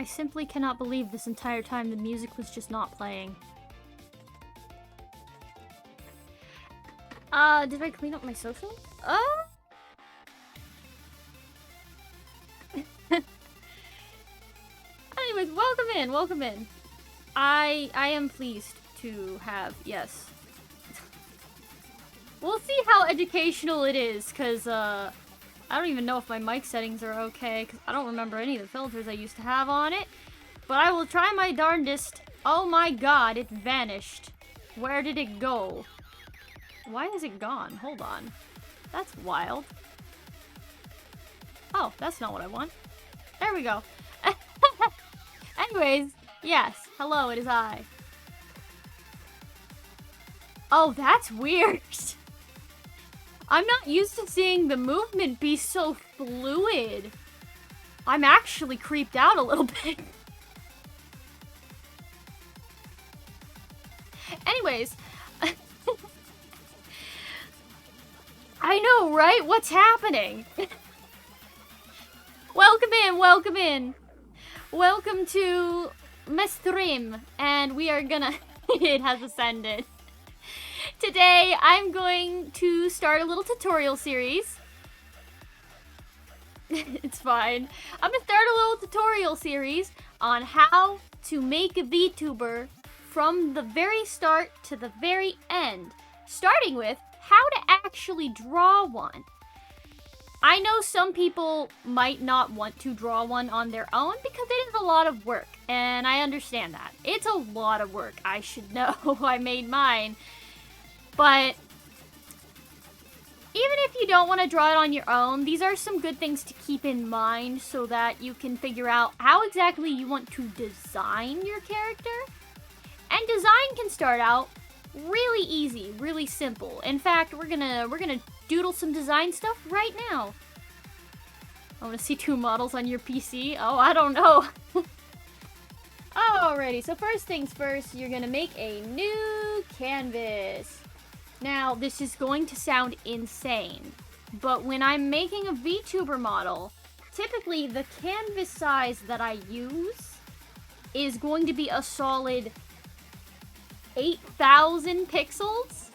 I simply cannot believe this entire time the music was just not playing. Did I clean up my social? Anyways, welcome in. I am pleased to have, yes. We'll see how educational it is, cause, I don't even know if my mic settings are okay, cause I don't remember any of the filters I used to have on it. But I will try my darndest. Oh my god, it vanished. Where did it go? Why is it gone? Hold on. That's wild. Oh, that's not what I want. There we go. Anyways, yes. Hello, it is I. Oh, that's weird. I'm not used to seeing the movement be so fluid. I'm actually creeped out a little bit. Anyways. I know, right? What's happening? Welcome in, welcome in. Welcome to my stream, and we are gonna... It has ascended. Today, I'm going to start a little tutorial series. It's fine. I'm gonna start a little tutorial series on how to make a VTuber from the very start to the very end, starting with how to actually draw one. I know some people might not want to draw one on their own because it is a lot of work, and I understand that. It's a lot of work, I should know. I made mine. But even if you don't want to draw it on your own, these are some good things to keep in mind so that you can figure out how exactly you want to design your character. And design can start out really easy, really simple. In fact, we're gonna doodle some design stuff right now. I want to see 2 models on your PC. Oh, I don't know. Alrighty, so first things first, you're gonna make a new canvas. Now, this is going to sound insane, but when I'm making a VTuber model, typically the canvas size that I use is going to be a solid 8,000 pixels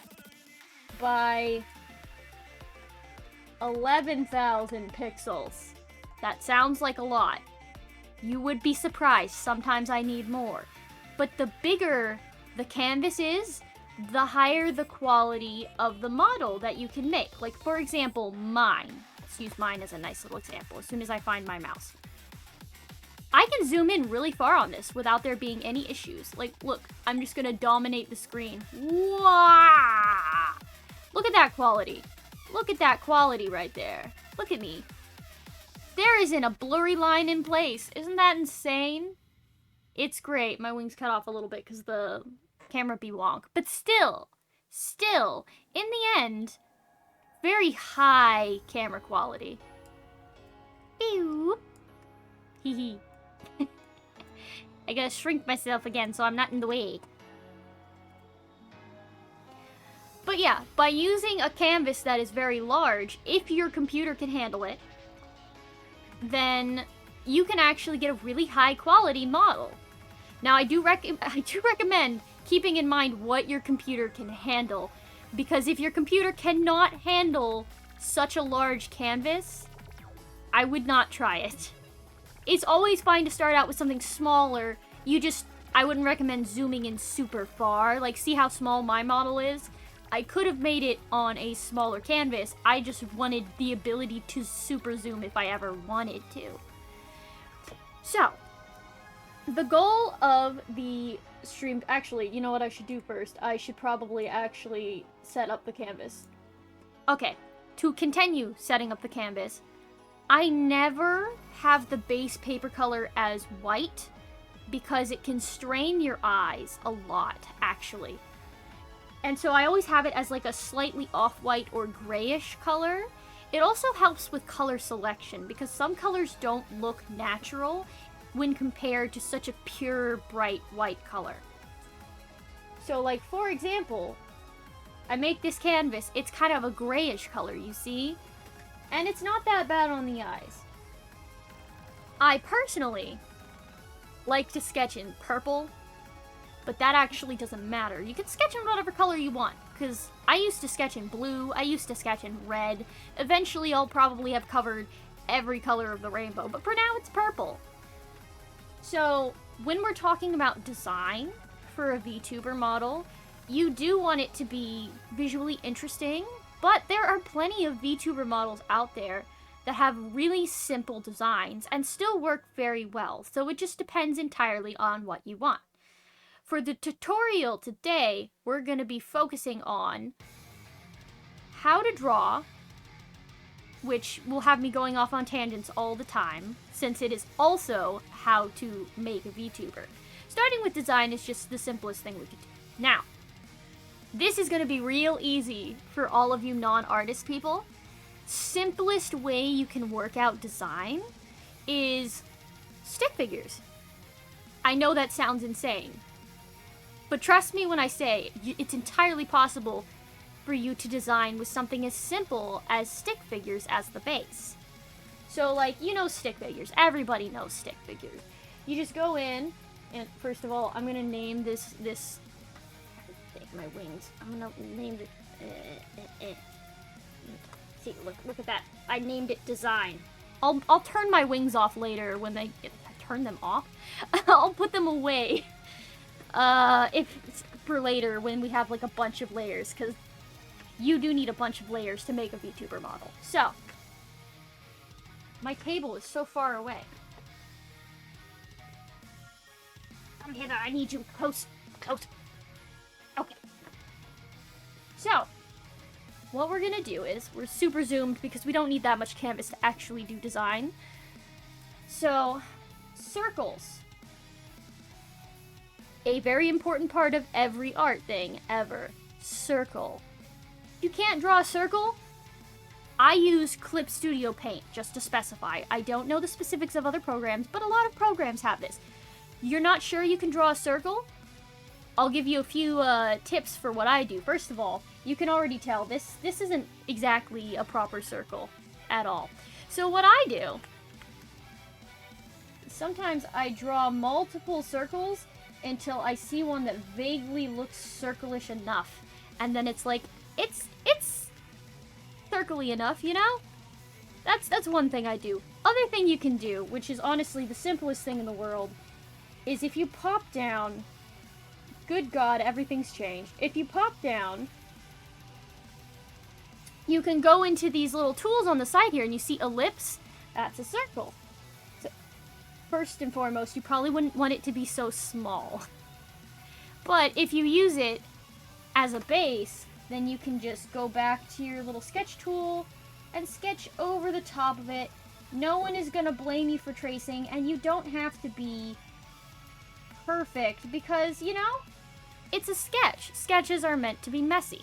by 11,000 pixels. That sounds like a lot. You would be surprised, sometimes I need more. But the bigger the canvas is, the higher the quality of the model that you can make. Like, for example, mine. Let's use mine as a nice little example as soon as I find my mouse. I can zoom in really far on this without there being any issues. Like, look, I'm just gonna dominate the screen. Wow! Look at that quality. Look at that quality right there. Look at me. There isn't a blurry line in place. Isn't that insane? It's great. My wings cut off a little bit because the camera be wonk. But still, in the end, very high camera quality. Ew. Hee hee. I gotta shrink myself again so I'm not in the way. But yeah, by using a canvas that is very large, if your computer can handle it, then you can actually get a really high quality model. Now I do recommend keeping in mind what your computer can handle, because if your computer cannot handle such a large canvas, I would not try it. It's always fine to start out with something smaller. I wouldn't recommend zooming in super far. Like, see how small my model is? I could have made it on a smaller canvas. I just wanted the ability to super zoom if I ever wanted to. So, the goal of the stream... Actually, you know what I should do first? I should probably actually set up the canvas. Okay, to continue setting up the canvas, I never have the base paper color as white because it can strain your eyes a lot, actually. And so I always have it as like a slightly off-white or grayish color. It also helps with color selection because some colors don't look natural when compared to such a pure, bright white color. So like, for example, I make this canvas, it's kind of a grayish color, you see? And it's not that bad on the eyes. I personally like to sketch in purple, but that actually doesn't matter. You can sketch in whatever color you want, because I used to sketch in blue, I used to sketch in red. Eventually I'll probably have covered every color of the rainbow, but for now it's purple. So when we're talking about design for a VTuber model, you do want it to be visually interesting, but there are plenty of VTuber models out there that have really simple designs and still work very well, so it just depends entirely on what you want. For the tutorial today, we're going to be focusing on how to draw, which will have me going off on tangents all the time, since it is also how to make a VTuber. Starting with design is just the simplest thing we could do. Now, this is going to be real easy for all of you non-artist people. Simplest way you can work out design is stick figures. I know that sounds insane, but trust me when I say it's entirely possible for you to design with something as simple as stick figures as the base. So, like, you know stick figures. Everybody knows stick figures. You just go in, and first of all, I'm gonna name this. Take my wings. I'm gonna name it. See, look at that. I named it design. I'll turn my wings off later when they turn them off. I'll put them away. If for later when we have like a bunch of layers, because you do need a bunch of layers to make a VTuber model. So, my table is so far away. Come hither, I need you close. Okay. So, what we're gonna do is, we're super zoomed because we don't need that much canvas to actually do design. So, circles. A very important part of every art thing ever. Circle. If you can't draw a circle, I use Clip Studio Paint, just to specify. I don't know the specifics of other programs, but a lot of programs have this. You're not sure you can draw a circle? I'll give you a few tips for what I do. First of all, you can already tell this isn't exactly a proper circle at all. So what I do, sometimes I draw multiple circles until I see one that vaguely looks circle-ish enough. And then it's like, it's circle-y enough, you know? That's one thing I do. Other thing you can do, which is honestly the simplest thing in the world, is if you pop down, good God, everything's changed. If you pop down, you can go into these little tools on the side here and you see ellipse, that's a circle. So, first and foremost, you probably wouldn't want it to be so small. But if you use it as a base, then you can just go back to your little sketch tool and sketch over the top of it. No one is gonna blame you for tracing, and you don't have to be perfect because, you know, it's a sketch. Sketches are meant to be messy.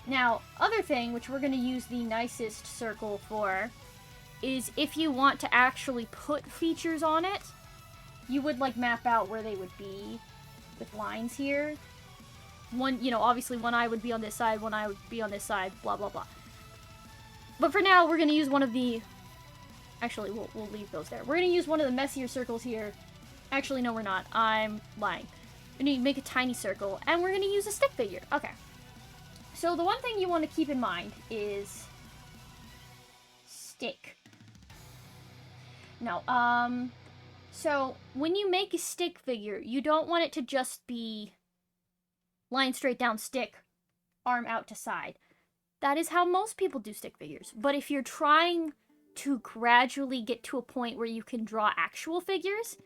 Now, other thing, which we're gonna use the nicest circle for, is if you want to actually put features on it, you would like map out where they would be with lines here. One, you know, obviously one eye would be on this side, one eye would be on this side, blah, blah, blah. But for now, we're going to use one of the... Actually, we'll leave those there. We're going to use one of the messier circles here. Actually, no, we're not. I'm lying. We're going to make a tiny circle, and we're going to use a stick figure. Okay. So the one thing you want to keep in mind is... stick. Now, so when you make a stick figure, you don't want it to just be line straight down stick, arm out to side. That is how most people do stick figures. But if you're trying to gradually get to a point where you can draw actual figures,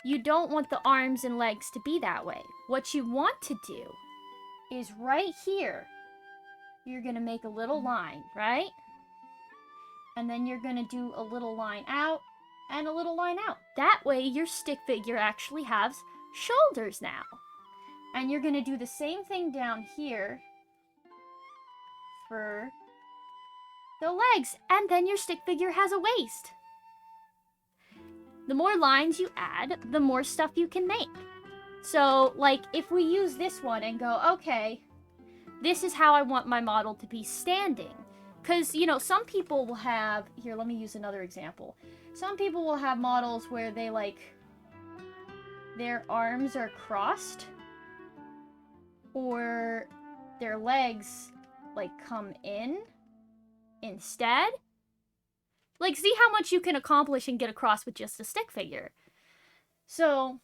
you don't want the arms and legs to be that way. What you want to do is right here, you're going to make a little line, right? And then you're going to do a little line out and a little line out. That way your stick figure actually has shoulders now. And you're going to do the same thing down here for the legs. And then your stick figure has a waist. The more lines you add, the more stuff you can make. So, like, if we use this one and go, okay, this is how I want my model to be standing. Because, you know, some people will have... Here, let me use another example. Some people will have models where they, like, their arms are crossed, or their legs, like, come in instead. Like, see how much you can accomplish and get across with just a stick figure. So,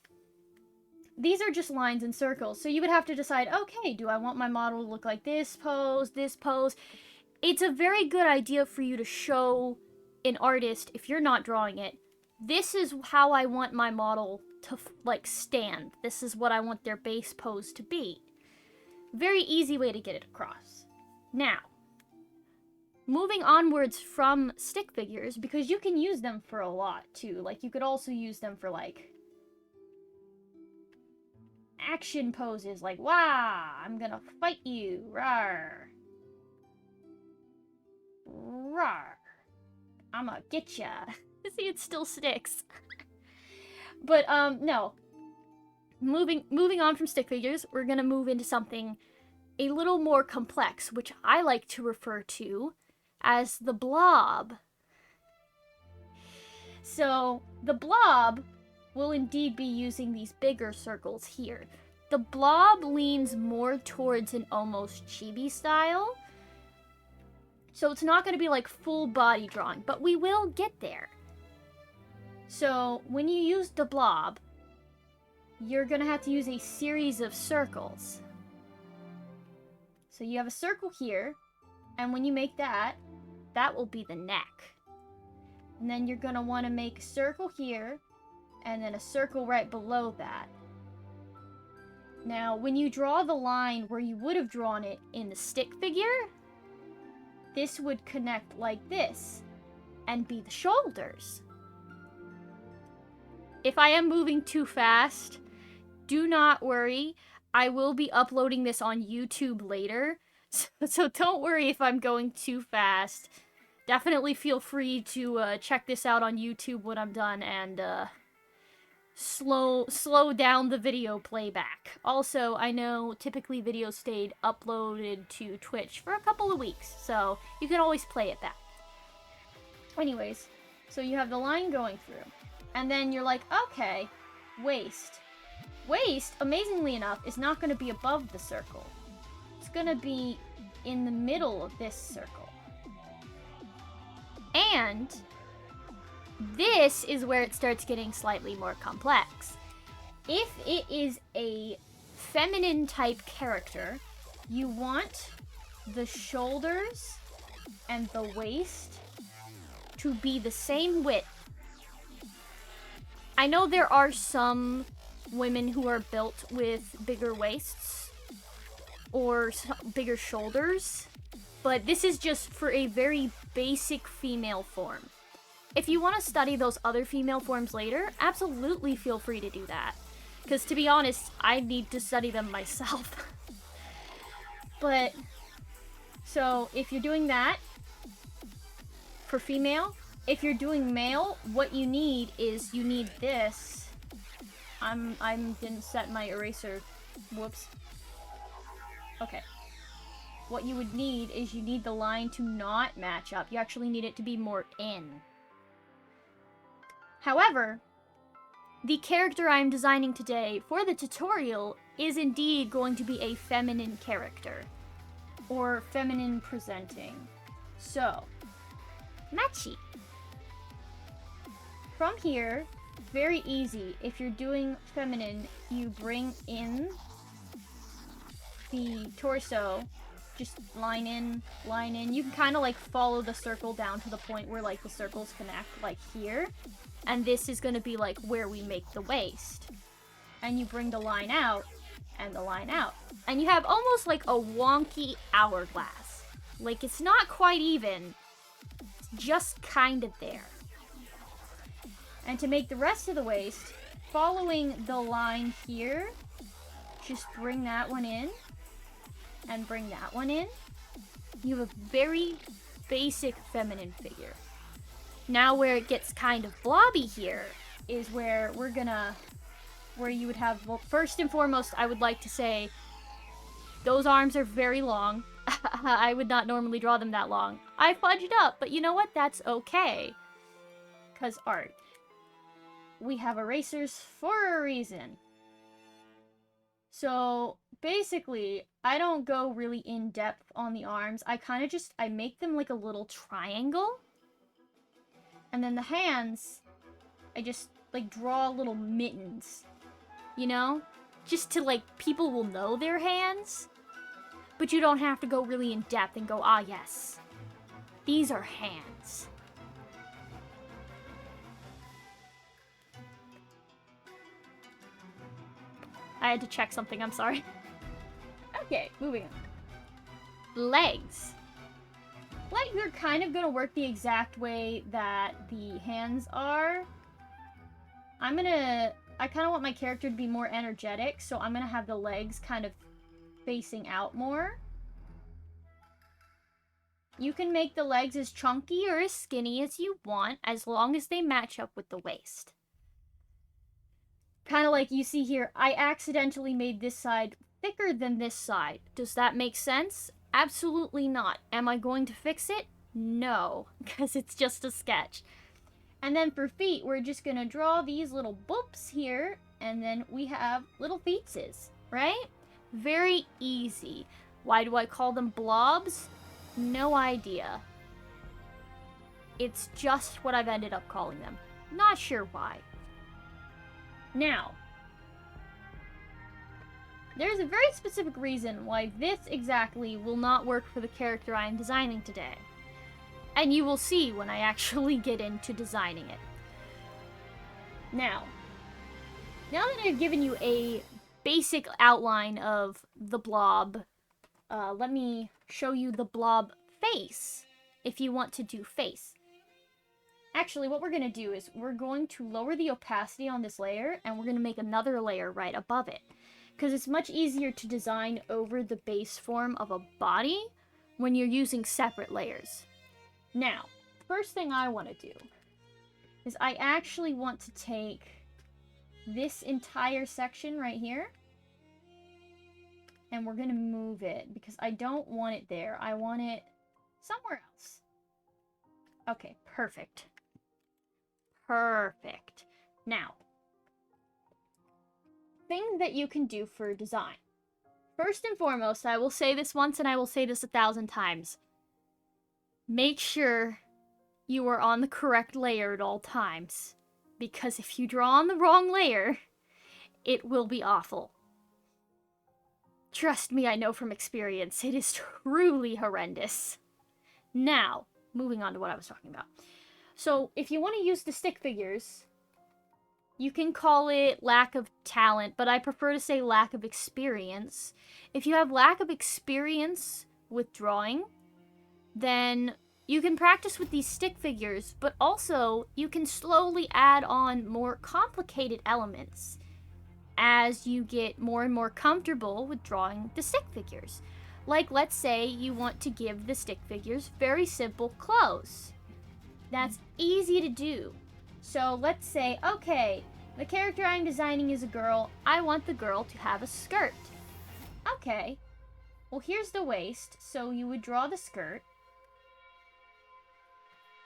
these are just lines and circles. So you would have to decide, okay, do I want my model to look like this pose, this pose? It's a very good idea for you to show an artist, if you're not drawing it, this is how I want my model to, like, stand. This is what I want their base pose to be. Very easy way to get it across. Now, moving onwards from stick figures, because you can use them for a lot, too. Like, you could also use them for, like, action poses, like, wah, I'm gonna fight you, rawr. Rawr. I'ma get ya. See, it still sticks. But, no. Moving on from stick figures, we're gonna move into something a little more complex, which I like to refer to as the blob. So, the blob will indeed be using these bigger circles here. The blob leans more towards an almost chibi style, so it's not going to be like full body drawing, but we will get there. So, when you use the blob, you're going to have to use a series of circles. So you have a circle here, and when you make that, that will be the neck. And then you're going to want to make a circle here, and then a circle right below that. Now, when you draw the line where you would have drawn it in the stick figure, this would connect like this, and be the shoulders. If I am moving too fast, do not worry. I will be uploading this on YouTube later, so don't worry if I'm going too fast. Definitely feel free to check this out on YouTube when I'm done and slow down the video playback. Also, I know typically videos stayed uploaded to Twitch for a couple of weeks, so you can always play it back. Anyways, so you have the line going through, and then you're like, okay, waist. Waist, amazingly enough, is not going to be above the circle. It's going to be in the middle of this circle. And this is where it starts getting slightly more complex. If it is a feminine type character, you want the shoulders and the waist to be the same width. I know there are some women who are built with bigger waists or bigger shoulders, but this is just for a very basic female form. If you want to study those other female forms later, absolutely feel free to do that. Because to be honest, I need to study them myself. But, so if you're doing that for female, if you're doing male, what you need is you need this. I didn't set my eraser. Whoops. Okay. What you would need is you need the line to not match up. You actually need it to be more in. However, the character I'm designing today for the tutorial is indeed going to be a feminine character. Or feminine presenting. So, matchy. From here, very easy. If you're doing feminine, you bring in the torso, just line in, line in. You can kind of like follow the circle down to the point where like the circles connect, like here. And this is going to be like where we make the waist. And you bring the line out, and the line out. And you have almost like a wonky hourglass. Like it's not quite even, it's just kind of there. And to make the rest of the waist, following the line here, just bring that one in, and bring that one in. You have a very basic feminine figure. Now where it gets kind of blobby here is where where you would have, well, first and foremost, I would like to say, those arms are very long. I would not normally draw them that long. I fudged up, but you know what? That's okay. 'Cause art. we have erasers for a reason. So, basically, I don't go really in depth on the arms. I kind of just, I make them like a little triangle. And then the hands, I just, like, draw little mittens. You know? Just to, like, people will know they're hands. But you don't have to go really in depth and go, ah, yes. These are hands. I had to check something, I'm sorry. Okay, moving on. Legs. Legs are kind of gonna work the exact way that the hands are. I kind of want my character to be more energetic, so I'm gonna have the legs kind of facing out more. You can make the legs as chunky or as skinny as you want, as long as they match up with the waist. Kind of like you see here, I accidentally made this side thicker than this side. Does that make sense? Absolutely not. Am I going to fix it? No, because it's just a sketch. And then for feet, we're just going to draw these little boops here, and then we have little feetses, right? Very easy. Why do I call them blobs? No idea. It's just what I've ended up calling them. Not sure why. Now, there's a very specific reason why this exactly will not work for the character I am designing today. And you will see when I actually get into designing it. Now that I've given you a basic outline of the blob, let me show you the blob face, if you want to do face. Actually, what we're going to do is we're going to lower the opacity on this layer, and we're going to make another layer right above it. Because it's much easier to design over the base form of a body when you're using separate layers. Now, first thing I want to do is I actually want to take this entire section right here, and we're going to move it because I don't want it there. I want it somewhere else. Okay, perfect. Perfect. Now, things that you can do for design. First and foremost, I will say this once and I will say this 1,000 times. Make sure you are on the correct layer at all times. Because if you draw on the wrong layer, it will be awful. Trust me, I know from experience, it is truly horrendous. Now, moving on to what I was talking about. So, if you want to use the stick figures, you can call it lack of talent, but I prefer to say lack of experience. If you have lack of experience with drawing, then you can practice with these stick figures, but also you can slowly add on more complicated elements as you get more and more comfortable with drawing the stick figures. Like, let's say you want to give the stick figures very simple clothes. That's easy to do. So let's say, okay, the character I'm designing is a girl. I want the girl to have a skirt. Okay, well, here's the waist. So you would draw the skirt.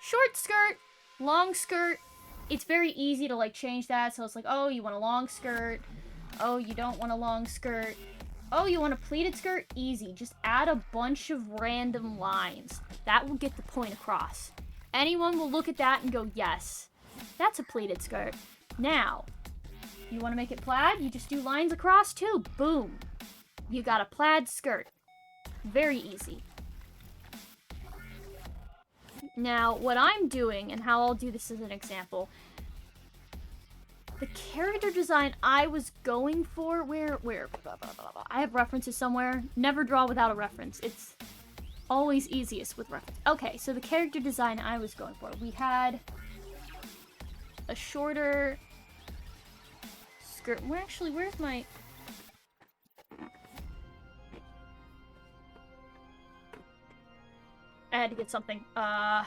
Short skirt, long skirt. It's very easy to, like, change that. So it's like, oh, you want a long skirt. Oh, you don't want a long skirt. Oh, you want a pleated skirt? Easy. Just add a bunch of random lines. That will get the point across. Anyone will look at that and go, yes, that's a pleated skirt. Now, you want to make it plaid? You just do lines across too. Boom. You got a plaid skirt. Very easy. Now, what I'm doing, and how I'll do this as an example, the character design I was going for, where, blah, blah, blah, blah. I have references somewhere. Never draw without a reference. It's always easiest with reference. Okay, so the character design I was going for, we had a shorter skirt. Where's my... I had to get something. Wow,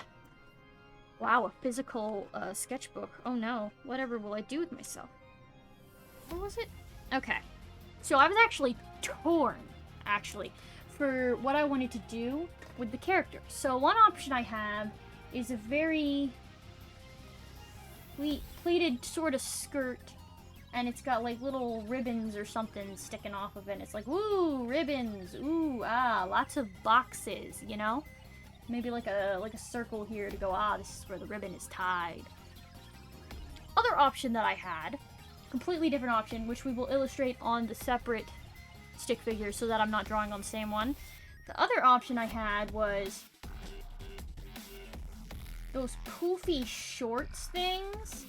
a physical sketchbook. Oh no, whatever will I do with myself? What was it? Okay, so I was actually torn, for what I wanted to do with the character. So one option I have is a very pleated sort of skirt, and it's got like little ribbons or something sticking off of it. And it's like, woo, ribbons, ooh, ah, lots of boxes, you know? Maybe like a circle here to go, ah, this is where the ribbon is tied. Other option that I had, completely different option, which we will illustrate on the separate stick figures so that I'm not drawing on the same one. The other option I had was those poofy shorts things.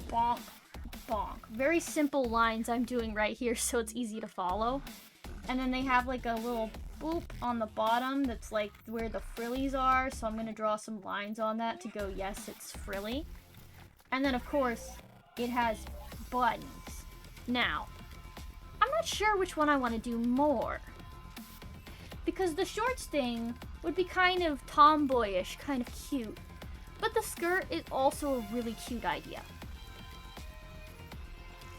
Bonk, bonk. Very simple lines I'm doing right here so it's easy to follow. And then they have like a little boop on the bottom that's like where the frillies are, so I'm gonna draw some lines on that to go, yes, it's frilly. And then of course, it has buttons. Now, I'm not sure which one I want to do more. Because the shorts thing would be kind of tomboyish, kind of cute. But the skirt is also a really cute idea.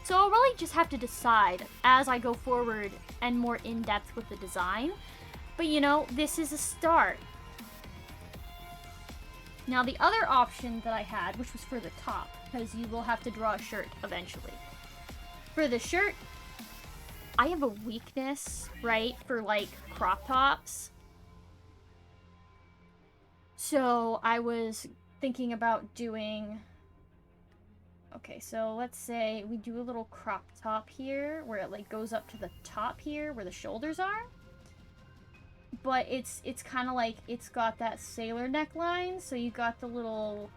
So I'll really just have to decide as I go forward and more in-depth with the design. But you know, this is a start. Now the other option that I had, which was for the top, because you will have to draw a shirt eventually. For the shirt, I have a weakness, right, for like crop tops. So I was thinking about doing... Okay, so let's say we do a little crop top here, where it like goes up to the top here, where the shoulders are. But it's kind of like, it's got that sailor neckline, so you got the little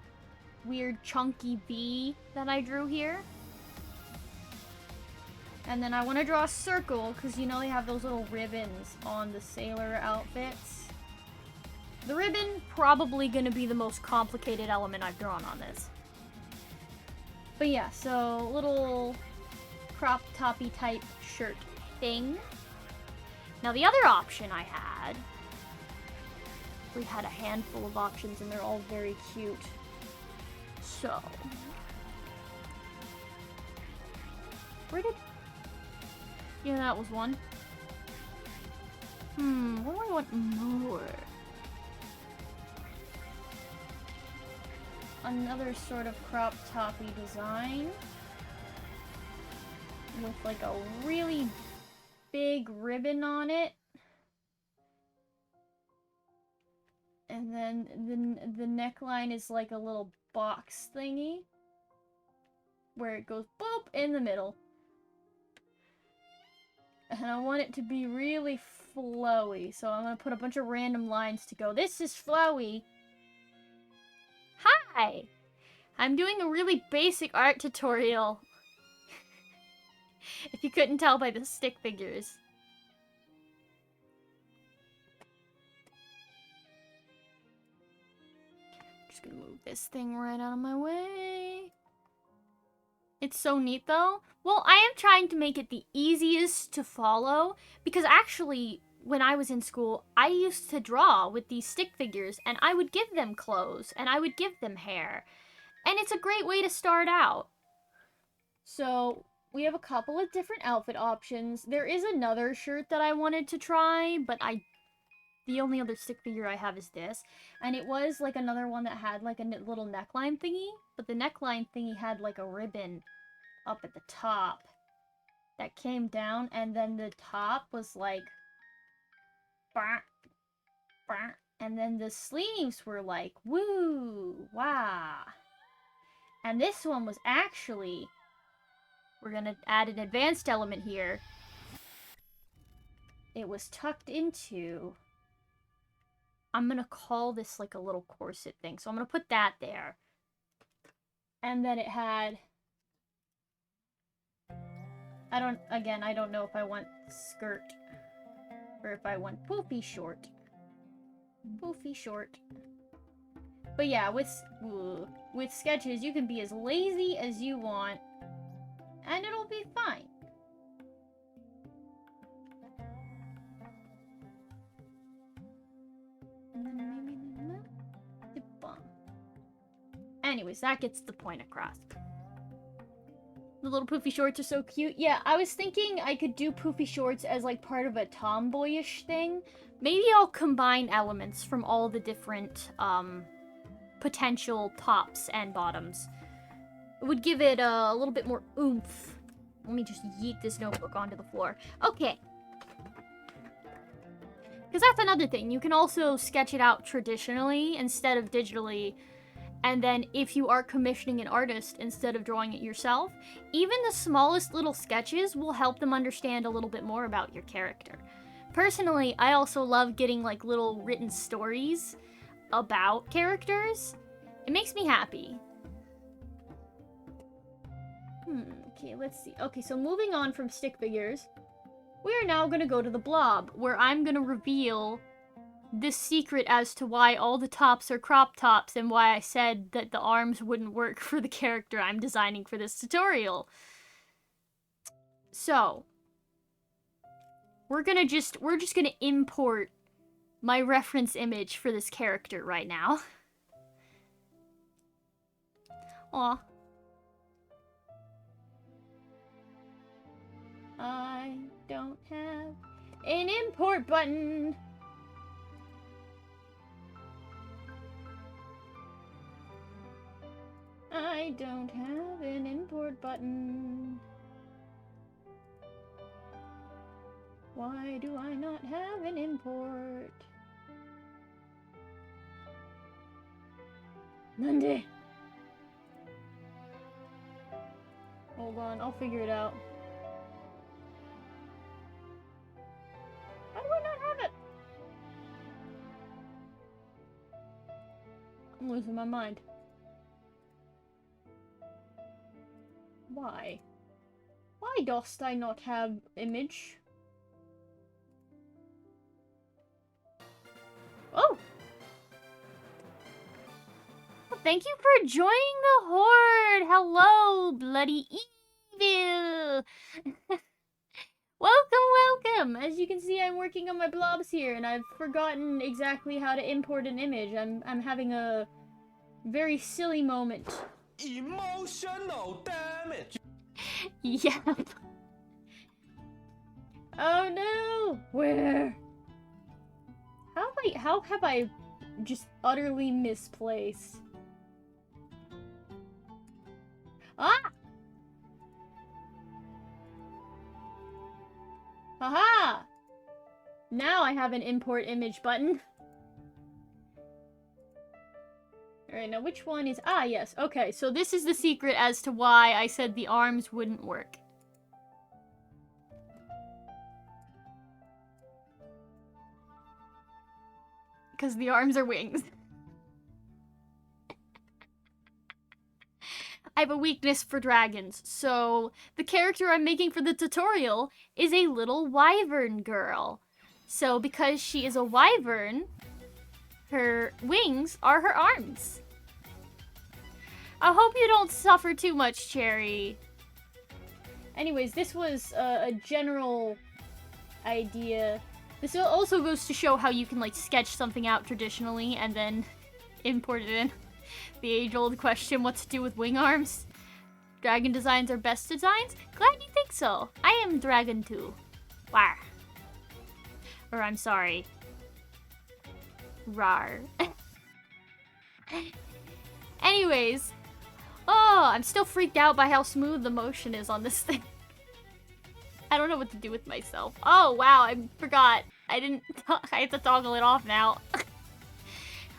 weird chunky V that I drew here. And then I want to draw a circle, because you know they have those little ribbons on the sailor outfits. The ribbon, probably going to be the most complicated element I've drawn on this. But yeah, so little crop toppy type shirt thing. Now the other option I had, we had a handful of options and they're all very cute. So, where did, yeah, that was one. What do I want more? Another sort of crop toppy design with like a really big ribbon on it, and then the neckline is like a little box thingy where it goes boop in the middle, and I want it to be really flowy, so I'm gonna put a bunch of random lines to go, this is flowy. Hi! I'm doing a really basic art tutorial. If you couldn't tell by the stick figures. Just gonna move this thing right out of my way. It's so neat though. Well, I am trying to make it the easiest to follow, because actually, when I was in school, I used to draw with these stick figures, and I would give them clothes, and I would give them hair. And it's a great way to start out. So, we have a couple of different outfit options. There is another shirt that I wanted to try, but the only other stick figure I have is this. And it was like another one that had like a little neckline thingy, but the neckline thingy had like a ribbon up at the top that came down, and then the top was like, and then the sleeves were like, woo, wah. And this one was actually, we're gonna add an advanced element here. It was tucked into, I'm gonna call this like a little corset thing. So I'm gonna put that there. And then it had, I don't know if I want skirt or if I want poofy short. Poofy short. But yeah, with sketches, you can be as lazy as you want, and it'll be fine. Anyways, that gets the point across. The little poofy shorts are so cute. Yeah, I was thinking I could do poofy shorts as like part of a tomboyish thing. Maybe I'll combine elements from all the different potential tops and bottoms. It would give it a little bit more oomph. Let me just yeet this notebook onto the floor. Okay. Because that's another thing. You can also sketch it out traditionally instead of digitally. And then if you are commissioning an artist instead of drawing it yourself, even the smallest little sketches will help them understand a little bit more about your character. Personally, I also love getting like little written stories about characters. It makes me happy. Okay, let's see. Okay, so moving on from stick figures, we are now gonna go to the blob, where I'm gonna reveal this secret as to why all the tops are crop tops and why I said that the arms wouldn't work for the character I'm designing for this tutorial. So, we're just gonna import my reference image for this character right now. Aw. I don't have an import button. I don't have an import button. Why do I not have an import? Monday. Hold on, I'll figure it out. Why do I not have it? I'm losing my mind. Why? Why dost I not have image? Oh! Well, thank you for joining the horde! Hello, bloody evil! Welcome! As you can see, I'm working on my blobs here, and I've forgotten exactly how to import an image. I'm having a very silly moment. Emotional damage! Yep. Oh no! Where? How have I just utterly misplaced? Ah! Haha! Now I have an import image button. Alright, now which one is... Ah, yes. Okay, so this is the secret as to why I said the arms wouldn't work. Because the arms are wings. I have a weakness for dragons, so the character I'm making for the tutorial is a little wyvern girl. So because she is a wyvern, her wings are her arms. I hope you don't suffer too much, Cherry. Anyways, this was a general idea. This also goes to show how you can, like, sketch something out traditionally and then import it in. The age-old question, what to do with wing arms? Dragon designs are best designs? Glad you think so. I am dragon too. War. Or I'm sorry. Rar. Anyways. Oh, I'm still freaked out by how smooth the motion is on this thing. I don't know what to do with myself. Oh, wow, I forgot. I have to toggle it off now.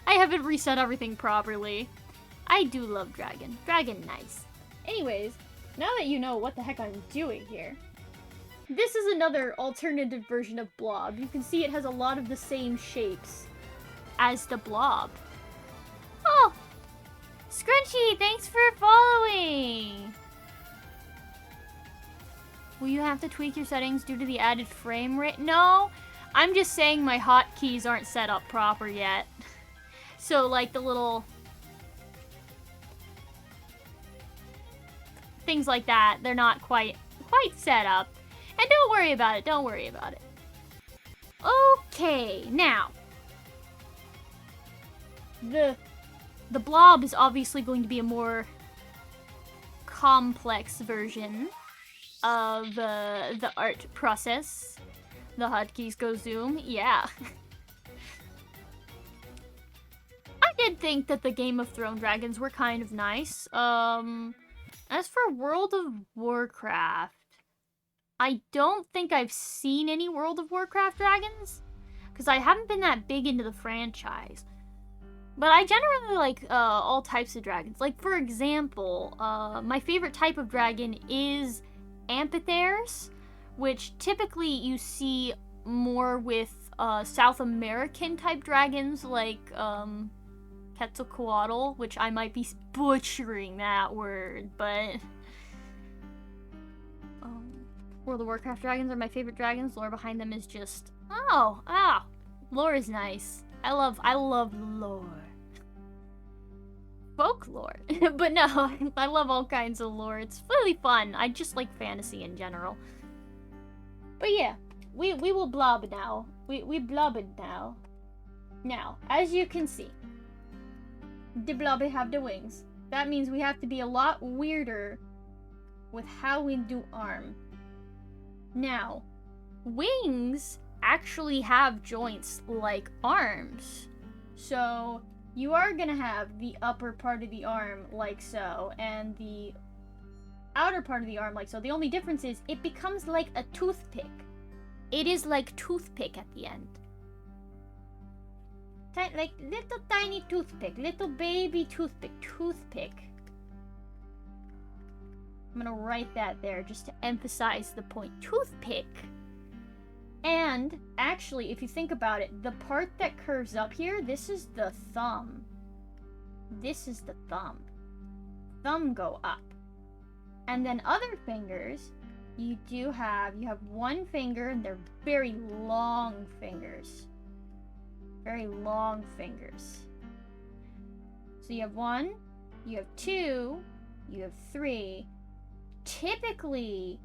I haven't reset everything properly. I do love Dragon. Dragon nice. Anyways, now that you know what the heck I'm doing here, this is another alternative version of Blob. You can see it has a lot of the same shapes as the Blob. Oh! Scrunchy, thanks for following! Will you have to tweak your settings due to the added frame rate? No, I'm just saying my hotkeys aren't set up proper yet. So, like, the little things like that, they're not quite set up. And don't worry about it, don't worry about it. Okay, now. The blob is obviously going to be a more complex version of the art process. The hotkeys go zoom, yeah. I'm did think that the Game of Thrones dragons were kind of nice. As for World of Warcraft, I don't think I've seen any World of Warcraft dragons, because I haven't been that big into the franchise. But I generally like all types of dragons. Like, for example, my favorite type of dragon is amphitheres, which typically you see more with South American type dragons, like Quetzalcoatl, which I might be butchering that word, but World of Warcraft dragons are my favorite dragons. Lore behind them is just lore is nice. I love lore. Folklore. But no, I love all kinds of lore. It's really fun. I just like fantasy in general. But yeah, we will blob now. We blobbed now. Now, as you can see, the blobby have the wings. That means we have to be a lot weirder with how we do arm. Now, wings actually have joints like arms. So you are gonna have the upper part of the arm like so, and the outer part of the arm like so. The only difference is it becomes like a toothpick. It is like toothpick at the end. Like little tiny toothpick, little baby toothpick. I'm gonna write that there just to emphasize the point. Toothpick. And actually, if you think about it, the part that curves up here, this is the thumb. This is the thumb. Thumb go up. And then other fingers, you have one finger, and they're very long fingers. Very long fingers. So you have 1, you have 2, you have 3. Typically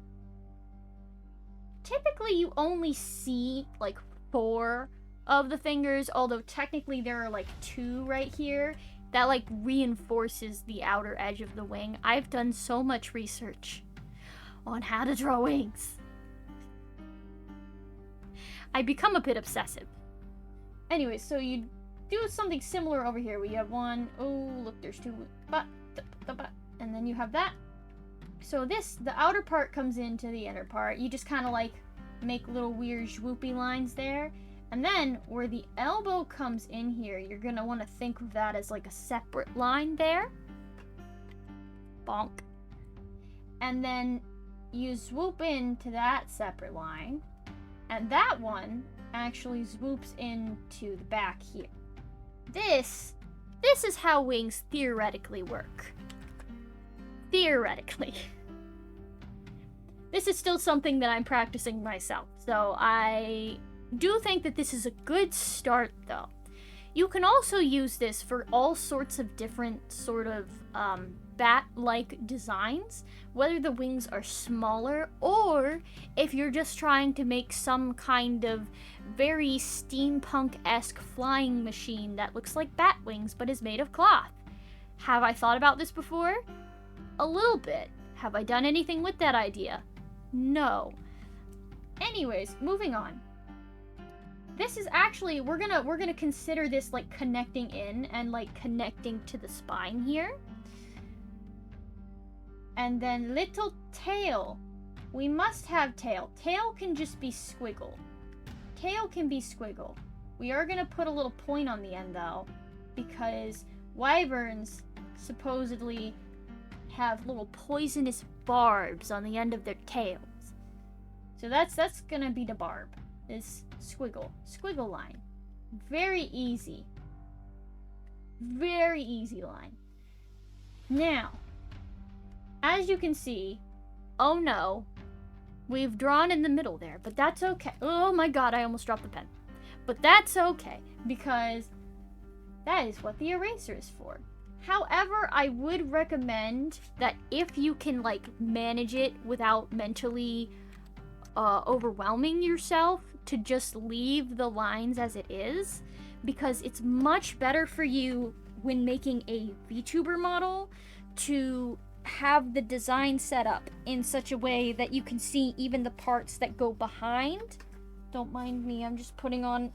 you only see like 4 of the fingers, although technically there are like 2 right here that like reinforces the outer edge of the wing. I've done so much research on how to draw wings. I become a bit obsessive. Anyway, so you do something similar over here. We have 1, oh look, there's 2, and then you have that. So the outer part comes into the inner part. You just kind of like make little weird swoopy lines there. And then where the elbow comes in here, you're going to want to think of that as like a separate line there. Bonk. And then you swoop into that separate line. And that one actually swoops into the back here. This is how wings theoretically work. Theoretically. This is still something that I'm practicing myself, so I do think that this is a good start, though. You can also use this for all sorts of different sort of bat-like designs, whether the wings are smaller or if you're just trying to make some kind of very steampunk-esque flying machine that looks like bat wings but is made of cloth. Have I thought about this before? A little bit. Have I done anything with that idea? No. Anyways, moving on. This is actually, we're gonna consider this like connecting in and like connecting to the spine here. And then little tail. We must have tail. Tail can just be squiggle. Tail can be squiggle. We are gonna put a little point on the end though, because wyverns supposedly have little poisonous barbs on the end of their tails. So that's gonna be the barb. This squiggle line. Very easy. Very easy line. Now, as you can see, oh no, we've drawn in the middle there, but that's okay. Oh my god, I almost dropped the pen. But that's okay, because that is what the eraser is for. However, I would recommend that if you can like manage it without mentally overwhelming yourself, to just leave the lines as it is, because it's much better for you when making a VTuber model to have the design set up in such a way that you can see even the parts that go behind. Don't mind me, I'm just putting on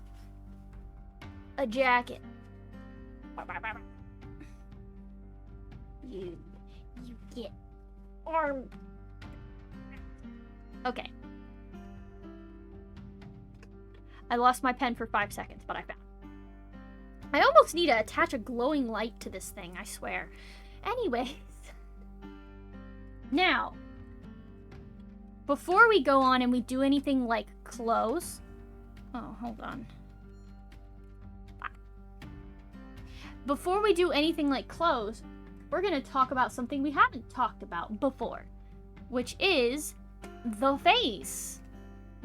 a jacket. You get arm. Okay. I lost my pen for 5 seconds, but I found it. I almost need to attach a glowing light to this thing, I swear. Anyways. Now, before we go on and we do anything like clothes... Oh, hold on. Before we do anything like clothes, we're going to talk about something we haven't talked about before, which is the face.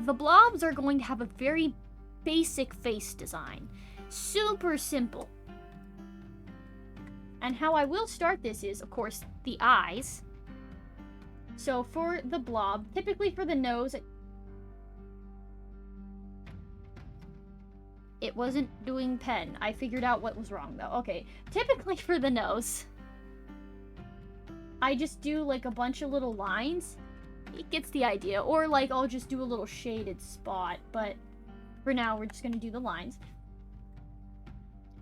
The blobs are going to have a very basic face design. Super simple. And how I will start this is, of course, the eyes. So for the blob, typically for the nose, it wasn't doing pen. I figured out what was wrong though. Okay, typically for the nose, I just do like a bunch of little lines. It gets the idea. Or like I'll just do a little shaded spot, but for now we're just gonna do the lines.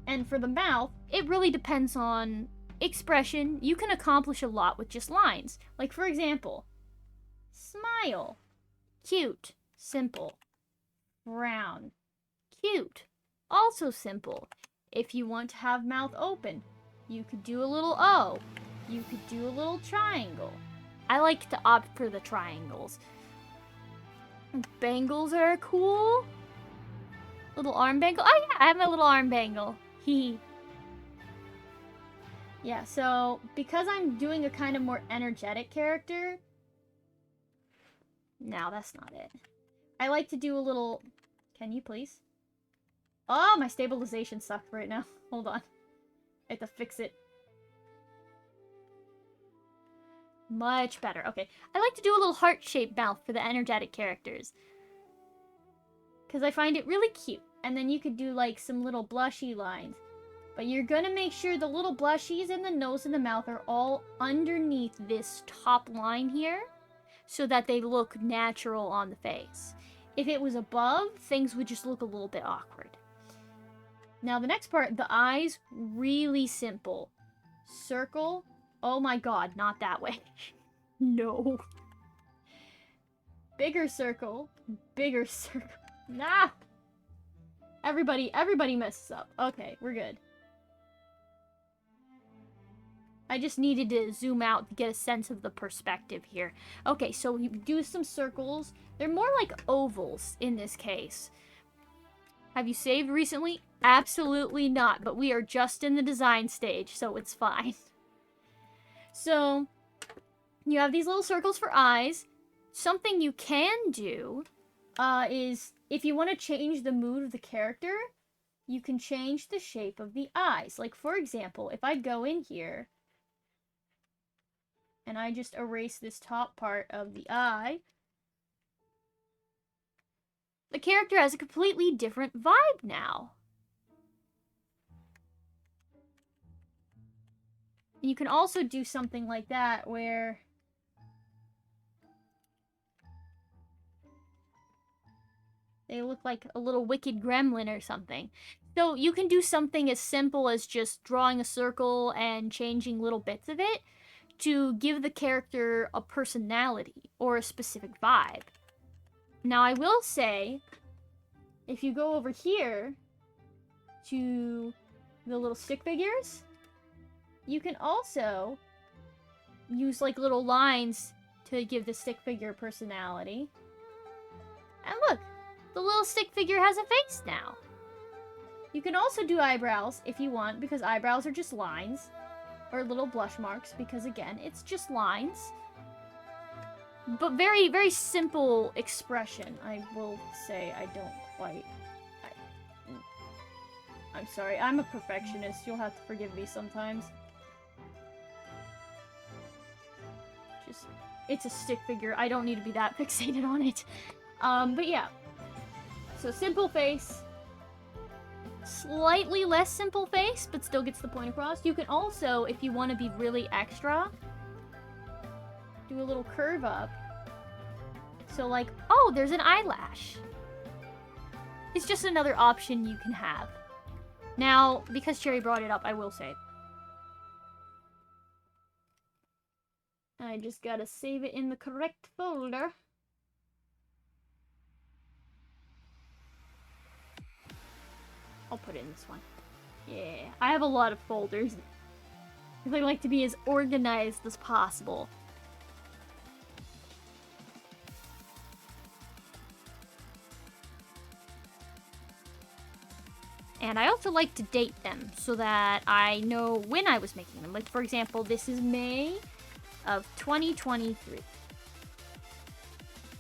And for the mouth, it really depends on expression. You can accomplish a lot with just lines. Like for example, smile, cute, simple. Frown, cute, also simple. If you want to have mouth open, you could do a little O. You could do a little triangle. I like to opt for the triangles. Bangles are cool. Little arm bangle. Oh yeah, I have my little arm bangle. Hee. Yeah, so because I'm doing a kind of more energetic character... No, that's not it. I like to do a little... Can you please? Oh, my stabilization sucks right now. Hold on. I have to fix it. Much better. Okay. I like to do a little heart-shaped mouth for the energetic characters. Because I find it really cute. And then you could do like some little blushy lines. But you're gonna make sure the little blushies and the nose and the mouth are all underneath this top line here. So that they look natural on the face. If it was above, things would just look a little bit awkward. Now the next part, the eyes, really simple. Circle. Oh my god, not that way. No. Bigger circle. Bigger circle. Nah! Everybody messes up. Okay, we're good. I just needed to zoom out to get a sense of the perspective here. Okay, so we do some circles. They're more like ovals in this case. Have you saved recently? Absolutely not, but we are just in the design stage, so it's fine. So, you have these little circles for eyes. Something you can do is, if you want to change the mood of the character, you can change the shape of the eyes. Like, for example, if I go in here, and I just erase this top part of the eye, the character has a completely different vibe now. You can also do something like that where they look like a little wicked gremlin or something. So you can do something as simple as just drawing a circle and changing little bits of it to give the character a personality or a specific vibe. Now I will say, if you go over here to the little stick figures, you can also use like little lines to give the stick figure personality. And look, the little stick figure has a face now. You can also do eyebrows if you want, because eyebrows are just lines. Or little blush marks, because again, it's just lines. But very, very simple expression. I will say I don't quite... I'm sorry, I'm a perfectionist. You'll have to forgive me sometimes. Just, it's a stick figure. I don't need to be that fixated on it. But yeah. So simple face. Slightly less simple face, but still gets the point across. You can also, if you want to be really extra, do a little curve up. So like, oh, there's an eyelash. It's just another option you can have. Now, because Cherry brought it up, I will say it. I just gotta save it in the correct folder. I'll put it in this one. Yeah, I have a lot of folders. I like to be as organized as possible. And I also like to date them so that I know when I was making them. Like, for example, this is May of 2023.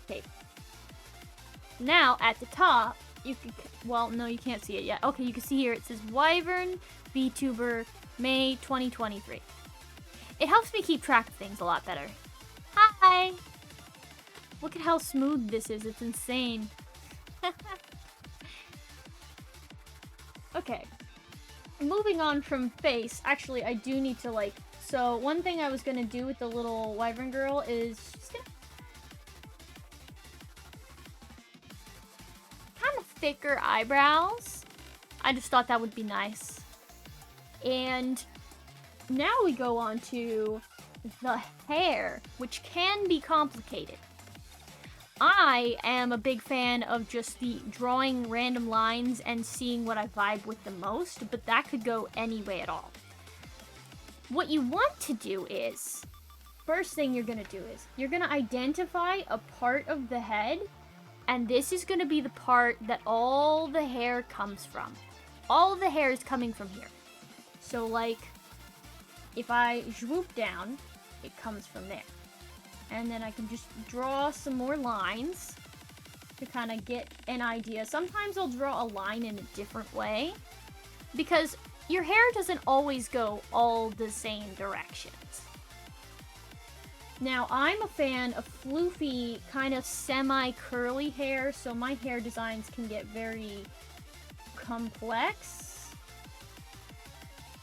Okay. Now, at the top, you can... Well, no, you can't see it yet. Okay, you can see here it says Wyvern Vtuber May 2023. It helps me keep track of things a lot better. Hi! Look at how smooth this is. It's insane. Okay. Moving on from face. Actually, I do need to, like... So, one thing I was gonna do with the little Wyvern girl is just gonna... kind of thicker eyebrows. I just thought that would be nice. And now we go on to the hair, which can be complicated. I am a big fan of just the drawing random lines and seeing what I vibe with the most, but that could go any way at all. What you want to do is, first thing you're going to do is, you're going to identify a part of the head, and this is going to be the part that all the hair comes from. All of the hair is coming from here. So, like, if I swoop down, it comes from there. And then I can just draw some more lines to kind of get an idea. Sometimes I'll draw a line in a different way because your hair doesn't always go all the same directions. Now, I'm a fan of floofy, kind of semi-curly hair, so my hair designs can get very complex.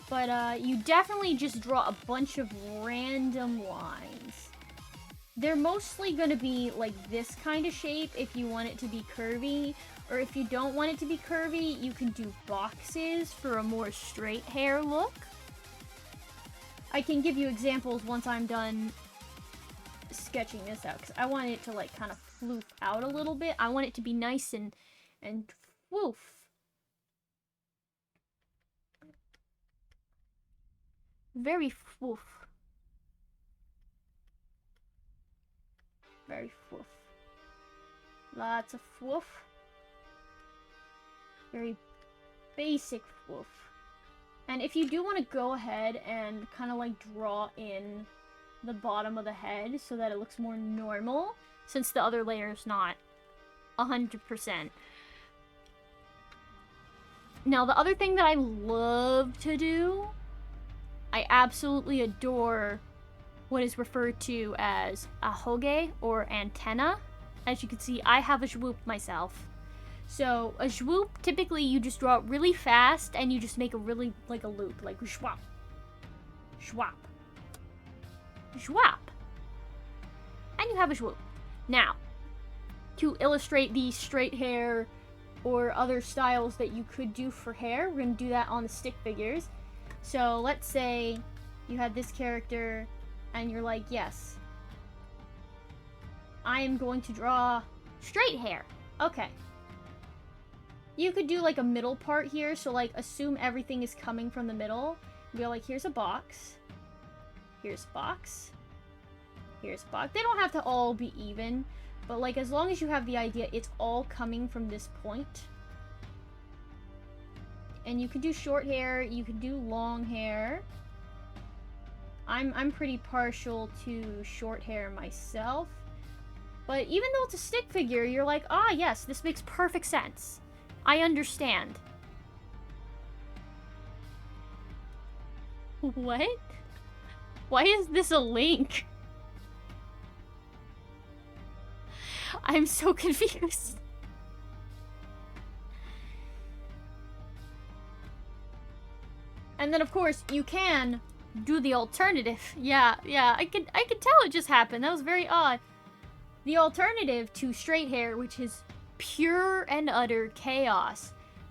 But you definitely just draw a bunch of random lines. They're mostly going to be like this kind of shape if you want it to be curvy. Or if you don't want it to be curvy, you can do boxes for a more straight hair look. I can give you examples once I'm done sketching this out. Because I want it to like kind of floof out a little bit. I want it to be nice and woof. Very woof. Very woof. Lots of woof. Very basic woof. And if you do want to go ahead and kind of like draw in the bottom of the head so that it looks more normal, since the other layer is not 100%. Now, the other thing that I love to do, I absolutely adore what is referred to as a hoge or antenna. As you can see, I have a swoop myself. So a swoop, typically you just draw it really fast and you just make a really, like a loop, like schwap, schwap, schwap. And you have a swoop. Now, to illustrate the straight hair or other styles that you could do for hair, we're going to do that on the stick figures. So let's say you had this character and you're like, yes, I am going to draw straight hair. Okay. You could do like a middle part here, so like assume everything is coming from the middle. Go like, here's a box. Here's a box. Here's a box. They don't have to all be even, but like as long as you have the idea it's all coming from this point. And you can do short hair, you can do long hair. I'm pretty partial to short hair myself. But even though it's a stick figure, you're like, ah, yes, this makes perfect sense. I understand. What? Why is this a link? I'm so confused. And then, of course, you can do the alternative. Yeah, I could tell it just happened. That was very odd. The alternative to straight hair, which is pure and utter chaos,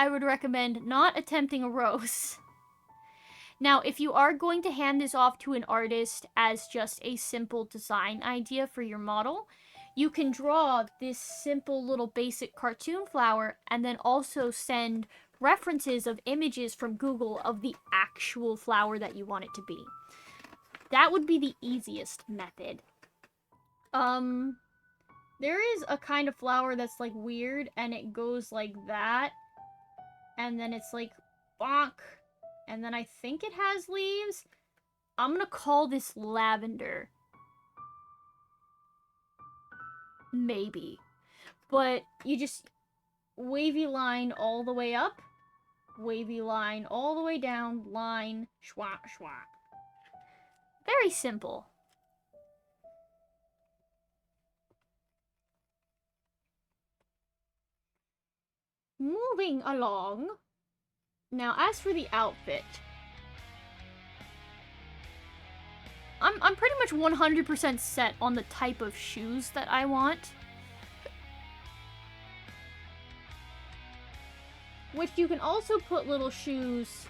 I would recommend not attempting a rose. Now, if you are going to hand this off to an artist as just a simple design idea for your model, you can draw this simple little basic cartoon flower and then also send references of images from Google of the actual flower that you want it to be. That would be the easiest method. There is a kind of flower that's like weird and it goes like that. And then it's like bonk. And then I think it has leaves. I'm gonna call this lavender. Maybe. But you just wavy line all the way up. Wavy line all the way down. Line. Schwa, schwa. Very simple. Moving along. Now, as for the outfit, I'm pretty much 100% set on the type of shoes that I want. Which you can also put little shoes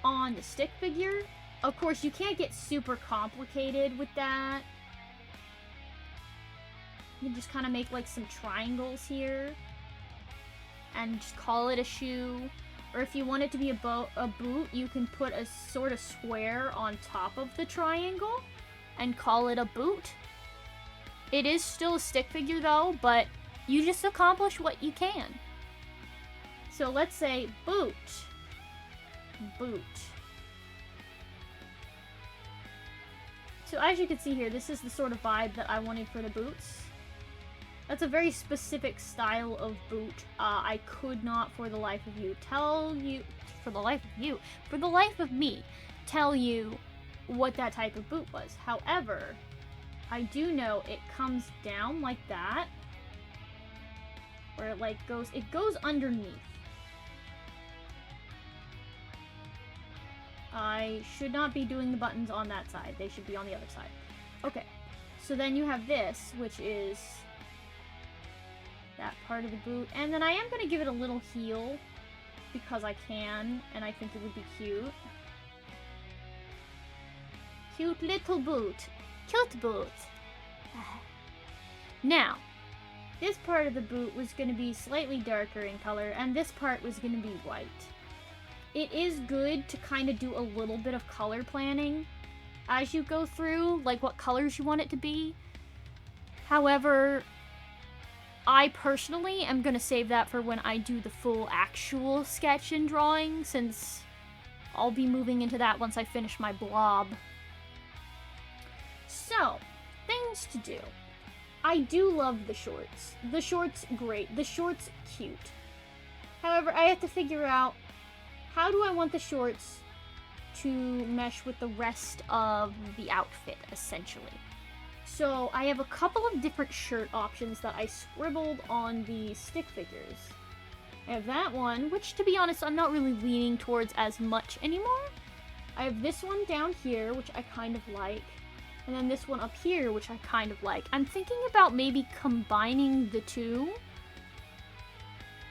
on the stick figure. Of course, you can't get super complicated with that. You can just kind of make like some triangles here. And just call it a shoe. Or if you want it to be a boot, you can put a sort of square on top of the triangle and call it a boot. It is still a stick figure though, but you just accomplish what you can. So let's say boot. Boot. So as you can see here, this is the sort of vibe that I wanted for the boots. That's a very specific style of boot. I could not for the life of me tell you what that type of boot was. However, I do know it comes down like that, where it like goes underneath. I should not be doing the buttons on that side. They should be on the other side. Okay, so then you have this, which is that part of the boot. And then I am going to give it a little heel because I can, and I think it would be cute. Cute little boot. Cute boot. Now, this part of the boot was going to be slightly darker in color, and this part was going to be white. It is good to kind of do a little bit of color planning as you go through, like what colors you want it to be. However, I personally am going to save that for when I do the full actual sketch and drawing, since I'll be moving into that once I finish my blob. So, things to do. I do love the shorts. The shorts, great. The shorts, cute. However, I have to figure out, how do I want the shorts to mesh with the rest of the outfit, essentially? So I have a couple of different shirt options that I scribbled on the stick figures. I have that one, which to be honest, I'm not really leaning towards as much anymore. I have this one down here, which I kind of like. And then this one up here, which I kind of like. I'm thinking about maybe combining the two.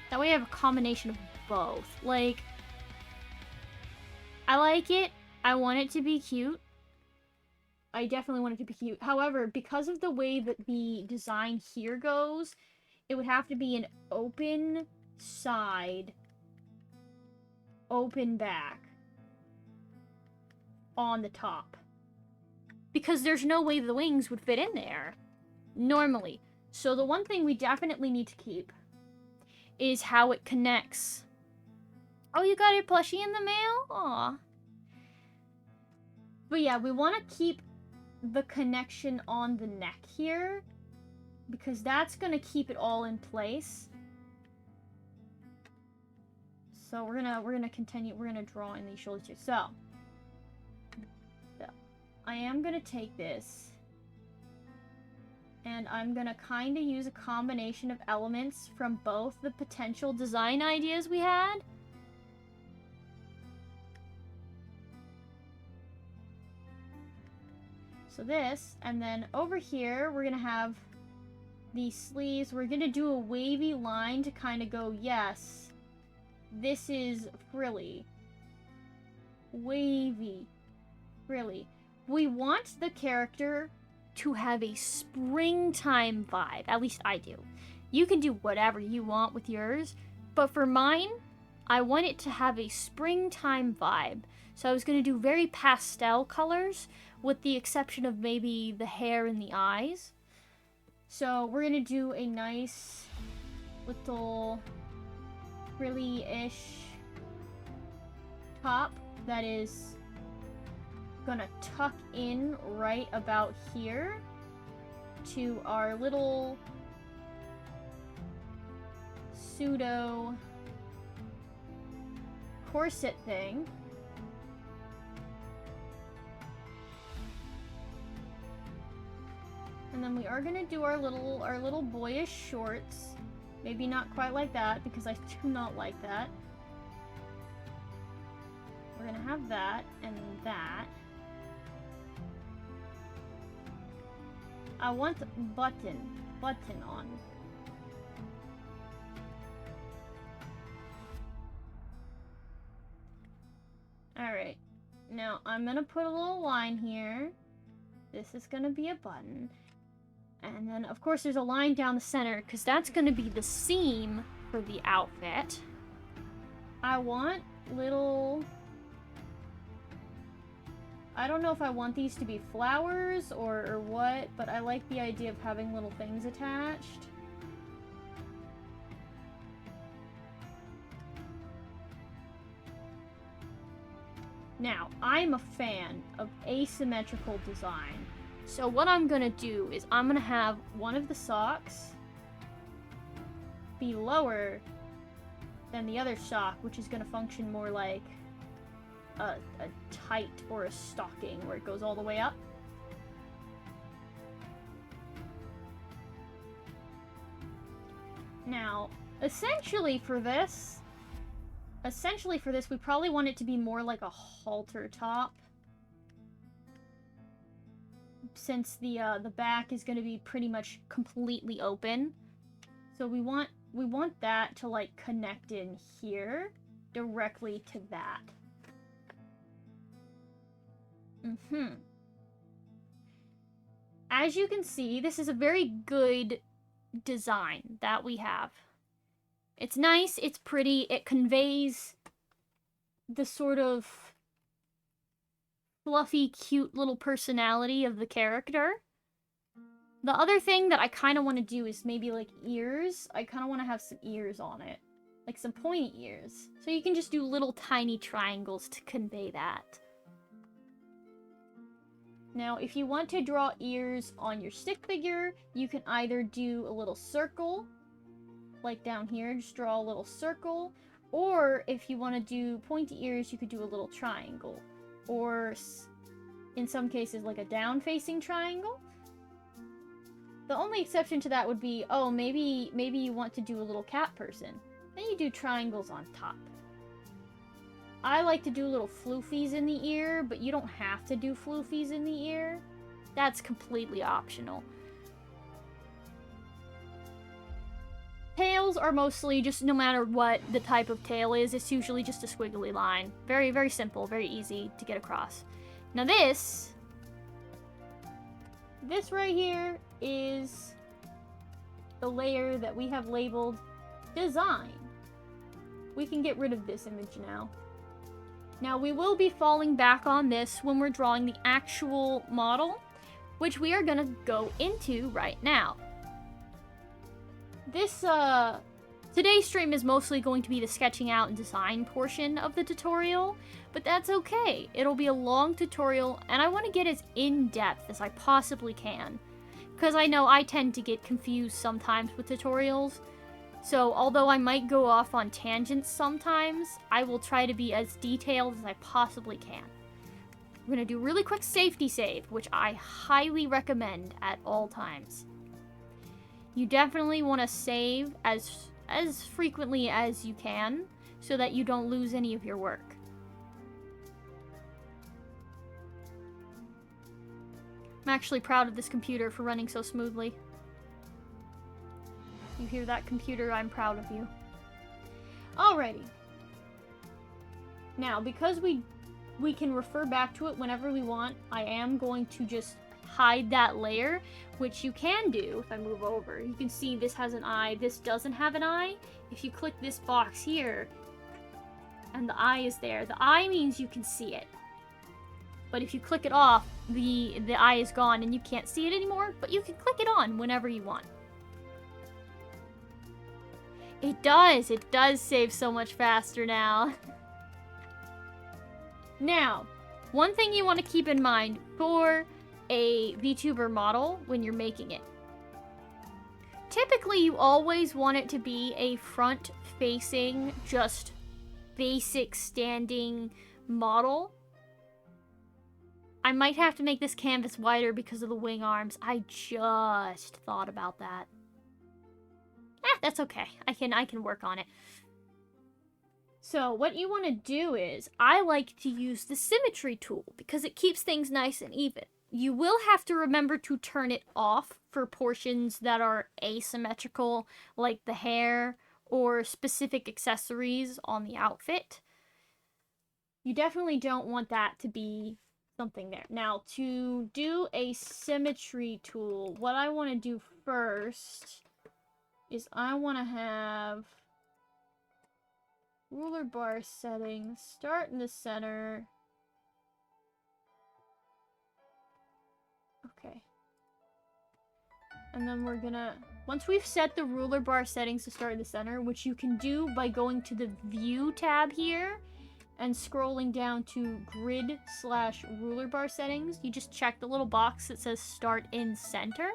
That way I have a combination of both. Like, I like it. I want it to be cute. I definitely want it to be cute. However, because of the way that the design here goes, it would have to be an open side, open back on the top. Because there's no way the wings would fit in there normally. So the one thing we definitely need to keep is how it connects. Oh, you got your plushie in the mail? Aw. But yeah, we want to keep the connection on the neck here, because that's going to keep it all in place. So we're gonna continue. We're gonna draw in these shoulders here. So I am gonna take this, and I'm gonna kind of use a combination of elements from both the potential design ideas we had. So this, and then over here, we're gonna have the sleeves. We're gonna do a wavy line to kind of go, yes, this is frilly. Wavy. Frilly. We want the character to have a springtime vibe. At least I do. You can do whatever you want with yours, but for mine, I want it to have a springtime vibe. So I was going to do very pastel colors, with the exception of maybe the hair and the eyes. So we're going to do a nice little frilly-ish top that is gonna tuck in right about here to our little pseudo corset thing. And then we are gonna do our little boyish shorts. Maybe not quite like that, because I do not like that. We're gonna have that and that. I want button on. Alright, now I'm gonna put a little line here. This is gonna be a button. And then, of course, there's a line down the center, because that's gonna be the seam for the outfit. I want little... I don't know if I want these to be flowers or what, but I like the idea of having little things attached. Now, I'm a fan of asymmetrical design. So what I'm gonna do is I'm gonna have one of the socks be lower than the other sock, which is gonna function more like a tight or a stocking where it goes all the way up. Now, essentially for this, we probably want it to be more like a halter top, since the back is going to be pretty much completely open. So we want that to like connect in here directly to that. As you can see, this is a very good design that we have. It's nice, it's pretty, it conveys the sort of fluffy, cute little personality of the character. The other thing that I kind of want to do is maybe like ears. I kind of want to have some ears on it. Like some pointy ears. So you can just do little tiny triangles to convey that. Now, if you want to draw ears on your stick figure, you can either do a little circle, like down here, just draw a little circle, or if you want to do pointy ears, you could do a little triangle, or in some cases, like a down-facing triangle. The only exception to that would be, oh, maybe you want to do a little cat person. Then you do triangles on top. I like to do little floofies in the ear, but you don't have to do floofies in the ear. That's completely optional. Tails are mostly just, no matter what the type of tail is, it's usually just a squiggly line. Very, very simple, very easy to get across. Now this right here is the layer that we have labeled design. We can get rid of this image now. Now, we will be falling back on this when we're drawing the actual model, which we are going to go into right now. This, today's stream is mostly going to be the sketching out and design portion of the tutorial, but that's okay. It'll be a long tutorial, and I want to get as in-depth as I possibly can, because I know I tend to get confused sometimes with tutorials. So, although I might go off on tangents sometimes, I will try to be as detailed as I possibly can. I'm going to do a really quick safety save, which I highly recommend at all times. You definitely want to save as frequently as you can, so that you don't lose any of your work. I'm actually proud of this computer for running so smoothly. You hear that, computer? I'm proud of you. Alrighty. Now, because we can refer back to it whenever we want, I am going to just hide that layer, which you can do if I move over. You can see this has an eye, this doesn't have an eye. If you click this box here, and the eye is there, the eye means you can see it. But if you click it off, the eye is gone and you can't see it anymore, but you can click it on whenever you want. It does save so much faster now. Now, one thing you want to keep in mind for a VTuber model when you're making it. Typically, you always want it to be a front-facing, just basic standing model. I might have to make this canvas wider because of the wing arms. I just thought about that. That's okay. I can work on it. So what you want to do is, I like to use the symmetry tool because it keeps things nice and even. You will have to remember to turn it off for portions that are asymmetrical, like the hair or specific accessories on the outfit. You definitely don't want that to be something there. Now, to do a symmetry tool, what I want to do first is I want to have ruler bar settings, start in the center. Okay. And then we're gonna, once we've set the ruler bar settings to start in the center, which you can do by going to the View tab here and scrolling down to Grid/ruler bar settings, you just check the little box that says Start in Center.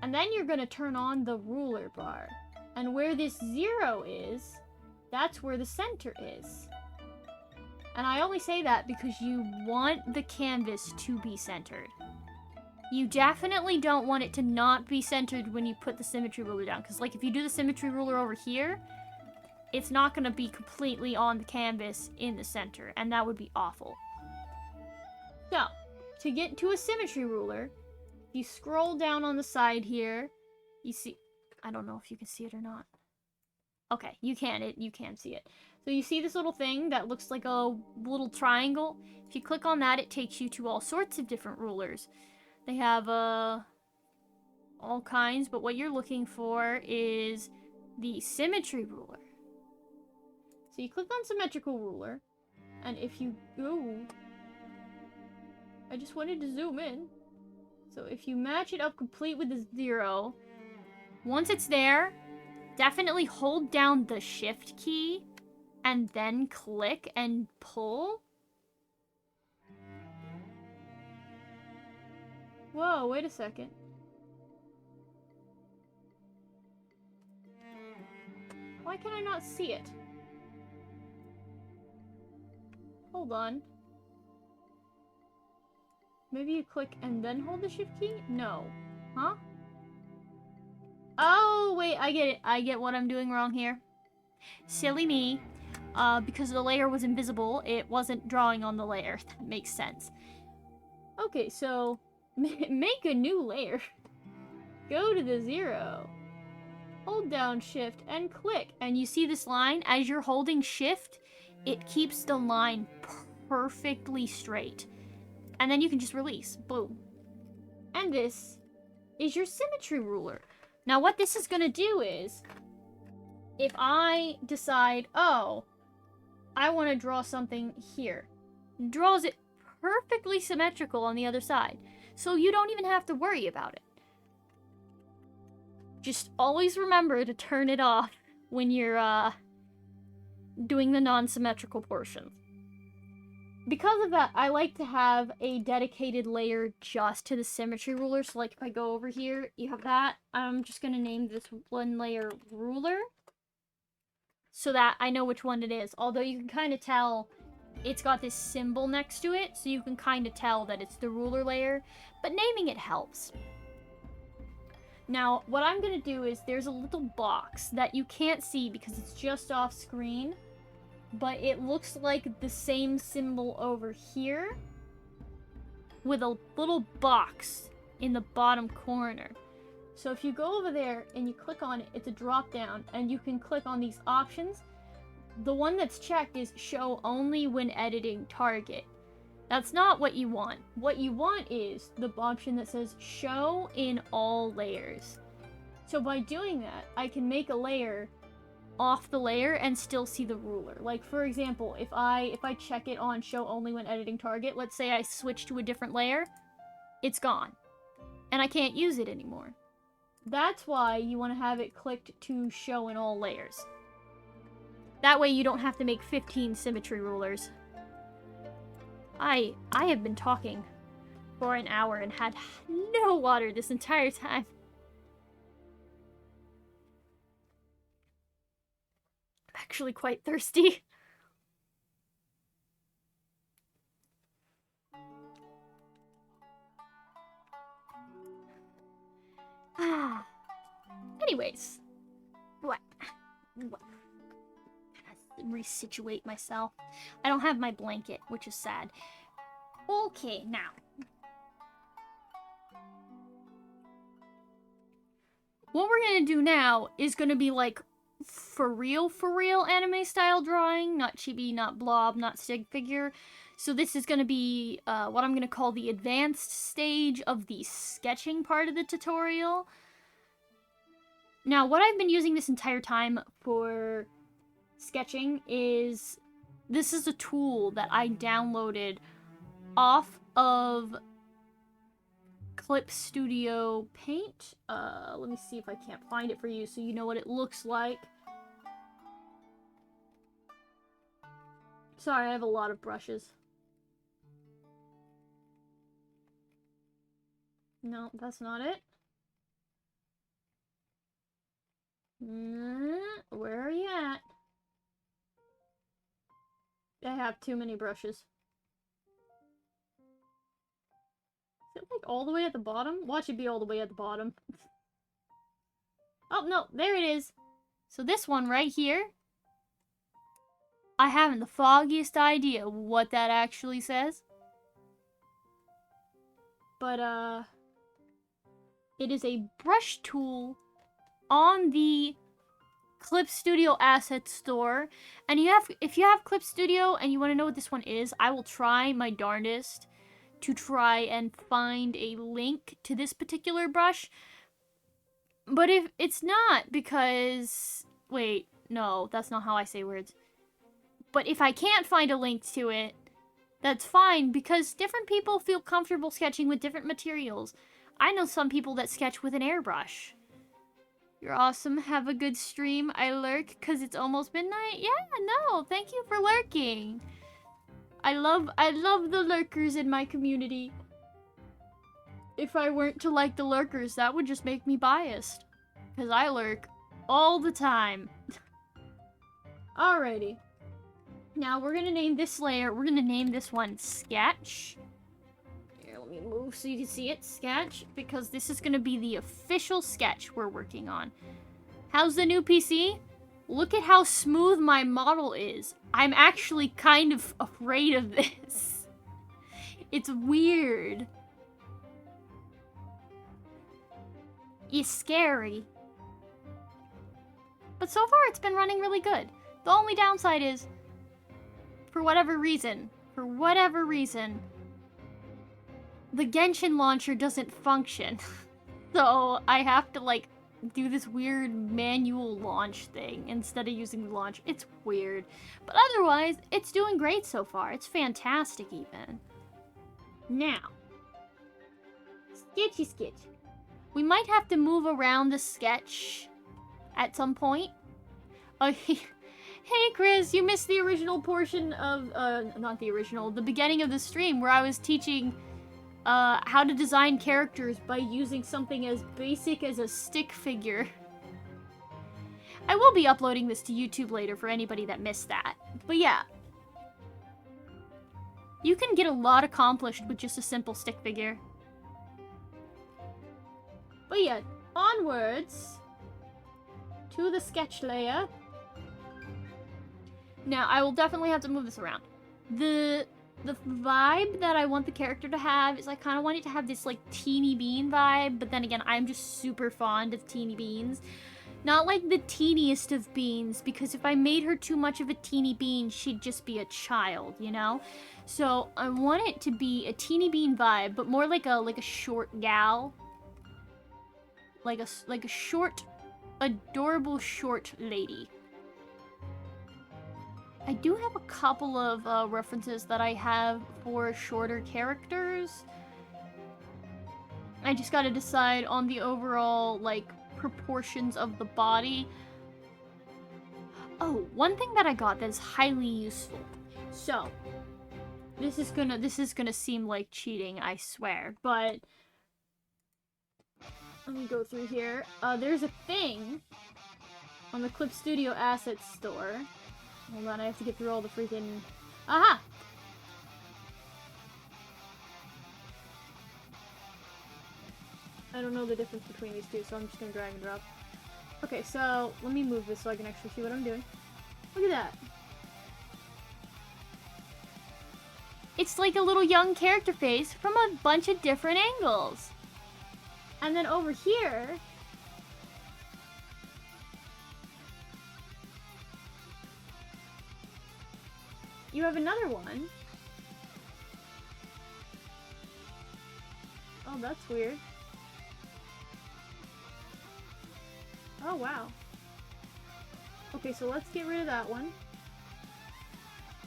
And then you're gonna turn on the ruler bar. And where this 0 is, that's where the center is. And I only say that because you want the canvas to be centered. You definitely don't want it to not be centered when you put the symmetry ruler down. Because, like, if you do the symmetry ruler over here, it's not going to be completely on the canvas in the center. And that would be awful. So, to get to a symmetry ruler, you scroll down on the side here. You see... I don't know if you can see it or not. Okay, you can see it. So you see this little thing that looks like a little triangle? If you click on that, it takes you to all sorts of different rulers. They have all kinds, but what you're looking for is the symmetry ruler. So you click on symmetrical ruler, and if you go... I just wanted to zoom in. So if you match it up complete with the 0, once it's there, definitely hold down the shift key and then click and pull. Whoa, wait a second. Why can I not see it? Hold on. Maybe you click and then hold the shift key? No. Huh? Oh, wait, I get it. I get what I'm doing wrong here. Silly me. Because the layer was invisible, it wasn't drawing on the layer. That makes sense. Okay, so make a new layer. Go to the 0. Hold down shift and click. And you see this line? As you're holding shift, it keeps the line perfectly straight. And then you can just release. Boom. And this is your symmetry ruler. Now what this is going to do is, if I decide, oh, I want to draw something here, it draws it perfectly symmetrical on the other side. So you don't even have to worry about it. Just always remember to turn it off when you're doing the non-symmetrical portions. Because of that, I like to have a dedicated layer just to the symmetry ruler. So like if I go over here, you have that. I'm just going to name this one layer ruler, so that I know which one it is. Although you can kind of tell it's got this symbol next to it, so you can kind of tell that it's the ruler layer, but naming it helps. Now, what I'm going to do is there's a little box that you can't see because it's just off screen, but it looks like the same symbol over here with a little box in the bottom corner. So if you go over there and you click on it, it's a drop down, and you can click on these options. the one that's checked is show only when editing target. That's not what you want. What you want is the option that says show in all layers. So by doing that, I can make a layer off the layer and still see the ruler. Like, for example, if I check it on show only when editing target, let's say I switch to a different layer, it's gone. And I can't use it anymore. That's why you want to have it clicked to show in all layers. That way you don't have to make 15 symmetry rulers. I have been talking for an hour and had no water this entire time. I'm actually quite thirsty. Anyways. What? Resituate myself. I don't have my blanket, which is sad. Okay, now. What we're gonna do now is gonna be like for real anime style drawing, not chibi, not blob, not stick figure. So this is gonna be what I'm gonna call the advanced stage of the sketching part of the tutorial. Now, what I've been using this entire time for sketching is, this is a tool that I downloaded off of Clip Studio Paint. Let me see if I can't find it for you so you know what it looks like. Sorry, I have a lot of brushes. No, that's not it. Where are you at? I have too many brushes. Is it like all the way at the bottom? Watch it be all the way at the bottom. Oh, no, there it is. So this one right here, I haven't the foggiest idea what that actually says. But, it is a brush tool on the Clip Studio Asset Store. And if you have Clip Studio and you want to know what this one is, I will try my darndest to try and find a link to this particular brush. But if it's not, because... Wait, no, that's not how I say words. But if I can't find a link to it, that's fine, because different people feel comfortable sketching with different materials. I know some people that sketch with an airbrush. You're awesome. Have a good stream. I lurk because it's almost midnight. Yeah, no, thank you for lurking. I love the lurkers in my community. If I weren't to like the lurkers, that would just make me biased. Because I lurk all the time. Alrighty. Now we're gonna name this layer, we're gonna name this one Sketch. Here, let me move so you can see it. Sketch, because this is gonna be the official sketch we're working on. How's the new PC? Look at how smooth my model is. I'm actually kind of afraid of this. It's weird. It's scary. But so far it's been running really good. The only downside is, for whatever reason, the Genshin launcher doesn't function. So I have to, like, do this weird manual launch thing instead of using the launch. It's weird. But otherwise, it's doing great so far. It's fantastic, even. Now. Sketchy sketch. We might have to move around the sketch at some point. Hey Chris, you missed the original portion of, not the original, the beginning of the stream where I was teaching how to design characters by using something as basic as a stick figure. I will be uploading this to YouTube later for anybody that missed that. But yeah. You can get a lot accomplished with just a simple stick figure. But yeah, onwards to the sketch layer. Now, I will definitely have to move this around. The vibe that I want the character to have is I kind of want it to have this, like, teeny bean vibe, but then again, I'm just super fond of teeny beans. Not like the teeniest of beans, because if I made her too much of a teeny bean, she'd just be a child, you know? So I want it to be a teeny bean vibe, but more like a short gal. Like a short, adorable short lady. I do have a couple of references that I have for shorter characters. I just gotta decide on the overall, like, proportions of the body. Oh, one thing that I got that is highly useful. So, this is gonna seem like cheating, I swear, but let me go through here. There's a thing on the Clip Studio Assets store. Hold on, I have to get through all the freaking... Aha! I don't know the difference between these two, so I'm just gonna drag and drop. Okay, so let me move this so I can actually see what I'm doing. Look at that. It's like a little young character face from a bunch of different angles. And then over here... you have another one. Oh, that's weird. Oh, wow. Okay, so let's get rid of that one.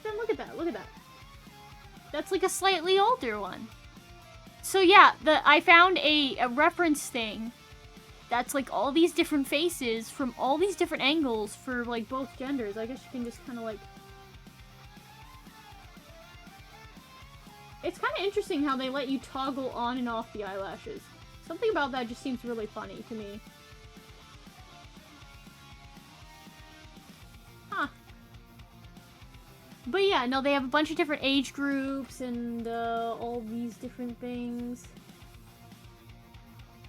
Then look at that, look at that. That's like a slightly older one. So yeah, I found a reference thing that's like all these different faces from all these different angles for like both genders. I guess you can just kind of like... It's kind of interesting how they let you toggle on and off the eyelashes. Something about that just seems really funny to me. Huh. But yeah, no, they have a bunch of different age groups and all these different things.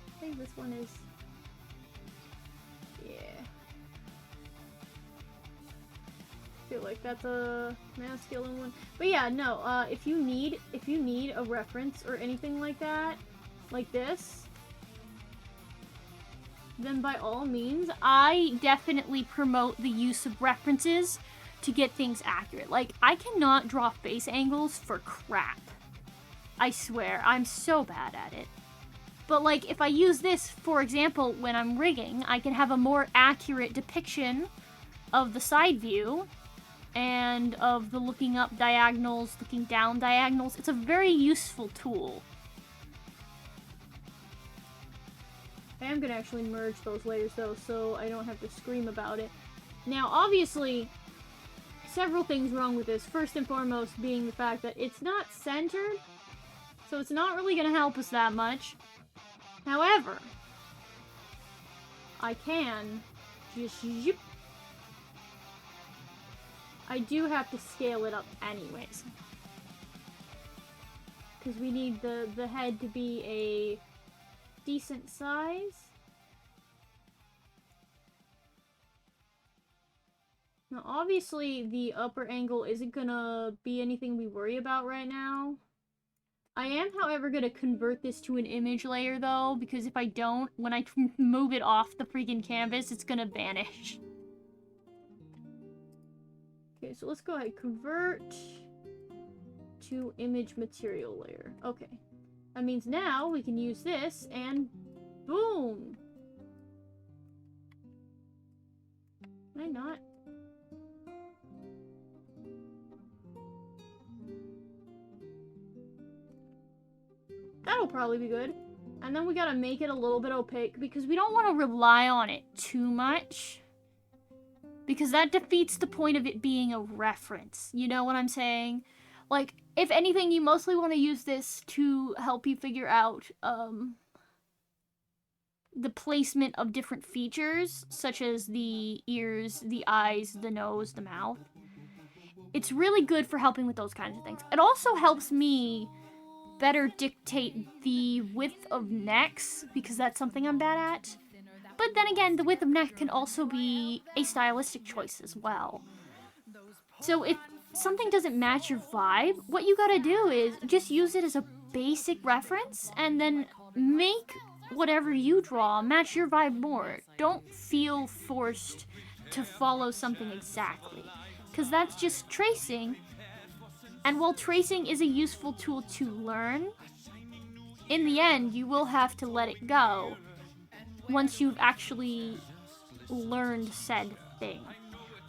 I think this one is... yeah. I feel like that's a masculine one. But yeah, no, if you need a reference or anything like that, like this, then by all means, I definitely promote the use of references to get things accurate. Like, I cannot draw face angles for crap. I swear, I'm so bad at it. But like, if I use this, for example, when I'm rigging, I can have a more accurate depiction of the side view and of the looking up diagonals, looking down diagonals. It's a very useful tool. I am gonna actually merge those layers though, so I don't have to scream about it. Now, obviously, several things wrong with this. First and foremost being the fact that it's not centered, so it's not really gonna help us that much. However, I can just zip. I do have to scale it up anyways. Because we need the head to be a decent size. Now obviously the upper angle isn't gonna be anything we worry about right now. I am, however, gonna convert this to an image layer though, because if I don't, when I move it off the freaking canvas, it's gonna vanish. Okay, so let's go ahead, convert to image material layer. Okay. That means now we can use this and boom! Can I not? That'll probably be good. And then we gotta make it a little bit opaque because we don't want to rely on it too much. Because that defeats the point of it being a reference. You know what I'm saying? Like, if anything, you mostly want to use this to help you figure out the placement of different features, such as the ears, the eyes, the nose, the mouth. It's really good for helping with those kinds of things. It also helps me better dictate the width of necks, because that's something I'm bad at. But then again, the width of neck can also be a stylistic choice as well. So if something doesn't match your vibe, what you gotta do is just use it as a basic reference and then make whatever you draw match your vibe more. Don't feel forced to follow something exactly, because that's just tracing. And while tracing is a useful tool to learn, in the end, you will have to let it go once you've actually learned said thing.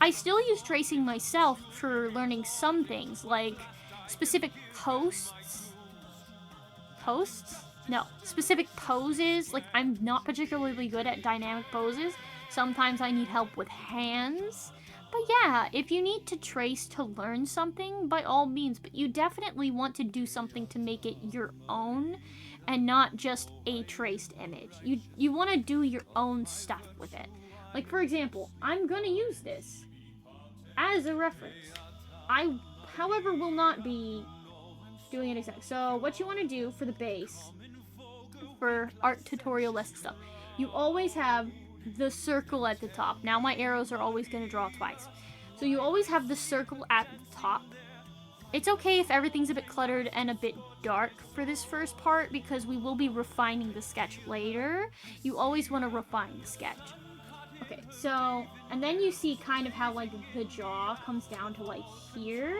I still use tracing myself for learning some things, like specific posts? No, specific poses. Like, I'm not particularly good at dynamic poses. Sometimes I need help with hands. But yeah, if you need to trace to learn something, by all means, but you definitely want to do something to make it your own and not just a traced image. You want to do your own stuff with it. Like, for example, I'm gonna use this as a reference. I, however, will not be doing it exactly. So what you want to do for the base, for art tutorial lesson stuff, you always have the circle at the top. Now my arrows are always going to draw twice. So you always have the circle at the top. It's okay if everything's a bit cluttered and a bit dark for this first part, because we will be refining the sketch later. You always want to refine the sketch. Okay, so, and then you see kind of how, like, the jaw comes down to, like, here.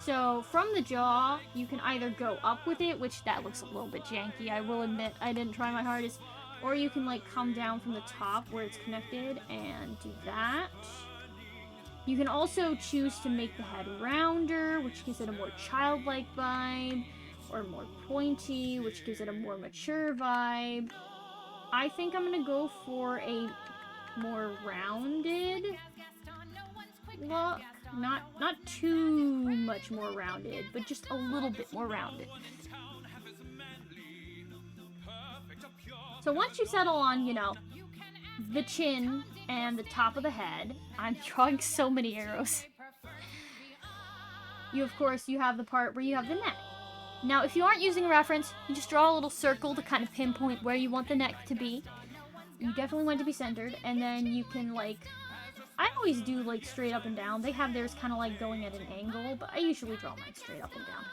So, from the jaw, you can either go up with it, which that looks a little bit janky, I will admit, I didn't try my hardest. Or you can, like, come down from the top where it's connected and do that. You can also choose to make the head rounder, which gives it a more childlike vibe, or more pointy, which gives it a more mature vibe. I think I'm gonna go for a more rounded look. Not too much more rounded, but just a little bit more rounded. So once you settle on, you know, the chin and the top of the head, I'm drawing so many arrows. Of course, you have the part where you have the neck. Now, if you aren't using a reference, you just draw a little circle to kind of pinpoint where you want the neck to be. You definitely want it to be centered, and then you can, like, I always do, like, straight up and down. They have theirs kind of, like, going at an angle, but I usually draw mine straight up and down.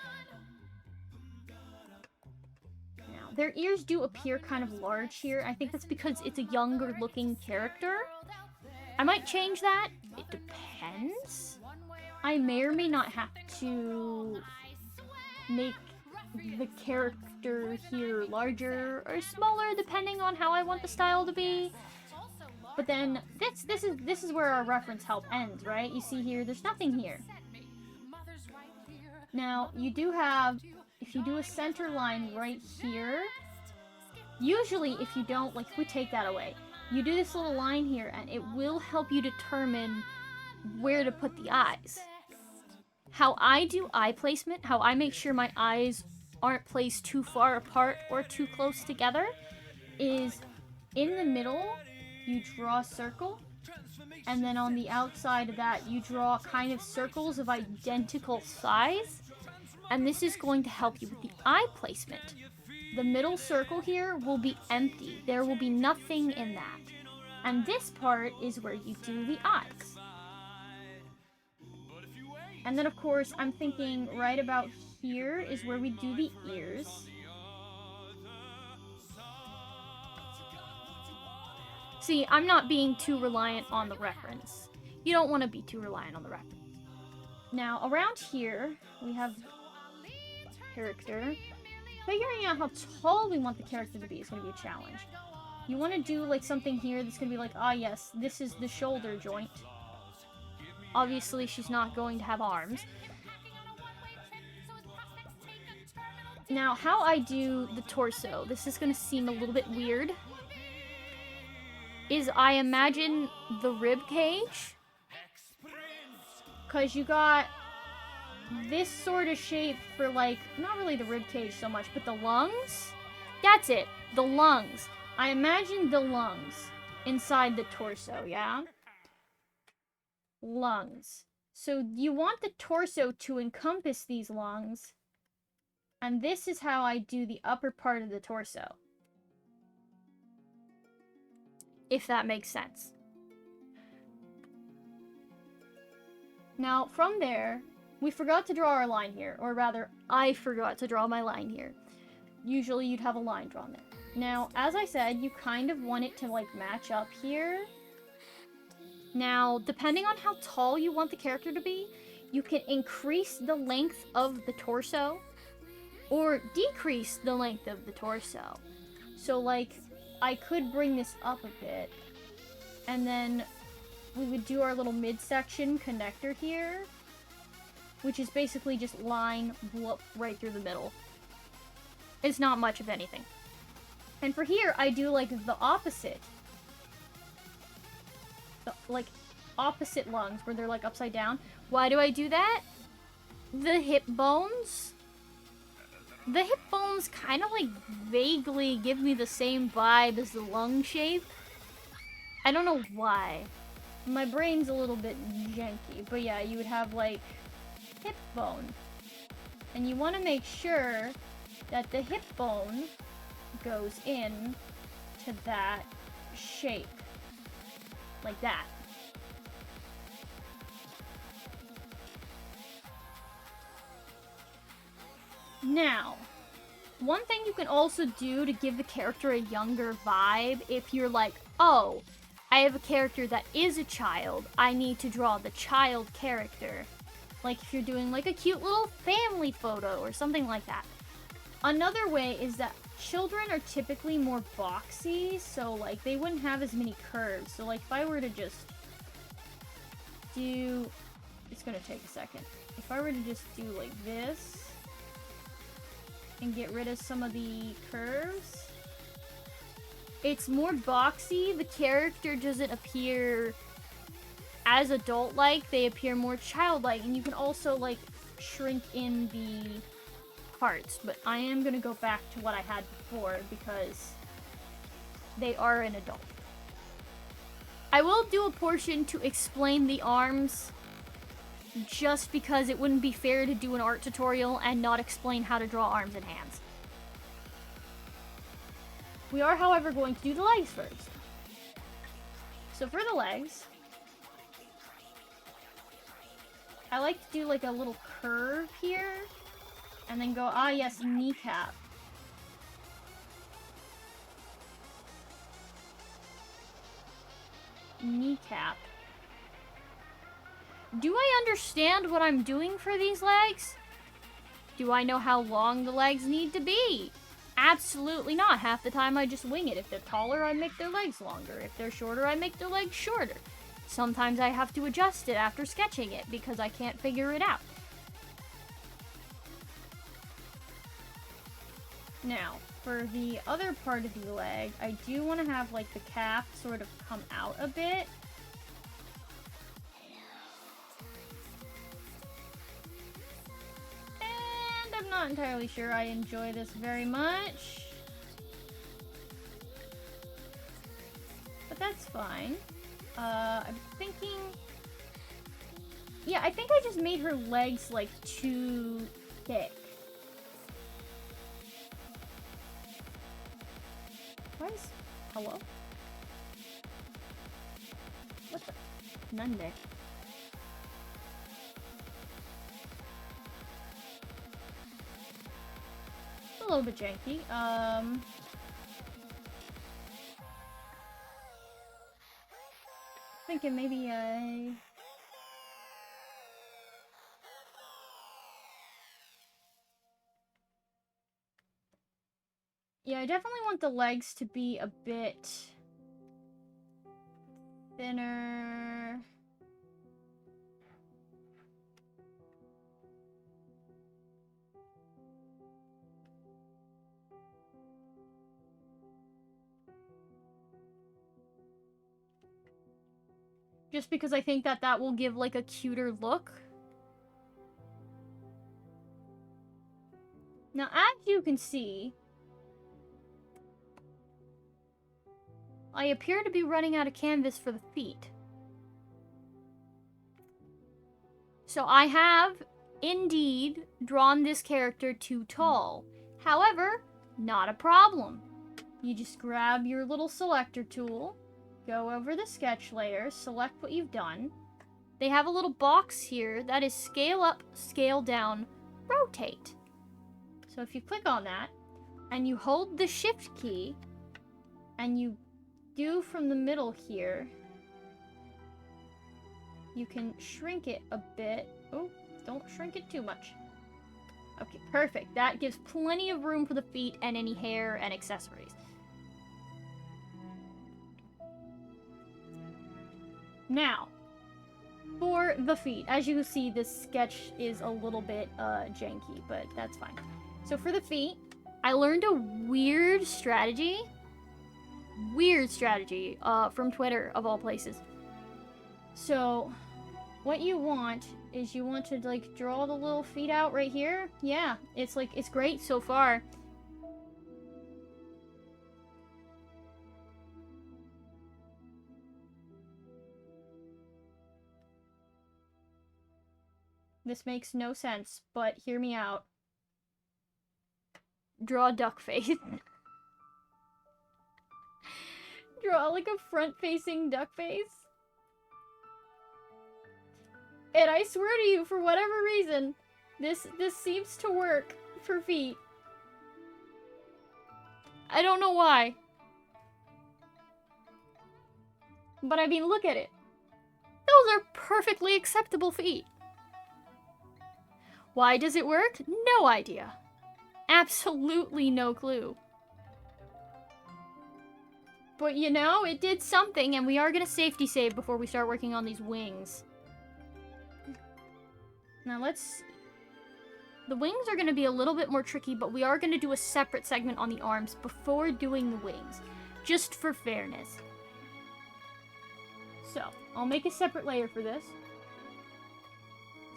Now, their ears do appear kind of large here. I think that's because it's a younger-looking character. I might change that. It depends. I may or may not have to make the character here larger or smaller, depending on how I want the style to be. But then this is where our reference help ends, right? You see here, there's nothing here. Now, you do have, if you do a center line right here, usually if you don't, like, if we take that away, you do this little line here, and it will help you determine where to put the eyes. How I do eye placement, how I make sure my eyes aren't placed too far apart or too close together, is in the middle, you draw a circle, and then on the outside of that, you draw kind of circles of identical size, and this is going to help you with the eye placement. The middle circle here will be empty. There will be nothing in that. And this part is where you do the eyes. And then, of course, I'm thinking right about here is where we do the ears. See, I'm not being too reliant on the reference. You don't want to be too reliant on the reference. Now, around here, we have character. Figuring out how tall we want the character to be is going to be a challenge. You want to do, like, something here that's going to be like, ah, yes, this is the shoulder joint. Obviously, she's not going to have arms. Now, how I do the torso, this is going to seem a little bit weird, is I imagine the rib cage, because you got this sort of shape for, like, not really the rib cage so much, but the lungs. That's it, the lungs. I imagine the lungs inside the torso, yeah? Lungs. So you want the torso to encompass these lungs, and this is how I do the upper part of the torso. If that makes sense. Now, from there, we forgot to draw our line here, or rather, I forgot to draw my line here. usually you'd have a line drawn there. Now, as I said, you kind of want it to, like, match up here. Now, depending on how tall you want the character to be, you can increase the length of the torso or decrease the length of the torso. So, like, I could bring this up a bit, and then we would do our little midsection connector here, which is basically just line whoop right through the middle. It's not much of anything. And for here, I do, like, the opposite. Like, opposite lungs, where they're, like, upside down. Why do I do that? The hip bones. The hip bones kind of, like, vaguely give me the same vibe as the lung shape. I don't know why. My brain's a little bit janky. But yeah, you would have, like, hip bone. And you want to make sure that the hip bone goes in to that shape. Like that. Now, one thing you can also do to give the character a younger vibe, if you're like, oh, I have a character that is a child, I need to draw the child character. Like if you're doing like a cute little family photo or something like that. Another way is that children are typically more boxy, so like they wouldn't have as many curves. So like if I were to just do, it's gonna take a second. If I were to just do like this and get rid of some of the curves, it's more boxy. The character doesn't appear as adult-like, they appear more childlike, and you can also like shrink in the parts, but I am gonna go back to what I had before because they are an adult. I will do a portion to explain the arms just because it wouldn't be fair to do an art tutorial and not explain how to draw arms and hands. We are, however, going to do the legs first. So for the legs, I like to do like a little curve here, and then go, ah yes, kneecap. Kneecap. Do I understand what I'm doing for these legs? Do I know how long the legs need to be? Absolutely not. Half the time I just wing it. If they're taller, I make their legs longer. If they're shorter, I make their legs shorter. Sometimes I have to adjust it after sketching it because I can't figure it out. Now, for the other part of the leg, I do want to have like the calf sort of come out a bit. And I'm not entirely sure I enjoy this very much. But that's fine. I'm thinking... Yeah, I think I just made her legs, like, too thick. Why is... Hello? What the... None there. It's a little bit janky. Thinking maybe yeah, I definitely want the legs to be a bit thinner. Just because I think that that will give, like, a cuter look. Now, as you can see, I appear to be running out of canvas for the feet. So I have, indeed, drawn this character too tall. However, not a problem. You just grab your little selector tool, go over the sketch layer, select what you've done. They have a little box here that is scale up, scale down, rotate. So if you click on that, and you hold the shift key, and you do from the middle here. You can shrink it a bit. Oh, don't shrink it too much. Okay, perfect. That gives plenty of room for the feet and any hair and accessories. Now, for the feet, as you can see, this sketch is a little bit janky, but that's fine. So for the feet, I learned a weird strategy from Twitter, of all places. So what you want is you want to like draw the little feet out right here. Yeah, it's like, it's great so far. This makes no sense, but hear me out. Draw a duck face. Draw like a front-facing duck face. And I swear to you, for whatever reason, this seems to work for feet. I don't know why. But I mean, look at it. Those are perfectly acceptable feet. Why does it work? No idea. Absolutely no clue. But you know, it did something, and we are gonna safety save before we start working on these wings. Now let's... The wings are gonna be a little bit more tricky, but we are gonna do a separate segment on the arms before doing the wings, just for fairness. So, I'll make a separate layer for this.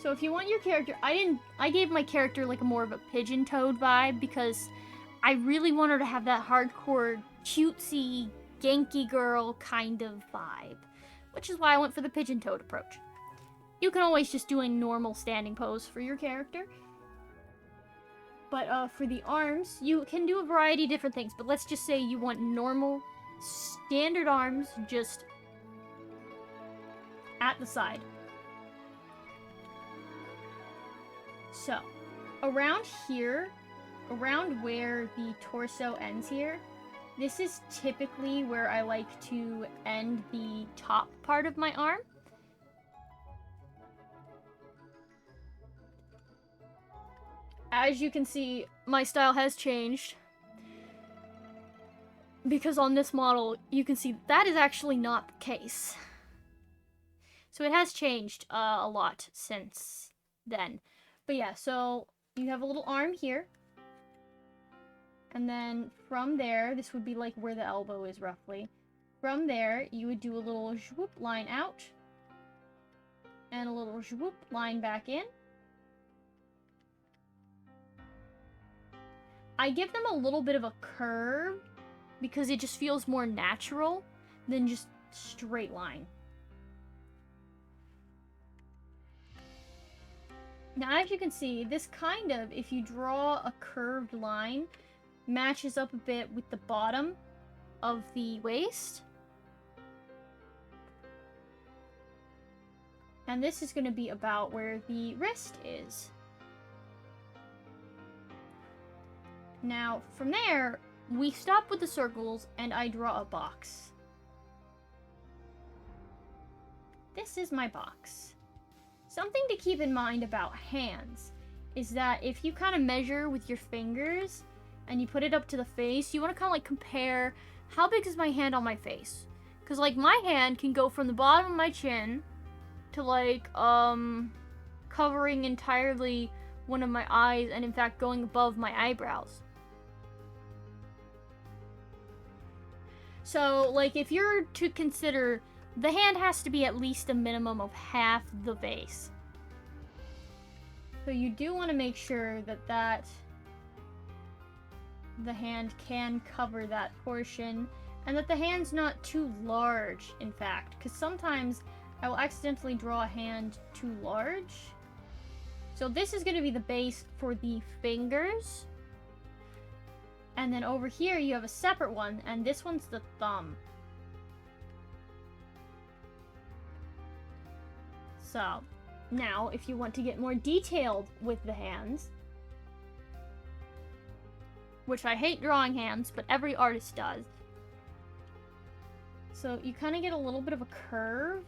So if you want your character, I gave my character like a more of a pigeon toad vibe because I really want her to have that hardcore, cutesy, Genki girl kind of vibe, which is why I went for the pigeon toad approach. You can always just do a normal standing pose for your character. But for the arms, you can do a variety of different things, but let's just say you want normal, standard arms just at the side. So, around here, around where the torso ends here, this is typically where I like to end the top part of my arm. As you can see, my style has changed. Because on this model, you can see that is actually not the case. So it has changed a lot since then. But yeah, so you have a little arm here. And then from there, this would be like where the elbow is roughly. From there, you would do a little zwoop line out. And a little zwoop line back in. I give them a little bit of a curve because it just feels more natural than just straight line. Now, as you can see, this kind of, if you draw a curved line, matches up a bit with the bottom of the waist. And this is going to be about where the wrist is. Now, from there, we stop with the circles, and I draw a box. This is my box. Something to keep in mind about hands is that if you kind of measure with your fingers and you put it up to the face, you want to kind of like compare how big is my hand on my face. Because like my hand can go from the bottom of my chin to like covering entirely one of my eyes and in fact going above my eyebrows. So like if you're to consider, the hand has to be at least a minimum of half the face. So you do want to make sure that the hand can cover that portion and that the hand's not too large, in fact, because sometimes I will accidentally draw a hand too large. So this is going to be the base for the fingers. And then over here you have a separate one, and this one's the thumb. So, now if you want to get more detailed with the hands, which I hate drawing hands, but every artist does. So you kind of get a little bit of a curve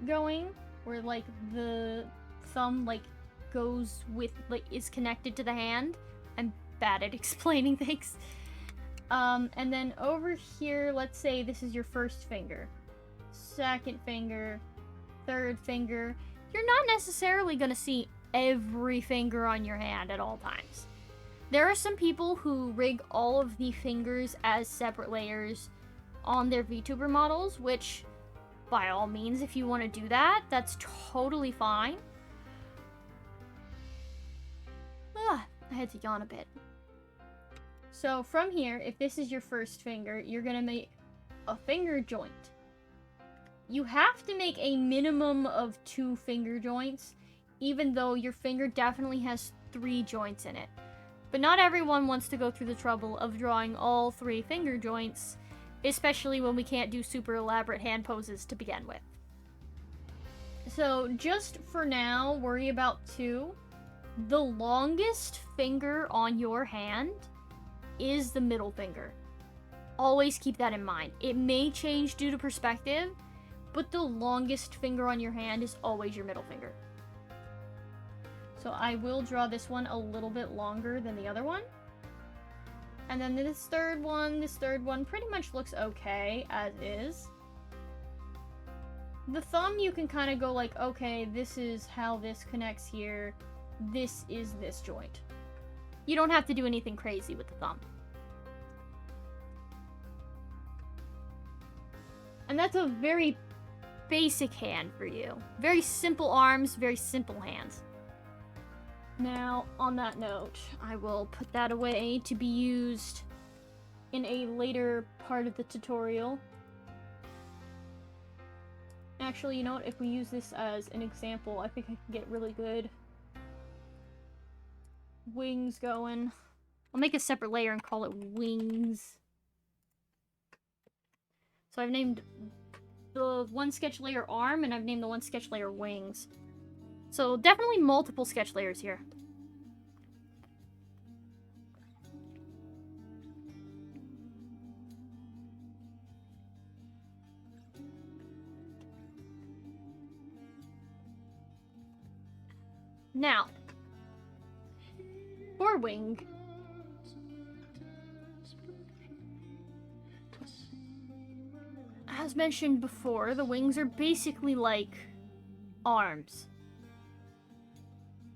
going, where like the thumb like goes with, like, is connected to the hand. I'm bad at explaining things. And then over here, let's say this is your first finger, second finger, third finger. You're not necessarily going to see every finger on your hand at all times. There are some people who rig all of the fingers as separate layers on their VTuber models, which, by all means, if you want to do that, that's totally fine. I had to yawn a bit. So from here, if this is your first finger, you're going to make a finger joint. You have to make a minimum of 2 finger joints, even though your finger definitely has 3 joints in it. But not everyone wants to go through the trouble of drawing all 3 finger joints, especially when we can't do super elaborate hand poses to begin with. So just for now, worry about 2. The longest finger on your hand is the middle finger. Always keep that in mind. It may change due to perspective, but the longest finger on your hand is always your middle finger. So I will draw this one a little bit longer than the other one. And then this third one pretty much looks okay as is. The thumb, you can kind of go like, okay, this is how this connects here. This is this joint. You don't have to do anything crazy with the thumb. And that's a very basic hand for you. Very simple arms, very simple hands. Now, on that note, I will put that away to be used in a later part of the tutorial. Actually, you know what? If we use this as an example, I think I can get really good wings going. I'll make a separate layer and call it wings. So I've named the one sketch layer arm, and I've named the one sketch layer wings. So definitely multiple sketch layers here. Now, for wing, as mentioned before, the wings are basically like arms.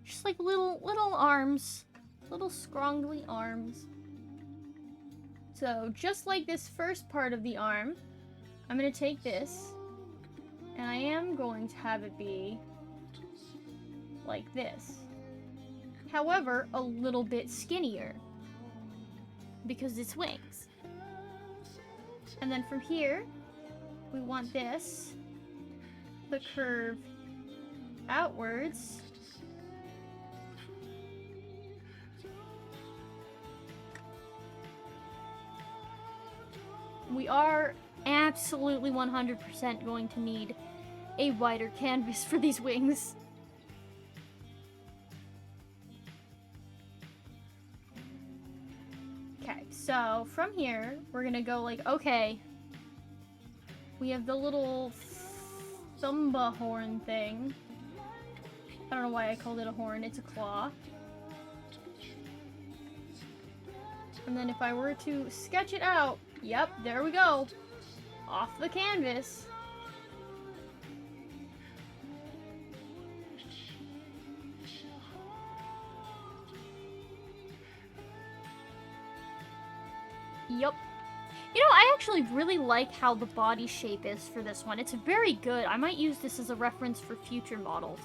Just like little arms. Little scroungly arms. So, just like this first part of the arm, I'm going to take this, and I am going to have it be like this. However, a little bit skinnier, because it's wings. And then from here, we want this to curve outwards. We are absolutely 100% going to need a wider canvas for these wings. Okay, so from here, we're gonna go like, okay, we have the little thumba horn thing. I don't know why I called it a horn, it's a claw. And then if I were to sketch it out, yep, there we go. Off the canvas. Yup. You know, I actually really like how the body shape is for this one. It's very good. I might use this as a reference for future models.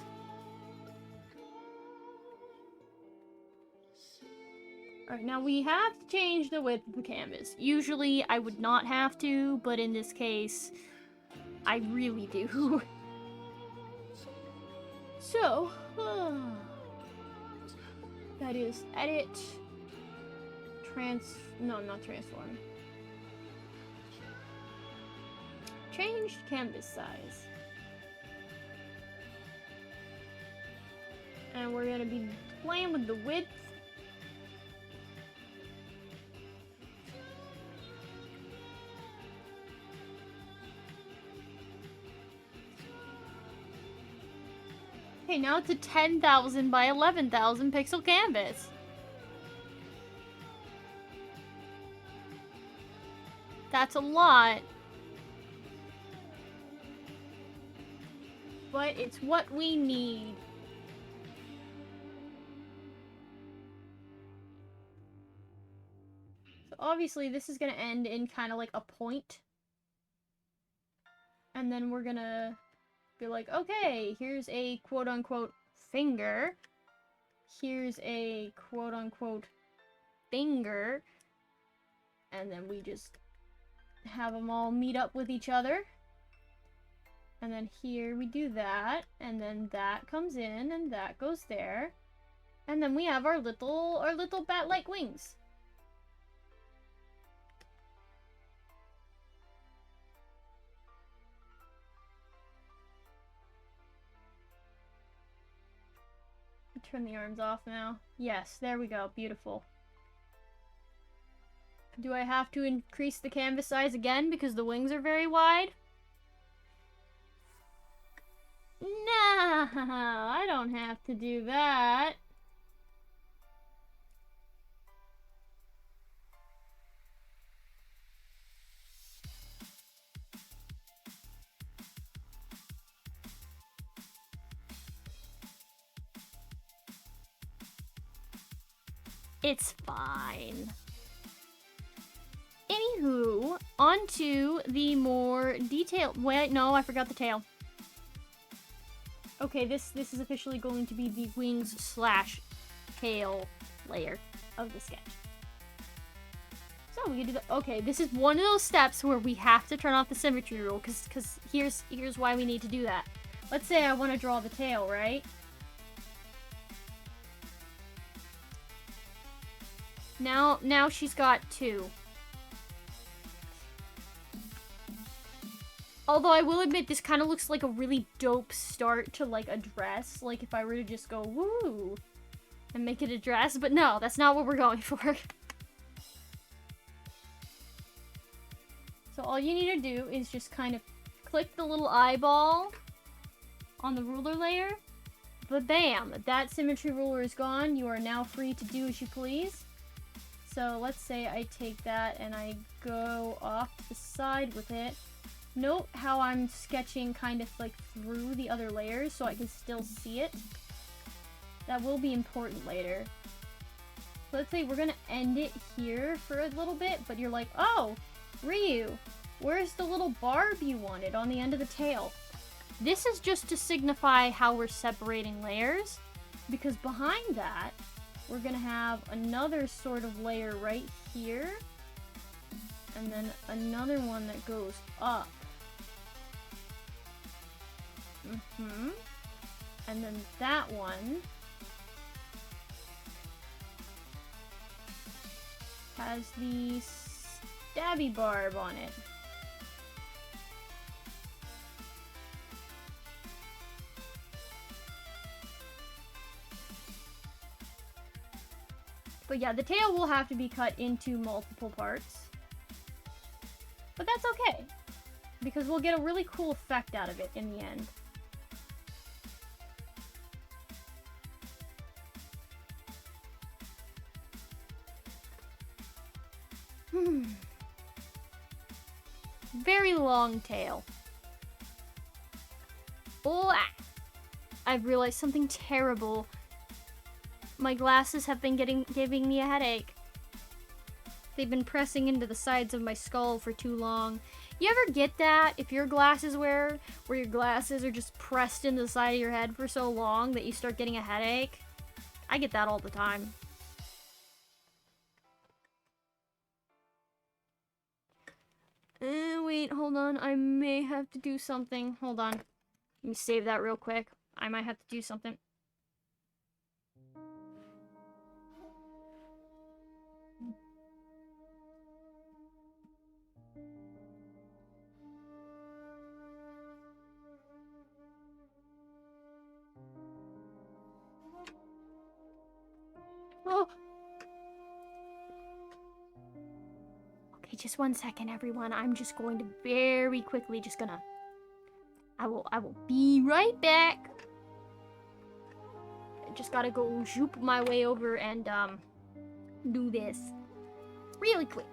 Alright, now we have to change the width of the canvas. Usually I would not have to, but in this case, I really do. So, that is edit, no, not transform. Change canvas size. And we're gonna be playing with the width. Okay, now it's a 10,000 by 11,000 pixel canvas. That's a lot. But it's what we need. So obviously this is gonna end in kind of like a point. And then we're gonna be like, okay, here's a quote-unquote finger. Here's a quote-unquote finger. And then we just have them all meet up with each other. And then here we do that, and then that comes in, and that goes there. And then we have our little bat-like wings. Turn the arms off now. Yes, there we go. Beautiful. Do I have to increase the canvas size again because the wings are very wide? No, I don't have to do that. It's fine. Anywho, onto the more detailed... Wait, no, I forgot the tail. Okay, this is officially going to be the wings slash tail layer of the sketch. So we can do the... Okay, this is one of those steps where we have to turn off the symmetry rule, because here's why we need to do that. Let's say I want to draw the tail, right? Now she's got 2. Although I will admit, this kind of looks like a really dope start to, like, a dress. Like, if I were to just go, woo, and make it a dress. But no, that's not what we're going for. So all you need to do is just kind of click the little eyeball on the ruler layer. But bam, that symmetry ruler is gone. You are now free to do as you please. So let's say I take that and I go off to the side with it. Note how I'm sketching kind of like through the other layers so I can still see it. That will be important later. So let's say we're gonna end it here for a little bit, but you're like, oh, Ryu, where's the little barb you wanted on the end of the tail? This is just to signify how we're separating layers, because behind that, we're gonna have another sort of layer right here, and then another one that goes up. And then that one has the stabby barb on it. But yeah, the tail will have to be cut into multiple parts. But that's okay, because we'll get a really cool effect out of it in the end. Very long tail. Oh, I've realized something terrible. My glasses have been giving me a headache. They've been pressing into the sides of my skull for too long. You ever get that? If you're a glasses wearer, where your glasses are just pressed into the side of your head for so long that you start getting a headache? I get that all the time. Wait, hold on. I may have to do something. Hold on. Let me save that real quick. I might have to do something. Oh. Okay, just 1 second, everyone. I'm just going to very quickly I will be right back. just gotta go zoop my way over and, do this. Really quick.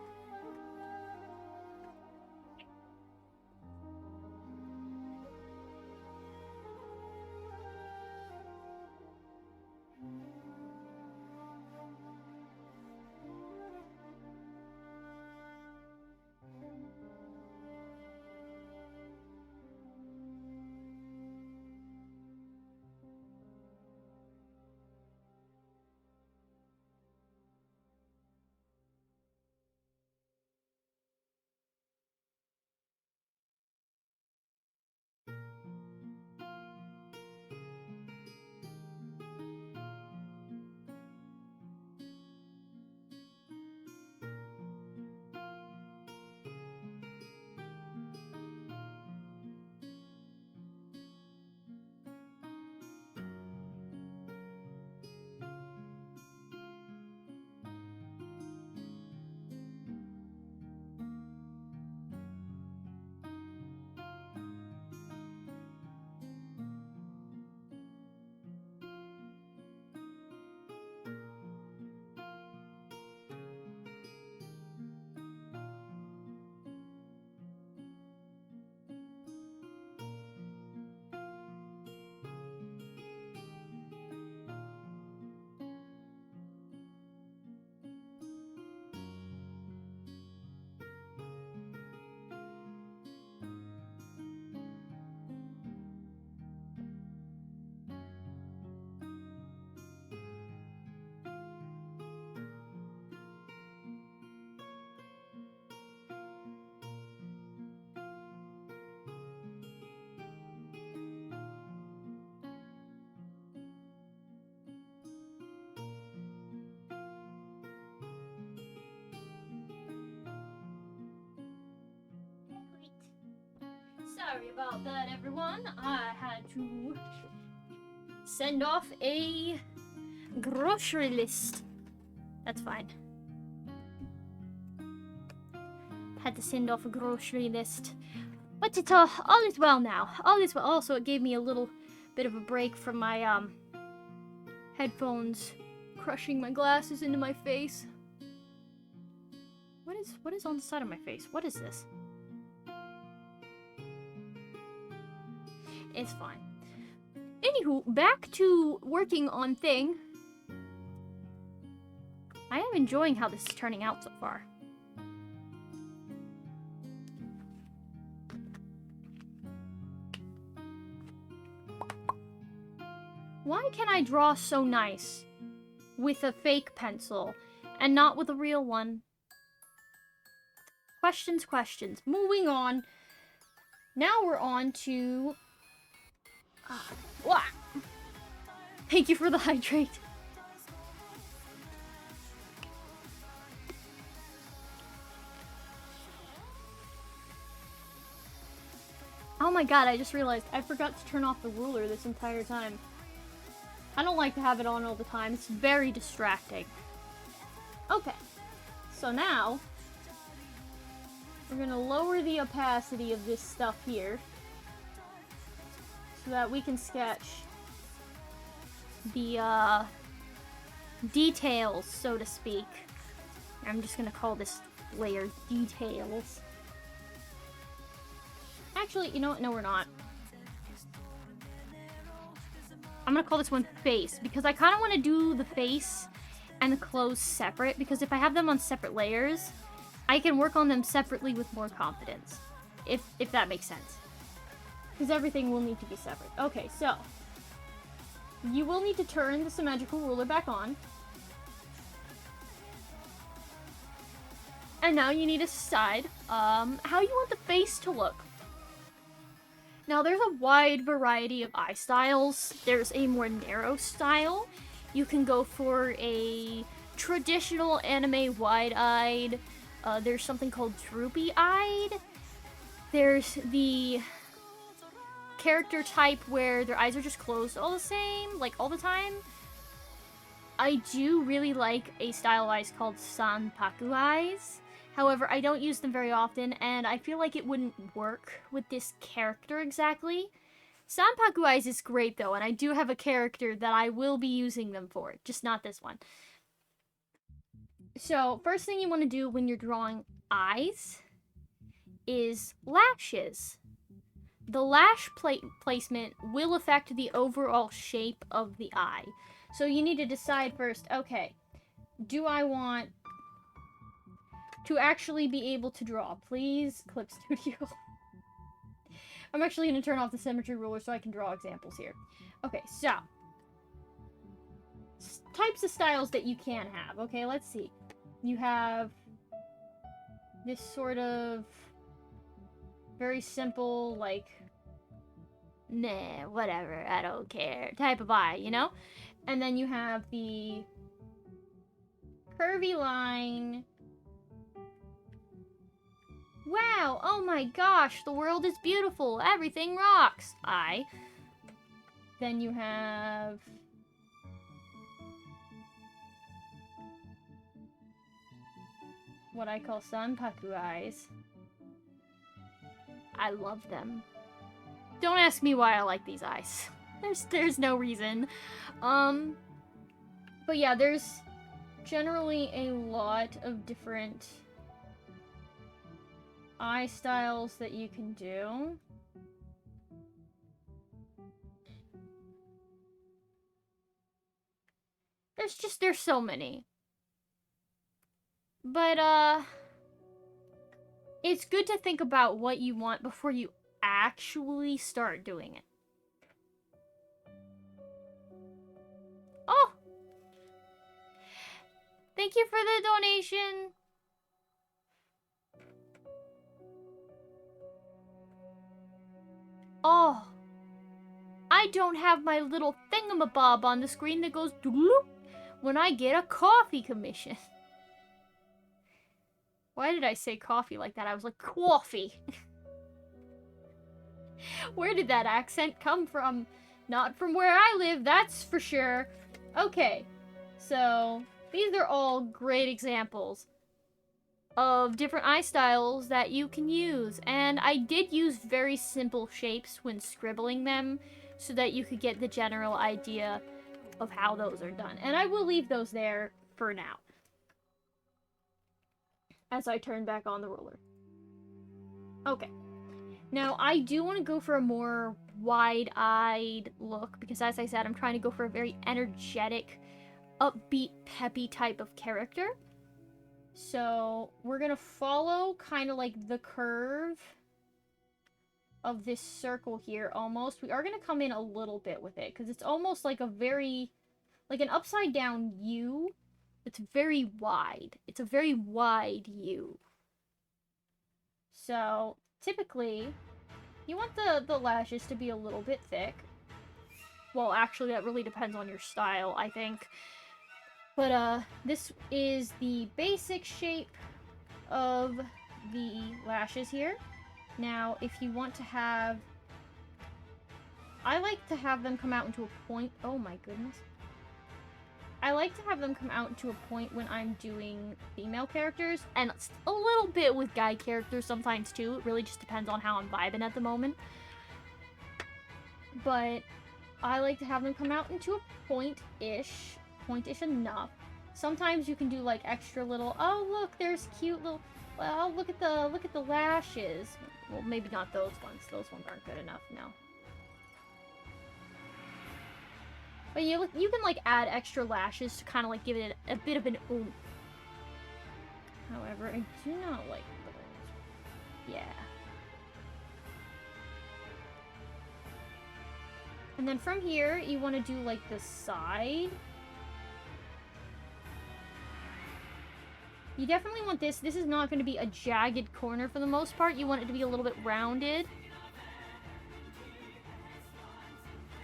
Sorry about that, everyone. I had to send off a grocery list. That's fine. Had to send off a grocery list. But it's all is well now. All is well. Also, it gave me a little bit of a break from my headphones crushing my glasses into my face. What is on the side of my face? What is this? It's fine. Anywho, back to working on thing. I am enjoying how this is turning out so far. Why can I draw so nice with a fake pencil and not with a real one? Questions, questions. Moving on. Now we're on to... Thank you for the hydrate. Oh my god, I just realized I forgot to turn off the ruler this entire time. I don't like to have it on all the time. It's very distracting. Okay. So now, we're gonna lower the opacity of this stuff here so that we can sketch the details, so to speak. I'm just gonna call this layer details. Actually, you know what? No, we're not. I'm gonna call this one face, because I kind of want to do the face and the clothes separate, because if I have them on separate layers, I can work on them separately with more confidence. If that makes sense. Because everything will need to be separate. Okay, so you will need to turn the symmetrical ruler back on. And now you need to decide how you want the face to look. Now, there's a wide variety of eye styles. There's a more narrow style. You can go for a traditional anime wide-eyed. There's something called droopy-eyed. There's the character type where their eyes are just closed all the same, like all the time. I do really like a style of eyes called sanpaku eyes. However, I don't use them very often, and I feel like it wouldn't work with this character exactly. Sanpaku eyes is great though, and I do have a character that I will be using them for, just not this one. So, first thing you want to do when you're drawing eyes is lashes. The lash placement will affect the overall shape of the eye. So you need to decide first, okay, do I want to actually be able to draw? Please, Clip Studio. I'm actually going to turn off the symmetry ruler so I can draw examples here. Okay, so types of styles that you can have. Okay, let's see. You have this sort of very simple, like, nah, whatever, I don't care type of eye, you know? And then you have the curvy line. Wow, oh my gosh, the world is beautiful, everything rocks eye. Then you have what I call Sanpaku eyes. I love them. Don't ask me why I like these eyes. There's no reason. But yeah, there's generally a lot of different eye styles that you can do. There's so many. But, it's good to think about what you want before you actually start doing it. Oh! Thank you for the donation! Oh! I don't have my little thingamabob on the screen that goes doop when I get a coffee commission. Why did I say coffee like that? I was like, coffee! Where did that accent come from? Not from where I live, that's for sure. Okay, so these are all great examples of different eye styles that you can use. And I did use very simple shapes when scribbling them so that you could get the general idea of how those are done. And I will leave those there for now, as I turn back on the ruler. Okay. Now, I do want to go for a more wide-eyed look, because as I said, I'm trying to go for a very energetic, upbeat, peppy type of character. So, we're going to follow kind of like the curve of this circle here, almost. We are going to come in a little bit with it, because it's almost like a very, like an upside-down U. It's very wide. It's a very wide U. So, typically, you want the lashes to be a little bit thick. Well, actually, that really depends on your style, I think. But, this is the basic shape of the lashes here. Now, if you want to have... I like to have them come out into a point... Oh my goodness. I like to have them come out to a point when I'm doing female characters, and a little bit with guy characters sometimes too. It really just depends on how I'm vibing at the moment. But I like to have them come out into a pointish enough. Sometimes you can do like extra little, oh look, there's cute little, well, look at the lashes. Well, maybe not those ones. Those ones aren't good enough, no. But you can, like, add extra lashes to kind of, like, give it a bit of an oomph. However, I do not like those. Yeah. And then from here, you want to do, like, the side. You definitely want this. This is not going to be a jagged corner for the most part. You want it to be a little bit rounded.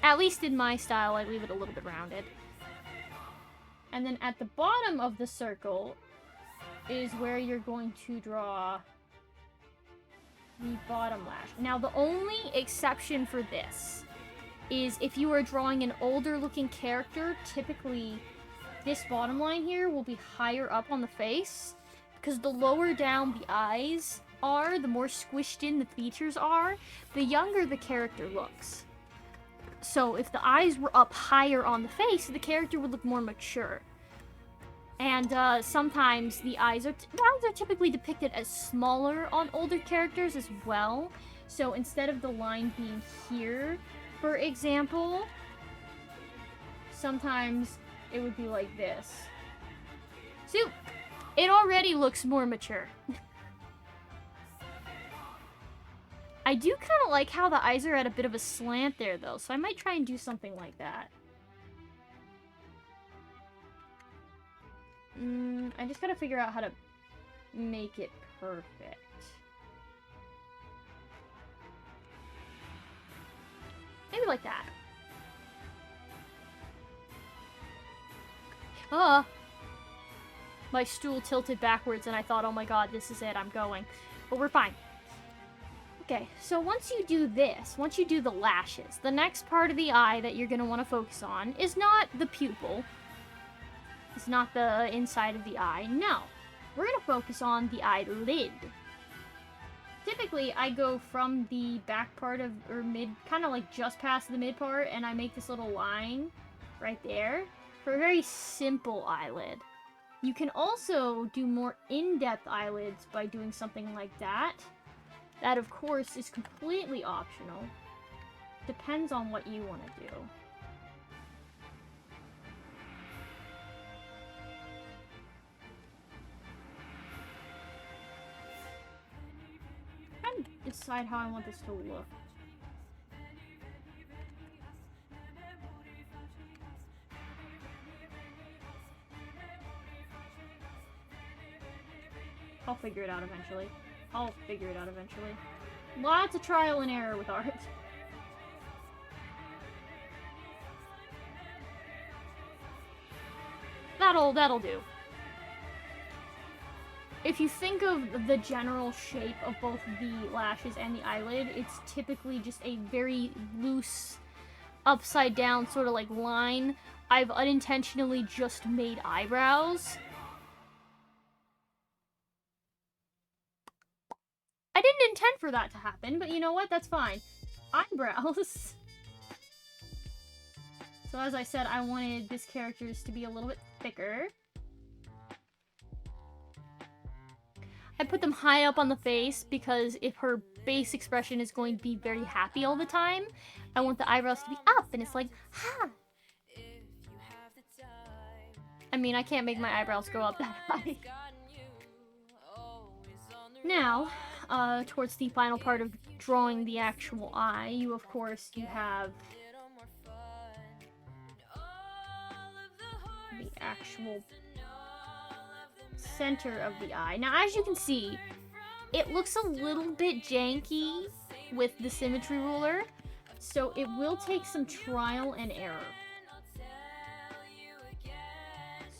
At least in my style, I leave it a little bit rounded. And then at the bottom of the circle is where you're going to draw the bottom lash. Now, the only exception for this is if you are drawing an older looking character, typically this bottom line here will be higher up on the face, because the lower down the eyes are, the more squished in the features are, the younger the character looks. So if the eyes were up higher on the face, the character would look more mature. And sometimes the eyes are typically depicted as smaller on older characters as well. So instead of the line being here, for example, sometimes it would be like this. See, it already looks more mature. I do kind of like how the eyes are at a bit of a slant there, though, so I might try and do something like that. I just gotta figure out how to make it perfect. Maybe like that. My stool tilted backwards and I thought, oh my god, this is it, I'm going. But we're fine. Okay, so once you do this, once you do the lashes, the next part of the eye that you're going to want to focus on is not the pupil. It's not the inside of the eye. No. We're going to focus on the eyelid. Typically, I go from the back part of, or mid, kind of like just past the mid part, and I make this little line right there for a very simple eyelid. You can also do more in-depth eyelids by doing something like that. That, of course, is completely optional. Depends on what you want to do. I'm trying to decide how I want this to look. I'll figure it out eventually. Lots of trial and error with art. That'll do. If you think of the general shape of both the lashes and the eyelid, it's typically just a very loose, upside down sort of like line. I've unintentionally just made eyebrows. I didn't intend for that to happen, but you know what? That's fine. Eyebrows. So as I said, I wanted this character's to be a little bit thicker. I put them high up on the face because if her face expression is going to be very happy all the time, I want the eyebrows to be up, and it's like, ha! I mean, I can't make my eyebrows go up that high. Now, towards the final part of drawing the actual eye, you have the actual center of the eye. Now, as you can see, it looks a little bit janky with the symmetry ruler, so it will take some trial and error.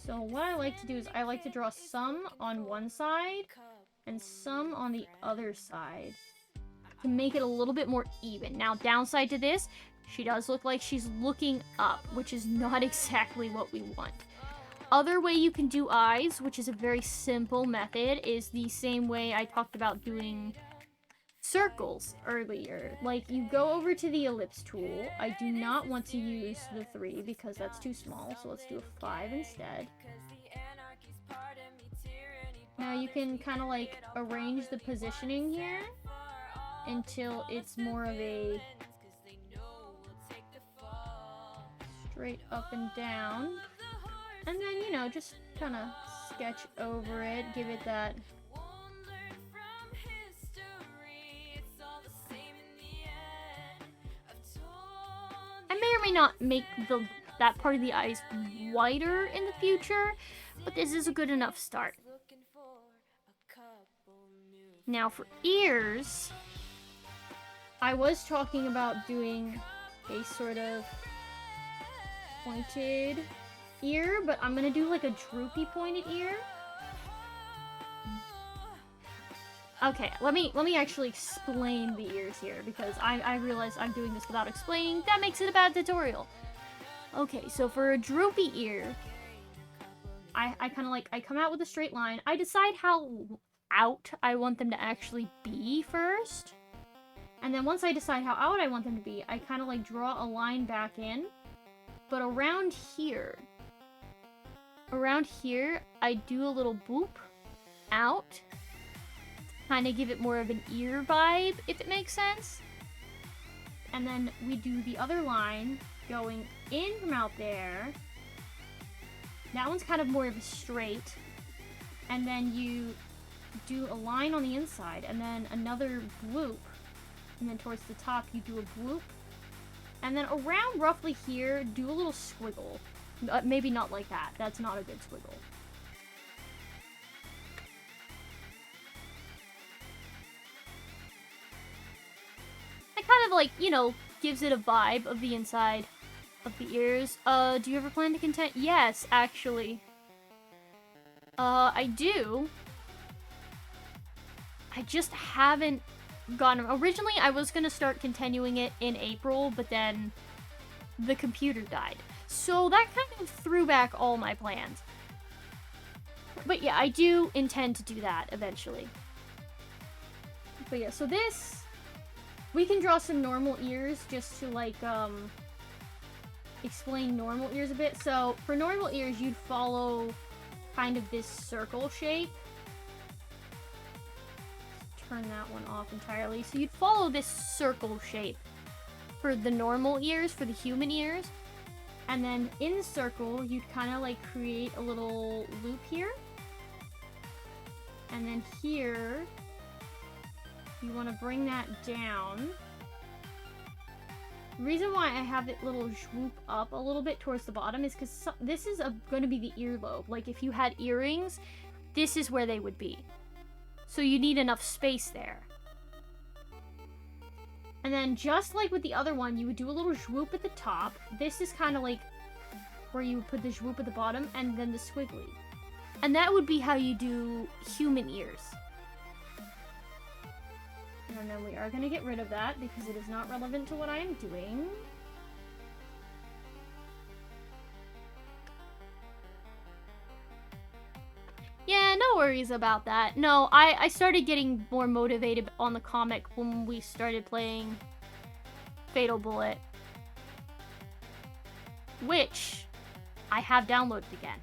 So what I like to do is I like to draw some on one side and some on the other side to make it a little bit more even. Now, downside to this, she does look like she's looking up, which is not exactly what we want. Other way you can do eyes, which is a very simple method, is the same way I talked about doing circles earlier. Like, you go over to the ellipse tool. I do not want to use the 3 because that's too small, so let's do a 5 instead. Now you can kind of like arrange the positioning here until it's more of a straight up and down. And then, you know, just kind of sketch over it, give it that I may or may not make that part of the eyes whiter in the future, but this is a good enough start. Now for ears, I was talking about doing a sort of pointed ear, but I'm gonna do like a droopy pointed ear. Okay, let me actually explain the ears here, because I realize I'm doing this without explaining. That makes it a bad tutorial. Okay, so for a droopy ear, I kind of like, I come out with a straight line. I decide how out I want them to actually be first. And then once I decide how out I want them to be, I kind of like draw a line back in. But around here, I do a little boop out. Kind of give it more of an ear vibe, if it makes sense. And then we do the other line going in from out there. That one's kind of more of a straight. And then you do a line on the inside, and then another bloop. And then towards the top, you do a bloop. And then around roughly here, do a little squiggle. Maybe not like that. That's not a good squiggle. It kind of like, you know, gives it a vibe of the inside of the ears. Do you ever plan to contend? Yes, actually. I do. I just haven't gotten... Originally, I was gonna start continuing it in April, but then the computer died. So that kind of threw back all my plans. But yeah, I do intend to do that eventually. But yeah, so this... We can draw some normal ears just to, like, explain normal ears a bit. So, for normal ears, you'd follow kind of this circle shape. Turn that one off entirely. So you'd follow this circle shape for the normal ears, for the human ears. And then in the circle, you'd kind of like create a little loop here. And then here, you want to bring that down. The reason why I have it little swoop up a little bit towards the bottom is because this is going to be the earlobe. Like if you had earrings, this is where they would be. So you need enough space there. And then just like with the other one, you would do a little swoop at the top. This is kind of like where you would put the swoop at the bottom and then the squiggly. And that would be how you do human ears. And then we are going to get rid of that because it is not relevant to what I am doing. Yeah, no worries about that. No, I started getting more motivated on the comic when we started playing Fatal Bullet. Which I have downloaded again.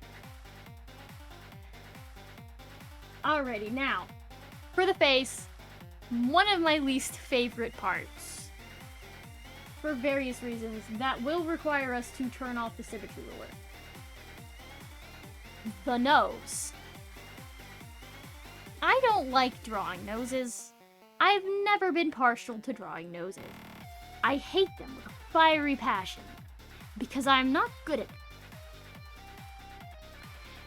Alrighty, now, for the face, one of my least favorite parts. For various reasons, that will require us to turn off the symmetry ruler. The nose. I don't like drawing noses. I've never been partial to drawing noses. I hate them with a fiery passion, because I'm not good at it.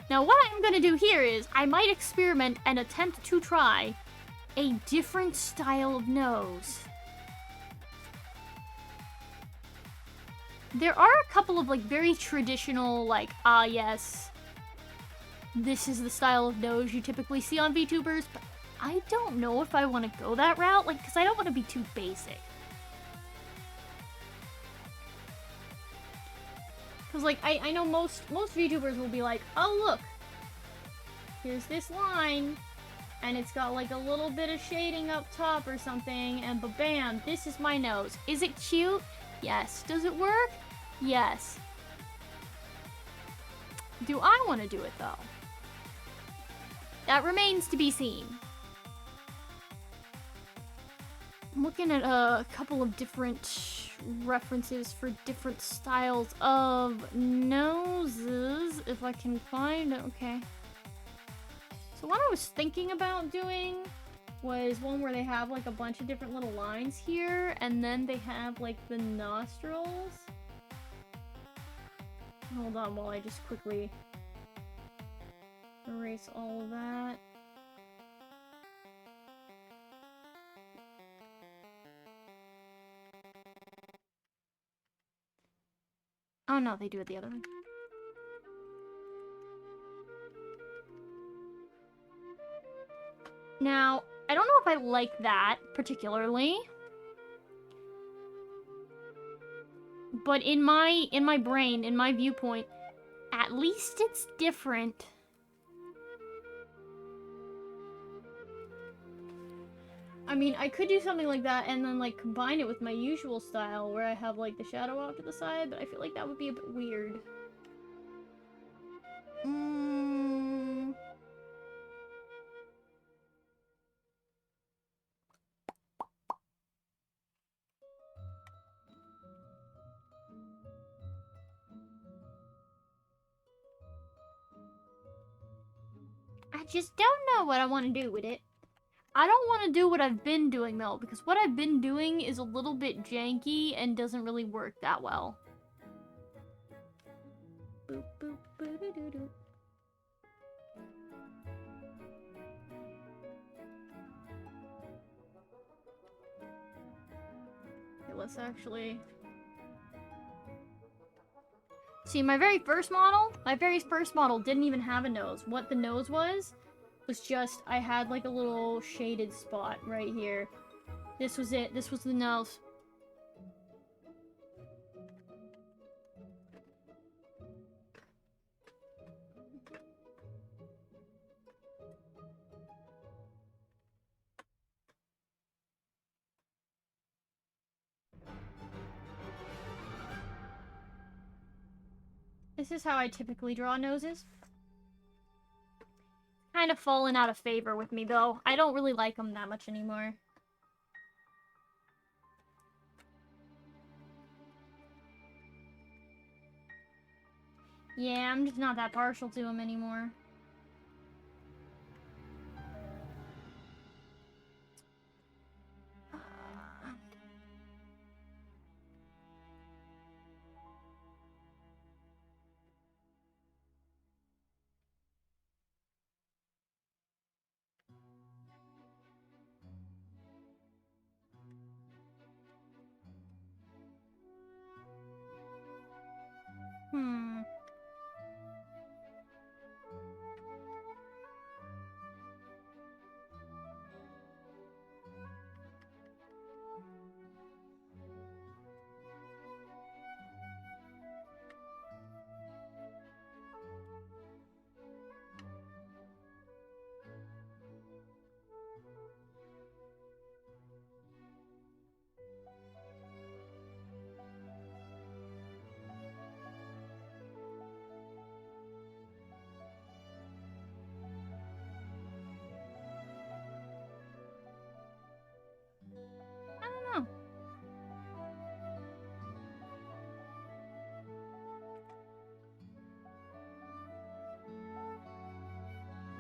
Now what I'm gonna do here is, I might experiment and attempt to try a different style of nose. There are a couple of like very traditional, like, ah yes, this is the style of nose you typically see on VTubers, but I don't know if I want to go that route, like, because I don't want to be too basic. Because, like, I know most VTubers will be like, oh, look, here's this line, and it's got, like, a little bit of shading up top or something, and ba-bam, this is my nose. Is it cute? Yes. Does it work? Yes. Do I want to do it, though? That remains to be seen. I'm looking at a couple of different references for different styles of noses, if I can find it. Okay. So what I was thinking about doing was one where they have like a bunch of different little lines here, and then they have like the nostrils. Hold on while I just quickly erase all of that. Oh no, they do it the other way. Now, I don't know if I like that particularly. But in my brain, in my viewpoint, at least it's different. mean, I could do something like that and then, like, combine it with my usual style where I have, like, the shadow off to the side, but I feel like that would be a bit weird. I just don't know what I want to do with it. I don't want to do what I've been doing, though, because what I've been doing is a little bit janky and doesn't really work that well. Boop, boop, boo-doo-doo-doo. Okay, let's actually... See, my very first model didn't even have a nose. What the nose was just, I had like a little shaded spot right here. This was it. This was the nose. This is how I typically draw noses. Kind of fallen out of favor with me, though. I don't really like them that much anymore. Yeah, I'm just not that partial to them anymore.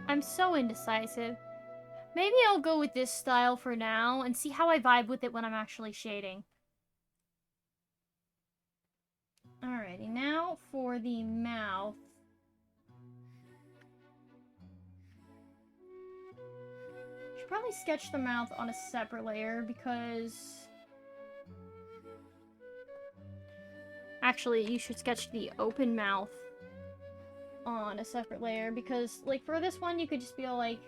I'm so indecisive. Maybe I'll go with this style for now and see how I vibe with it when I'm actually shading. Alrighty, now for the mouth. Should probably sketch the mouth on a separate layer because... Actually, you should sketch the open mouth on a separate layer because, like, for this one, you could just be all like...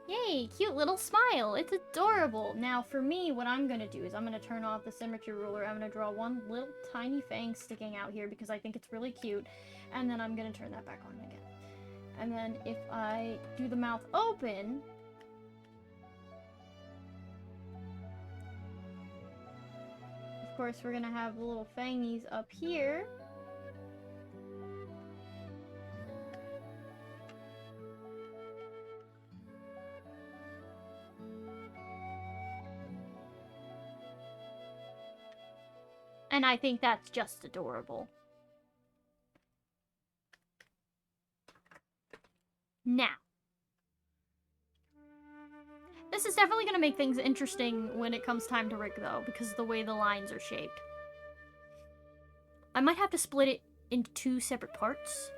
Yay, cute little smile. It's adorable. Now, for me, what I'm gonna do is I'm gonna turn off the symmetry ruler. I'm gonna draw one little tiny fang sticking out here because I think it's really cute. And then I'm gonna turn that back on again. And then if I do the mouth open... Of course, we're gonna have the little fangies up here. And I think that's just adorable. Now. This is definitely going to make things interesting when it comes time to rig, though, because of the way the lines are shaped. I might have to split it into 2 separate parts.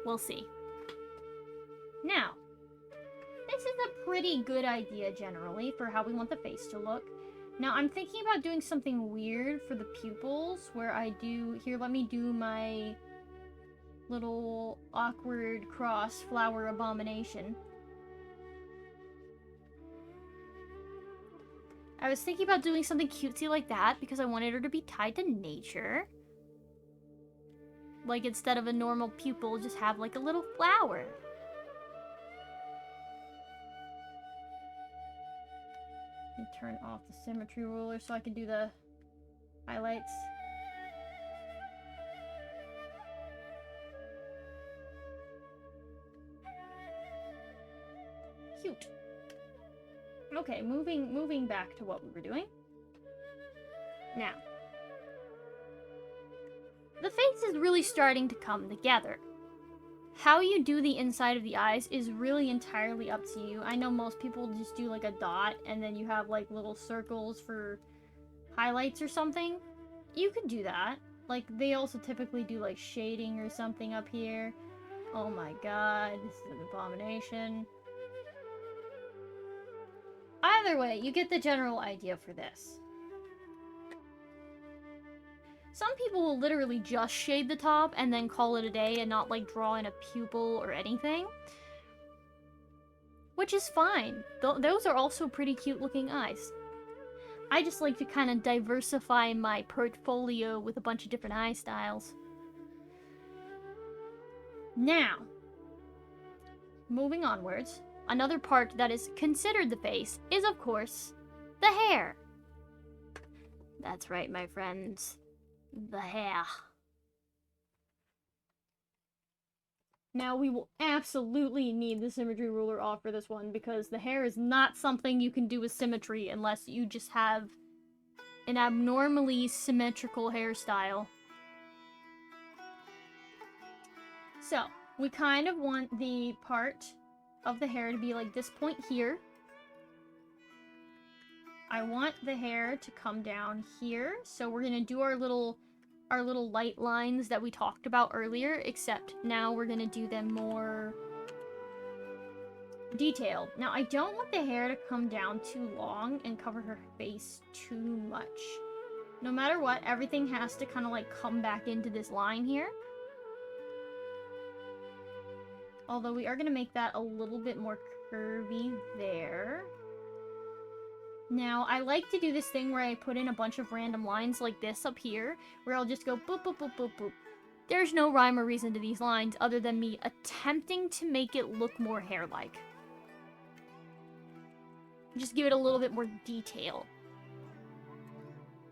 We'll see. Now, this is a pretty good idea, generally, for how we want the face to look. Now, I'm thinking about doing something weird for the pupils, where I do... Here, let me do my... little awkward cross flower abomination. I was thinking about doing something cutesy like that because I wanted her to be tied to nature. Like, instead of a normal pupil, just have like a little flower. Let me turn off the symmetry ruler so I can do the highlights. Cute. Okay, moving back to what we were doing. Now, the face is really starting to come together. How you do the inside of the eyes is really entirely up to you. I know most people just do like a dot and then you have like little circles for highlights or something. You could do that. Like, they also typically do like shading or something up here. Oh my god, this is an abomination. Either way, you get the general idea for this. Some people will literally just shade the top and then call it a day and not, like, draw in a pupil or anything. Which is fine. Those are also pretty cute looking eyes. I just like to kind of diversify my portfolio with a bunch of different eye styles. Now, moving onwards, another part that is considered the face is, of course, the hair. That's right, my friends. The hair. Now, we will absolutely need the symmetry ruler off for this one, because the hair is not something you can do with symmetry unless you just have an abnormally symmetrical hairstyle. So, we kind of want the part of the hair to be like this point here. I want the hair to come down here, so we're gonna do our little light lines that we talked about earlier, except now we're gonna do them more detailed. Now, I don't want the hair to come down too long and cover her face too much. No matter what, everything has to kind of like come back into this line here. Although we are gonna make that a little bit more curvy there. Now, I like to do this thing where I put in a bunch of random lines like this up here, where I'll just go boop, boop, boop, boop, boop. There's no rhyme or reason to these lines other than me attempting to make it look more hair-like. Just give it a little bit more detail.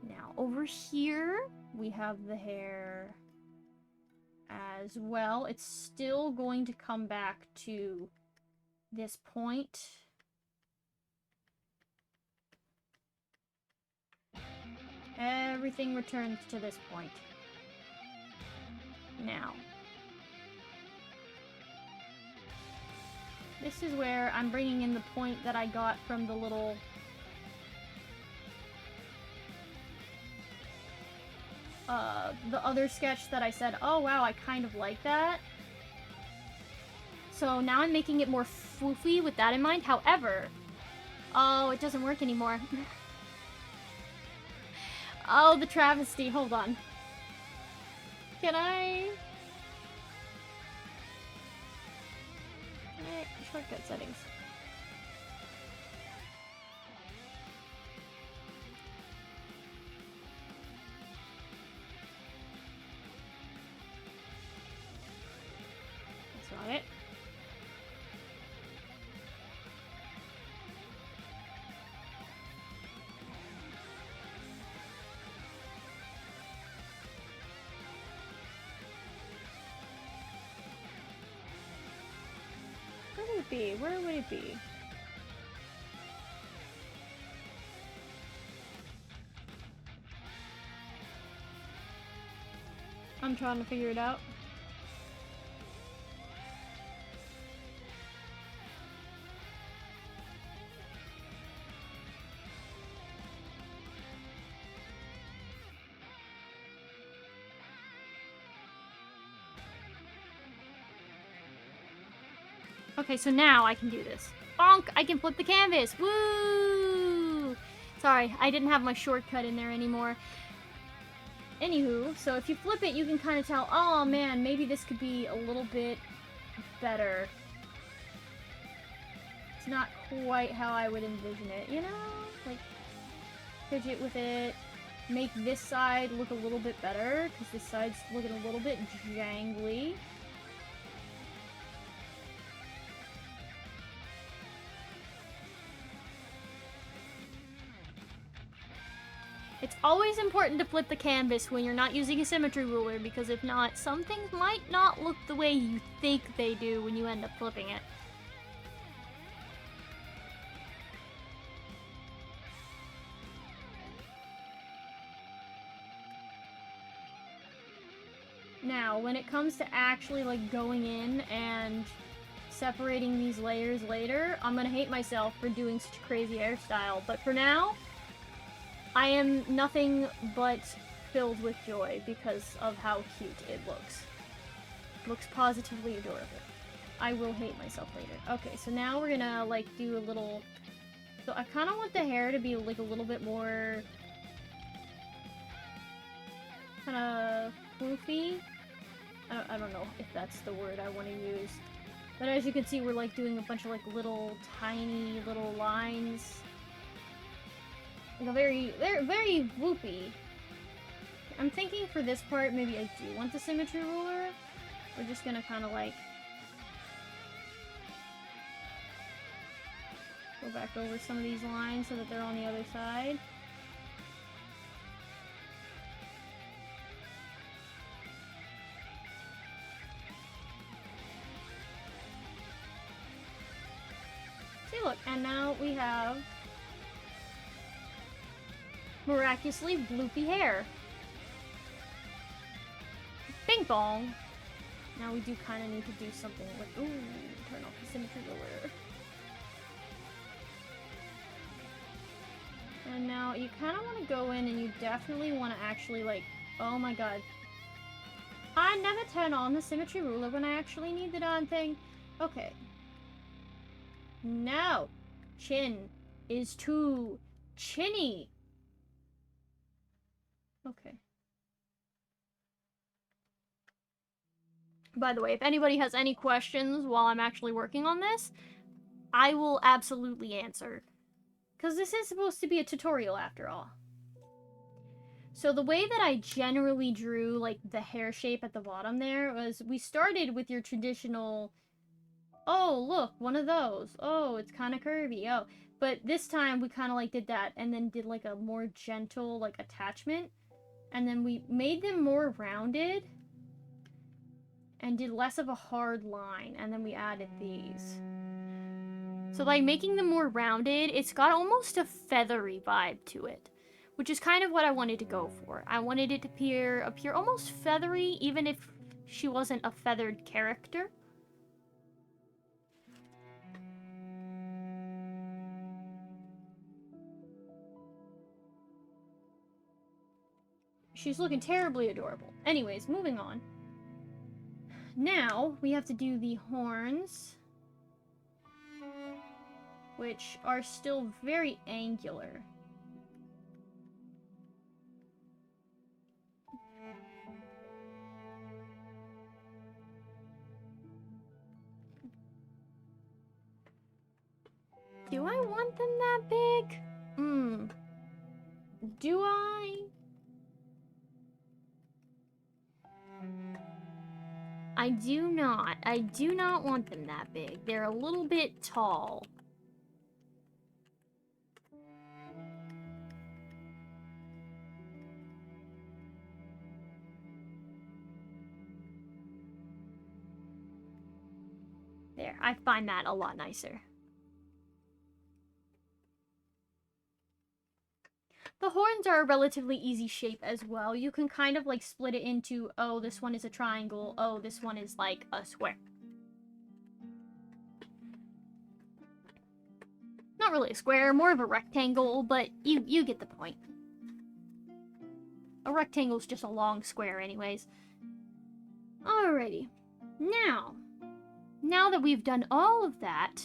Now, over here, we have the hair as well. It's still going to come back to this point. Everything returns to this point. Now, this is where I'm bringing in the point that I got from the little the other sketch that I said, oh wow, I kind of like that. So now I'm making it more foofy with that in mind. However, oh, it doesn't work anymore. Oh, the travesty. Hold on. Can I... Shortcut settings. That's not it. Where would it be? Where would it be? I'm trying to figure it out. Okay, so now I can do this. Bonk! I can flip the canvas! Woo! Sorry, I didn't have my shortcut in there anymore. Anywho, so if you flip it, you can kind of tell, oh man, maybe this could be a little bit better. It's not quite how I would envision it, you know? Like, fidget with it. make this side look a little bit better, because this side's looking a little bit jangly. It's always important to flip the canvas when you're not using a symmetry ruler, because if not, some things might not look the way you think they do when you end up flipping it. Now, when it comes to actually, like, going in and separating these layers later, I'm gonna hate myself for doing such a crazy hairstyle, but for now, I am nothing but filled with joy because of how cute it looks. Looks positively adorable. I will hate myself later. Okay, so now we're gonna, like, do a little... So I kind of want the hair to be, like, a little bit more... kind of poofy. I don't know if that's the word I want to use. But as you can see, we're, like, doing a bunch of, like, little, tiny little lines. Like a very whoopy. I'm thinking for this part, maybe I do want the symmetry ruler. We're just gonna kind of like go back over some of these lines so that they're on the other side. See, look, and now we have miraculously bloopy hair. Bing bong. Now we do kind of need to do something with... Ooh, turn off the symmetry ruler. And now you kind of want to go in and you definitely want to actually, like... Oh my god. I never turn on the symmetry ruler when I actually need the darn thing. Okay. No. Chin is too chinny. Okay. By the way, if anybody has any questions while I'm actually working on this, I will absolutely answer. Because this is supposed to be a tutorial after all. So the way that I generally drew, like, the hair shape at the bottom there was we started with your traditional, oh, look, one of those. Oh, it's kind of curvy. Oh, but this time we kind of, like, did that and then did, like, a more gentle, like, attachment. And then we made them more rounded and did less of a hard line, and then we added these. So by making them more rounded, it's got almost a feathery vibe to it, which is kind of what I wanted to go for. I wanted it to appear almost feathery, even if she wasn't a feathered character. She's looking terribly adorable. Anyways, moving on. Now, we have to do the horns, which are still very angular. Do I want them that big? Do I? I do not. I do not want them that big. They're a little bit tall. There, I find that a lot nicer. The horns are a relatively easy shape as well. You can kind of like split it into, oh, this one is a triangle, oh, this one is like a square. Not really a square, more of a rectangle, but you get the point. A rectangle is just a long square anyways. Alrighty. Now that we've done all of that,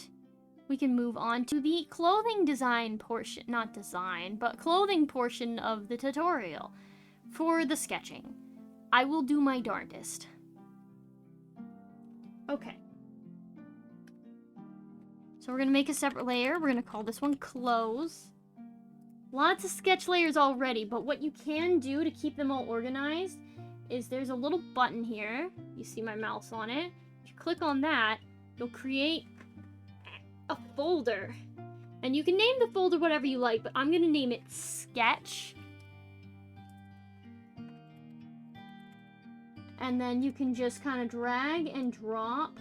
we can move on to the clothing design portion, not design, but clothing portion of the tutorial. For the sketching, I will do my darndest. Okay. So we're gonna make a separate layer. We're gonna call this one clothes. Lots of sketch layers already, but what you can do to keep them all organized is there's a little button here. You see my mouse on it. If you click on that, you'll create a folder. And you can name the folder whatever you like, but I'm gonna name it Sketch. And then you can just kind of drag and drop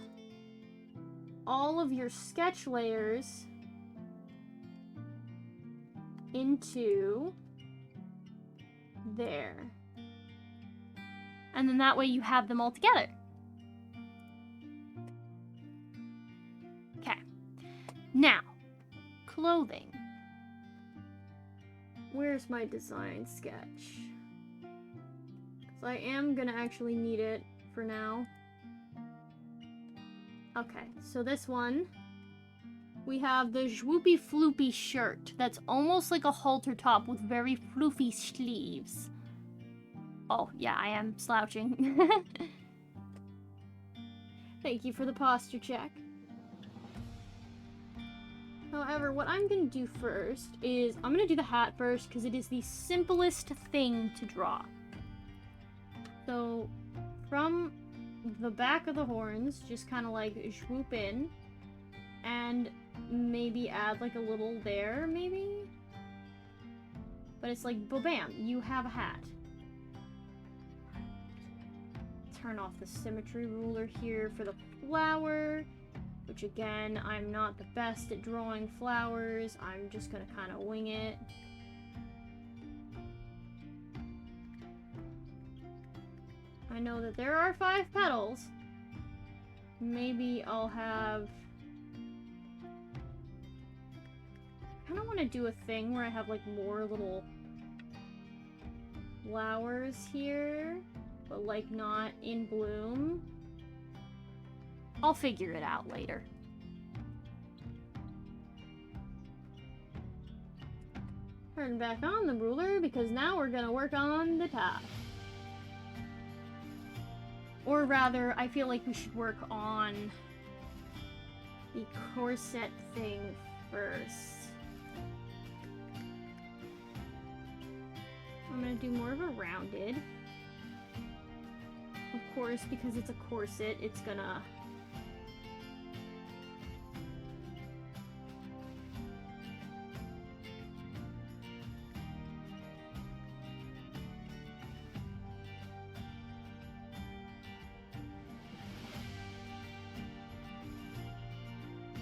all of your sketch layers into there. And then that way you have them all together. Okay. Now, clothing. Where's my design sketch? Because I am gonna actually need it for now. Okay, so this one, we have the swoopy floopy shirt that's almost like a halter top with very floofy sleeves. Oh, yeah, I am slouching. Thank you for the posture check. However, what I'm gonna do first is, I'm gonna do the hat first because it is the simplest thing to draw. So, from the back of the horns, just kind of like swoop in, and maybe add like a little there, maybe? But it's like, ba-bam, you have a hat. Turn off the symmetry ruler here for the flower, which again, I'm not the best at drawing flowers. I'm just gonna kind of wing it. I know that there are 5 petals. Maybe I'll have... I kind of want to do a thing where I have like more little flowers here, but like not in bloom. I'll figure it out later. Turn back on the ruler because now we're gonna work on the top. Or rather, I feel like we should work on the corset thing first. I'm gonna do more of a rounded. Of course, because it's a corset, it's gonna...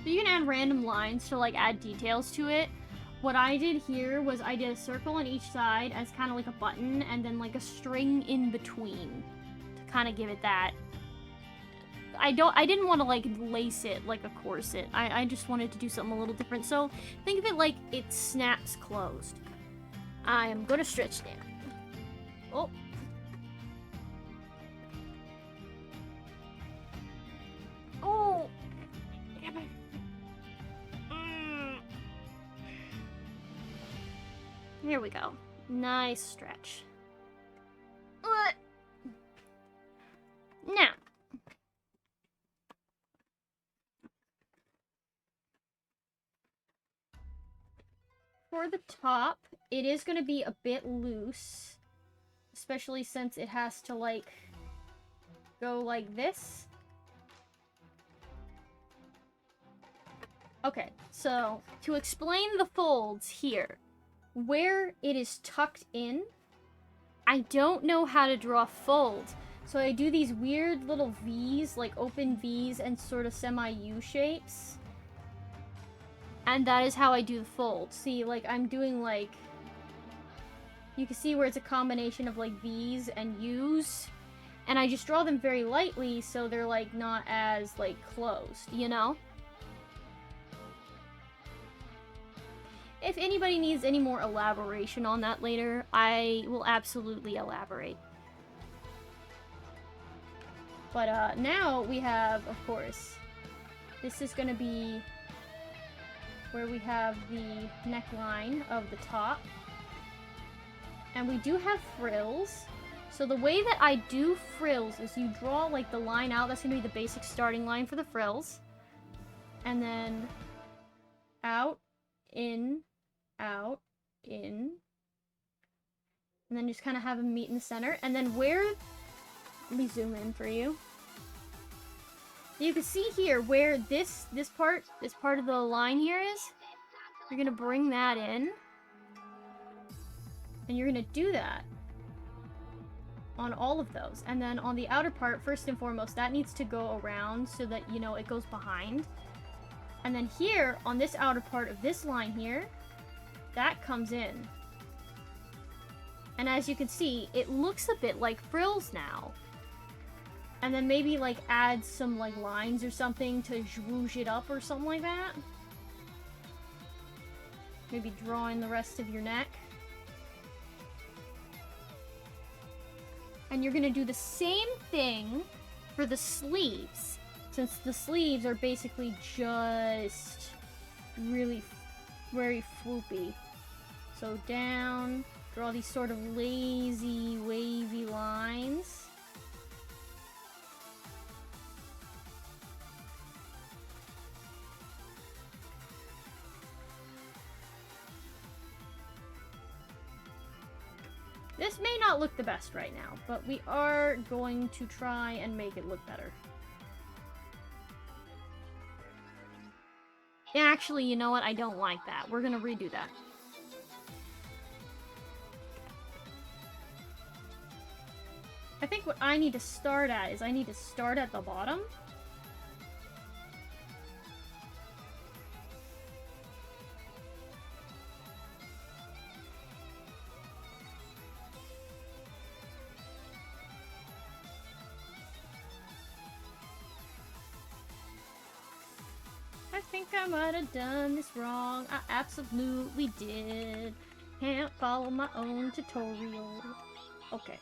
So you can add random lines to like add details to it. What I did here was I did a circle on each side as kind of like a button and then like a string in between to kind of give it that. I didn't want to like lace it like a corset. I just wanted to do something a little different. So think of it like it snaps closed. I am gonna stretch down. Oh. Oh. Damn it. Here we go. Nice stretch. Now. For the top, it is going to be a bit loose. Especially since it has to, like, go like this. Okay, so to explain the folds here. Where it is tucked in, I don't know how to draw folds. So I do these weird little V's, like open V's and sort of semi-U shapes. And that is how I do the fold. See, like I'm doing like... You can see where it's a combination of like V's and U's. And I just draw them very lightly so they're like not as like closed, you know? If anybody needs any more elaboration on that later, I will absolutely elaborate. But now we have, of course, this is going to be where we have the neckline of the top. And we do have frills. So the way that I do frills is you draw like the line out. That's going to be the basic starting line for the frills. And then out, in, out, in. And then just kind of have them meet in the center. And then where... Let me zoom in for you. You can see here where this part of the line here is. You're gonna bring that in. And you're gonna do that on all of those. And then on the outer part, first and foremost, that needs to go around so that, you know, it goes behind. And then here, on this outer part of this line here, that comes in. And as you can see, it looks a bit like frills now. And then maybe, like, add some, like, lines or something to zhwoosh it up or something like that. Maybe draw in the rest of your neck. And you're gonna do the same thing for the sleeves, since the sleeves are basically just really very floopy. So down, draw these sort of lazy, wavy lines. This may not look the best right now, but we are going to try and make it look better. Actually, you know what? I don't like that. We're gonna redo that. I think what I need to start at is I need to start at the bottom. I think I might have done this wrong. I absolutely did. Can't follow my own tutorial. Okay.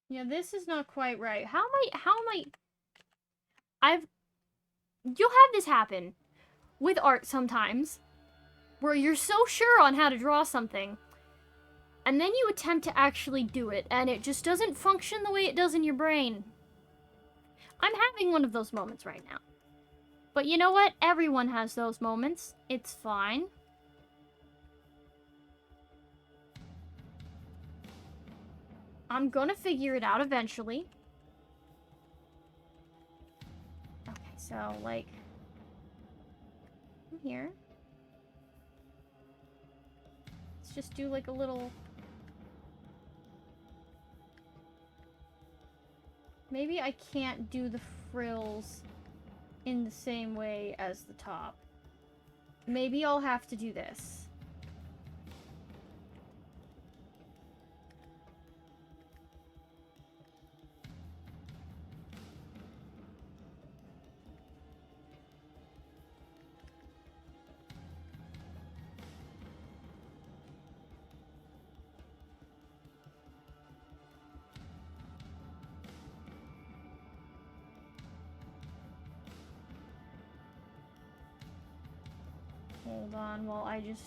Yeah, this is not quite right. How am I... You'll have this happen with art sometimes, where you're so sure on how to draw something, and then you attempt to actually do it, and it just doesn't function the way it does in your brain. I'm having one of those moments right now. But you know what? Everyone has those moments. It's fine. I'm gonna figure it out eventually. Okay, so, like... here. Let's just do, like, a little... Maybe I can't do the frills in the same way as the top. Maybe I'll have to do this. Hold on while I just...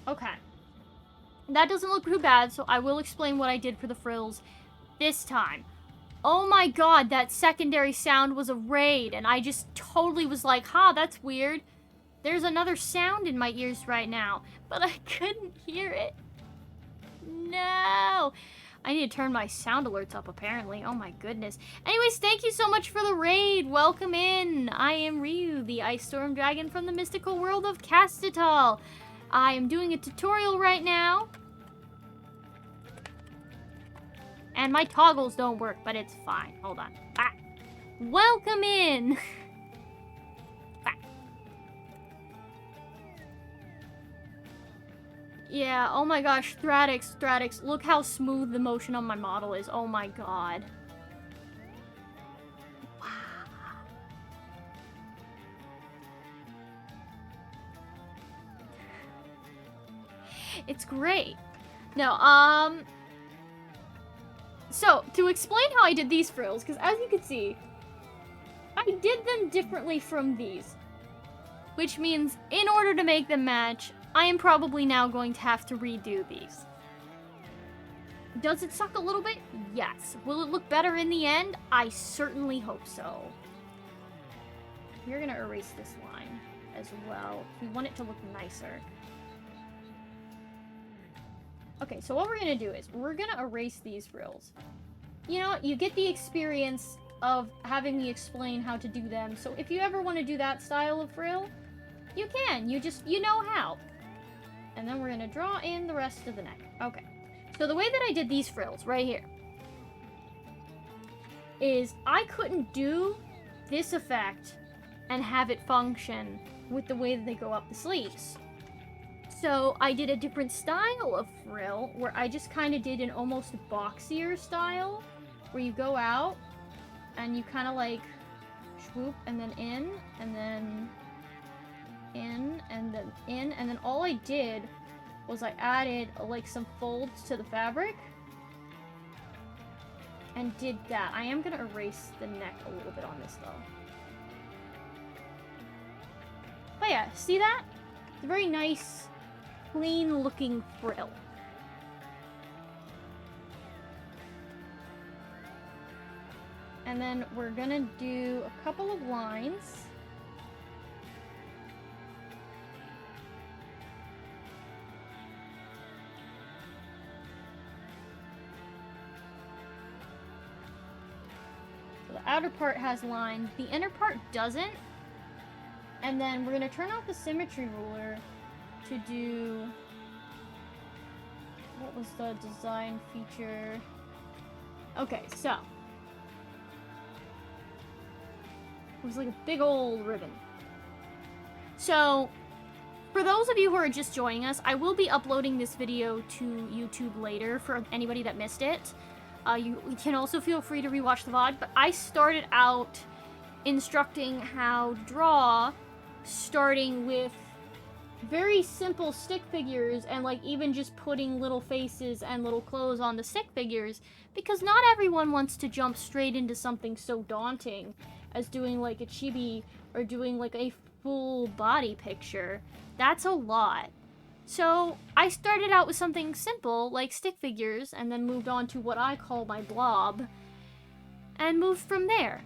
Okay. That doesn't look too bad, so I will explain what I did for the frills this time. Oh my god, that secondary sound was a raid, and I just totally was like, ha, that's weird. There's another sound in my ears right now, but I couldn't hear it. No! I need to turn my sound alerts up, apparently. Oh my goodness. Anyways, thank you so much for the raid. Welcome in. I am Ryu, the Ice Storm Dragon from the mystical world of Castatal. I am doing a tutorial right now. And my toggles don't work, but it's fine. Hold on. Ah. Welcome in. Yeah, oh my gosh, Thradix, look how smooth the motion on my model is. Oh my god. Wow. It's great. No, so, to explain how I did these frills, because as you can see, I did them differently from these. Which means, in order to make them match, I am probably now going to have to redo these. Does it suck a little bit? Yes. Will it look better in the end? I certainly hope so. We're gonna erase this line as well. We want it to look nicer. Okay, so what we're gonna do is we're gonna erase these frills. You know, you get the experience of having me explain how to do them, so if you ever want to do that style of frill, you can. You know how. And then we're gonna draw in the rest of the neck. Okay. So the way that I did these frills right here is I couldn't do this effect and have it function with the way that they go up the sleeves. So I did a different style of frill where I just kind of did an almost boxier style where you go out and you kind of like swoop and then in and then in and then in, and then all I did was I added like some folds to the fabric and did that. I am gonna erase the neck a little bit on this though. But yeah, see that? It's a very nice, clean looking frill. And then we're gonna do a couple of lines. So the outer part has lines, the inner part doesn't. And then we're gonna turn off the symmetry ruler to do... What was the design feature? Okay, so... It was like a big old ribbon. So, for those of you who are just joining us, I will be uploading this video to YouTube later for anybody that missed it. You can also feel free to rewatch the VOD, but I started out instructing how to draw, starting with very simple stick figures and like even just putting little faces and little clothes on the stick figures, because not everyone wants to jump straight into something so daunting as doing like a chibi or doing like a full body picture. That's a lot. So I started out with something simple like stick figures and then moved on to what I call my blob and moved from there.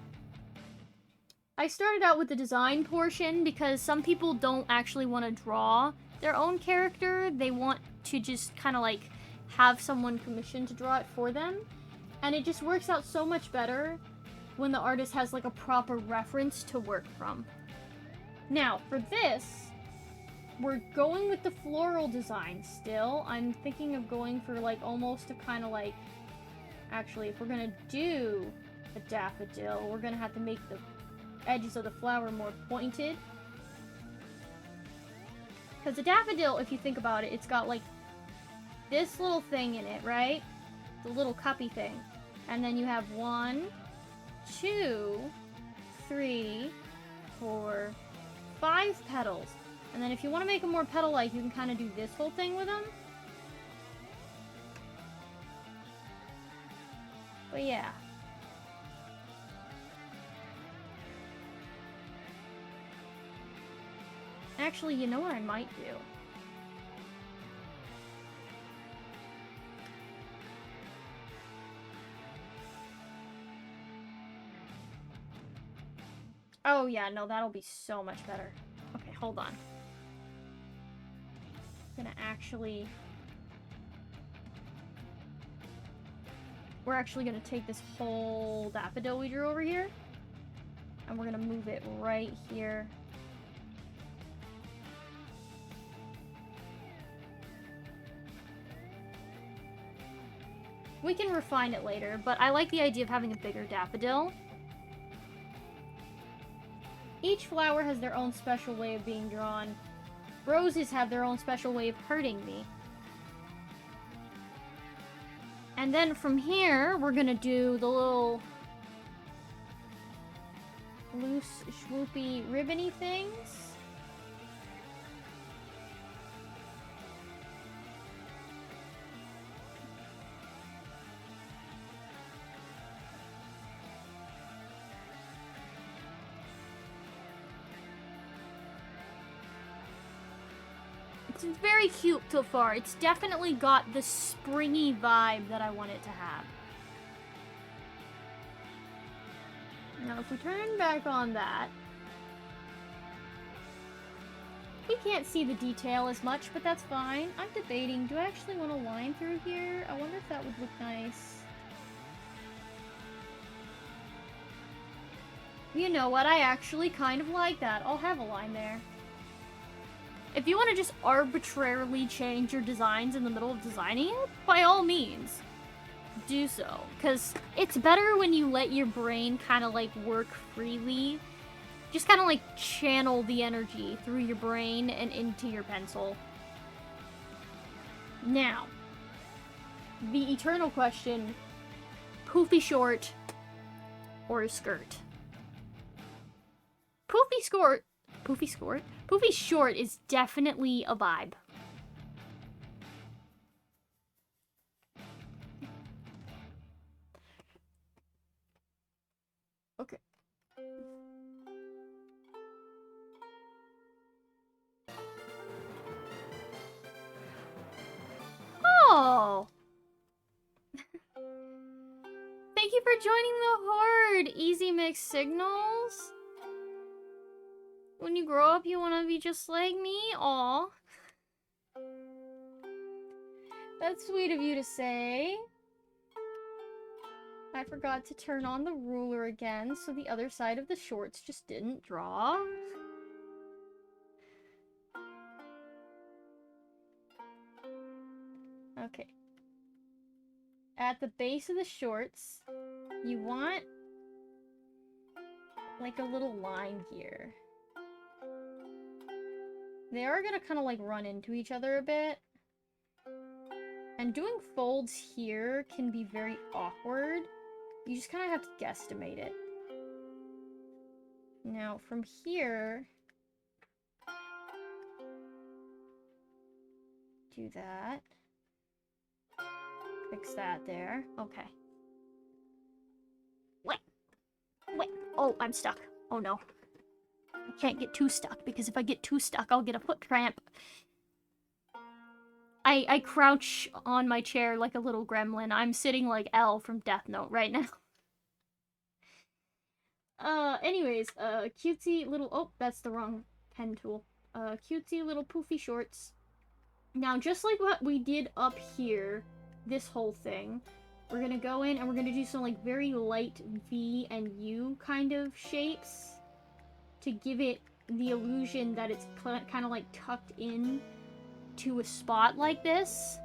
I started out with the design portion because some people don't actually want to draw their own character. They want to just kind of like have someone commissioned to draw it for them. And it just works out so much better when the artist has like a proper reference to work from. Now, for this, we're going with the floral design still. I'm thinking of going for like almost a kind of like... Actually, if we're going to do a daffodil, we're going to have to make the edges of the flower more pointed. Because the daffodil, if you think about it, it's got like this little thing in it, right? The little cuppy thing. And then you have 1, 2, 3, 4, 5 petals. And then if you want to make them more petal-like, you can kind of do this whole thing with them. But yeah. Actually, you know what I might do? Oh yeah, no, that'll be so much better. Okay, hold on. I'm gonna actually... We're actually gonna take this whole daffodil we drew over here, and we're gonna move it right here. We can refine it later, but I like the idea of having a bigger daffodil. Each flower has their own special way of being drawn. Roses have their own special way of hurting me. And then from here, we're gonna do the little loose, swoopy, ribbony things. It's very cute so far. It's definitely got the springy vibe that I want it to have. Now, if we turn back on that, we can't see the detail as much, but that's fine. I'm debating, do I actually want a line through here? I wonder if that would look nice. You know what? I actually kind of like that. I'll have a line there. If you want to just arbitrarily change your designs in the middle of designing it, by all means, do so. Because it's better when you let your brain kind of like work freely. Just kind of like channel the energy through your brain and into your pencil. Now, the eternal question, poofy short or skirt? Poofy short is definitely a vibe. Okay. Oh! Thank you for joining the horde, Easy Mixed Signals. When you grow up, you want to be just like me? Aw. That's sweet of you to say. I forgot to turn on the ruler again, so the other side of the shorts just didn't draw. Okay. At the base of the shorts, you want like a little line here. They are gonna kind of like run into each other a bit. And doing folds here can be very awkward. You just kind of have to guesstimate it. Now, from here, do that. Fix that there. Okay. Wait. Oh, I'm stuck. Oh no. I can't get too stuck, because if I get too stuck, I'll get a foot cramp. I crouch on my chair like a little gremlin. I'm sitting like L from Death Note right now. Anyways, cutesy little... Oh, that's the wrong pen tool. Cutesy little poofy shorts. Now, just like what we did up here, this whole thing, we're gonna go in and we're gonna do some, like, very light V and U kind of shapes to give it the illusion that it's kind of, like, tucked in to a spot like this.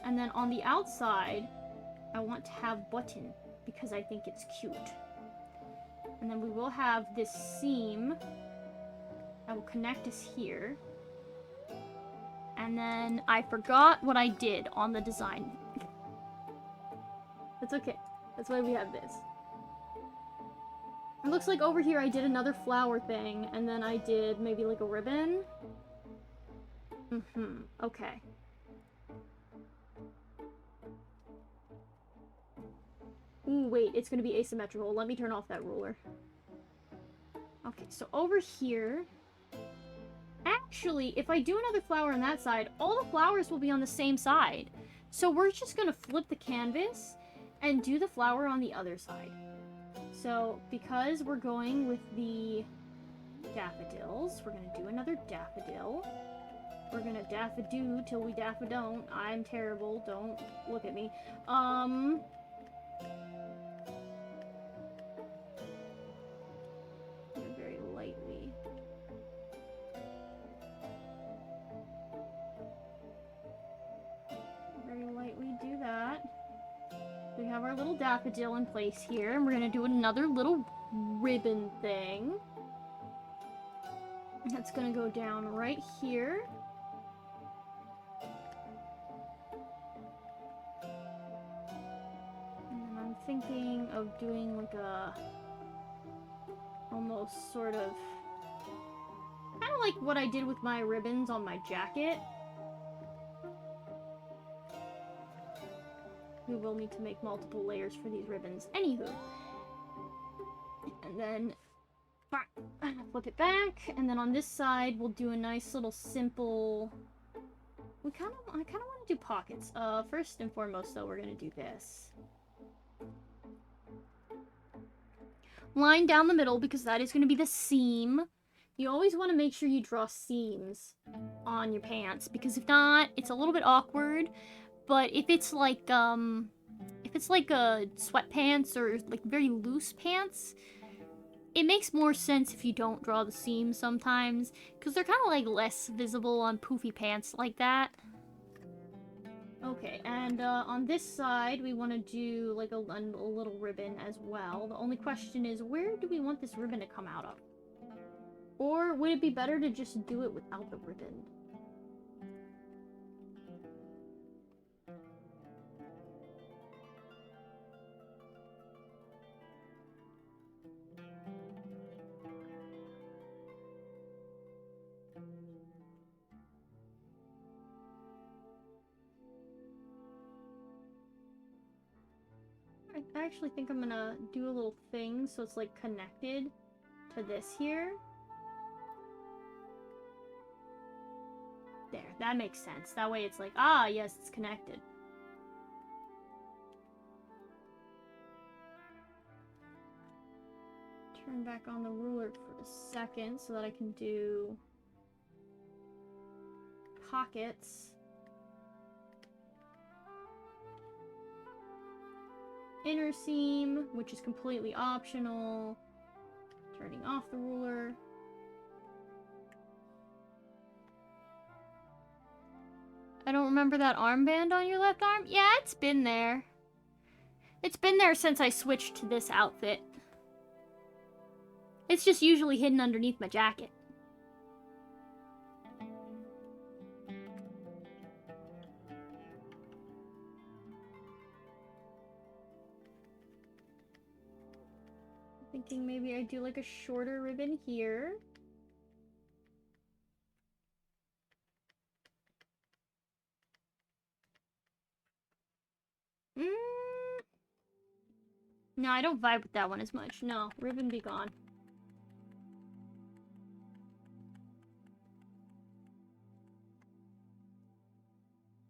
And then on the outside, I want to have button, because I think it's cute. And then we will have this seam that will connect us here. And then I forgot what I did on the design. That's okay. That's why we have this. It looks like over here I did another flower thing, and then I did maybe like a ribbon. Okay. Ooh, wait, it's gonna be asymmetrical. Let me turn off that ruler. Okay, so over here... Actually, if I do another flower on that side, all the flowers will be on the same side. So we're just gonna flip the canvas and do the flower on the other side. So, because we're going with the daffodils, we're gonna do another daffodil. We're gonna daffodoo till we daffodon't. I'm terrible, don't look at me. Very lightly. Very lightly do that. We have our little daffodil in place here, and we're gonna do another little ribbon thing. That's gonna go down right here. And then I'm thinking of doing like a... almost sort of... kind of like what I did with my ribbons on my jacket. We will need to make multiple layers for these ribbons. Anywho. And then Flip it back, and then on this side we'll do a nice little simple... I kind of want to do pockets. First and foremost though, we're gonna do this. Line down the middle, because that is gonna be the seam. You always want to make sure you draw seams on your pants, because if not, it's a little bit awkward. But if it's like a sweatpants or like very loose pants, it makes more sense if you don't draw the seams sometimes, because they're kind of like less visible on poofy pants like that. Okay, and on this side, we want to do like a little ribbon as well. The only question is, where do we want this ribbon to come out of? Or would it be better to just do it without the ribbon? I actually think I'm gonna do a little thing so it's like connected to this here. There, that makes sense. That way it's like, ah, yes, it's connected. Turn back on the ruler for a second so that I can do pockets. Inner seam, which is completely optional. Turning off the ruler. I don't remember that armband on your left arm? Yeah, it's been there. It's been there since I switched to this outfit. It's just usually hidden underneath my jacket. Thinking maybe I do like a shorter ribbon here. No, I don't vibe with that one as much. No, ribbon be gone.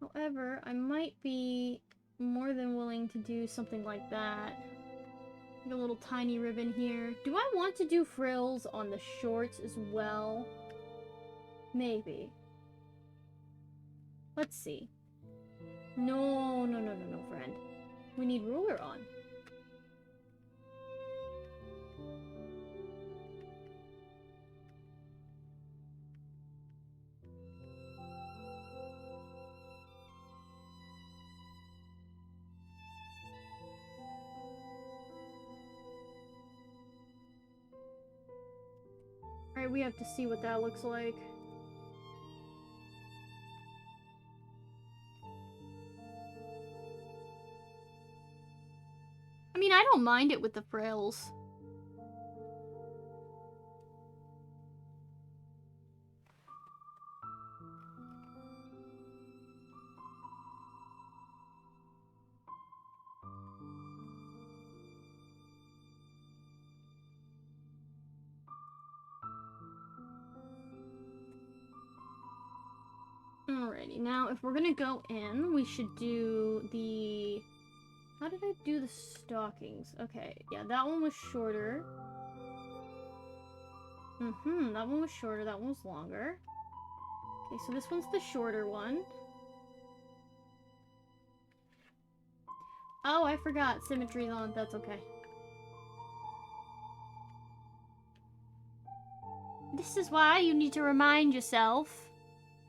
However, I might be more than willing to do something like that. Like a little tiny ribbon here. Do I want to do frills on the shorts as well? Maybe. Let's see. No, friend. We need ruler on. Alright, we have to see what that looks like. I mean, I don't mind it with the frills. Alrighty, now if we're gonna go in, we should do the... How did I do the stockings? Okay, yeah, that one was shorter. That one was shorter, that one was longer. Okay, so this one's the shorter one. Oh, I forgot. Symmetry's on, that's okay. This is why you need to remind yourself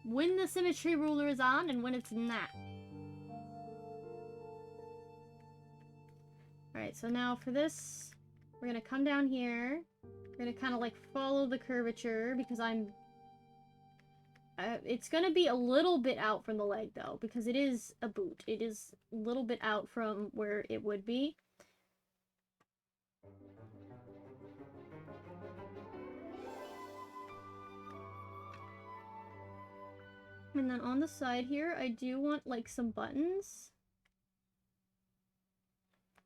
when the symmetry ruler is on and when it's not. Alright, so now for this, we're gonna come down here. We're gonna kind of like follow the curvature because it's gonna be a little bit out from the leg though, because it is a boot. It is a little bit out from where it would be. And then on the side here, I do want like some buttons.